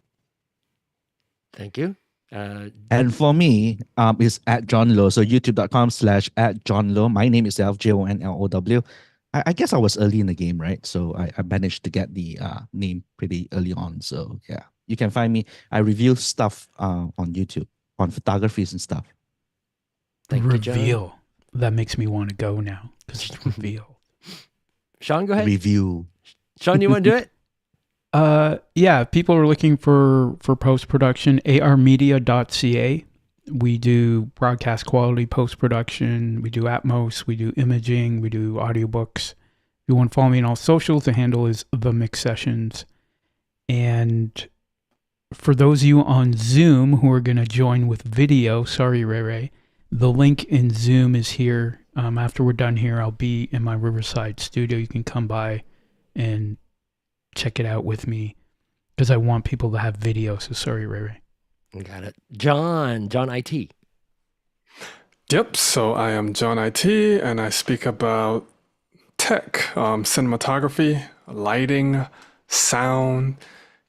Thank you. And for me, it's @JohnLow. So youtube.com/@JohnLow. My name itself, JONLOW. I guess I was early in the game, right? So I managed to get the name pretty early on. So yeah, you can find me. I review stuff on YouTube, on photographies and stuff. Thank you, John. Reveal. That makes me want to go now because it's reveal. Sean, go ahead. Review. Sean, you want to do it? Yeah, if people are looking for post-production, armedia.ca. We do broadcast quality post-production. We do Atmos. We do imaging. We do audiobooks. If you want to follow me on all socials, the handle is The Mix Sessions. And for those of you on Zoom who are going to join with video, sorry, Ray, the link in Zoom is here. After we're done here, I'll be in my Riverside studio. You can come by and check it out with me because I want people to have video. So sorry, Ray. Got it. John IT. Yep. So I am John IT, and I speak about tech, cinematography, lighting, sound,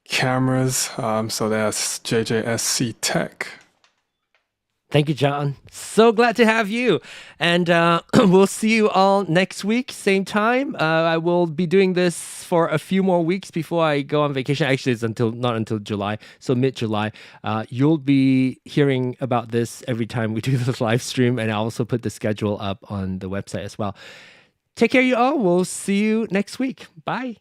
cameras. So that's JJSC Tech. Thank you, John. So glad to have you. And we'll see you all next week, same time. I will be doing this for a few more weeks before I go on vacation. Actually, it's not until July, so mid-July. You'll be hearing about this every time we do this live stream, and I'll also put the schedule up on the website as well. Take care, you all. We'll see you next week. Bye.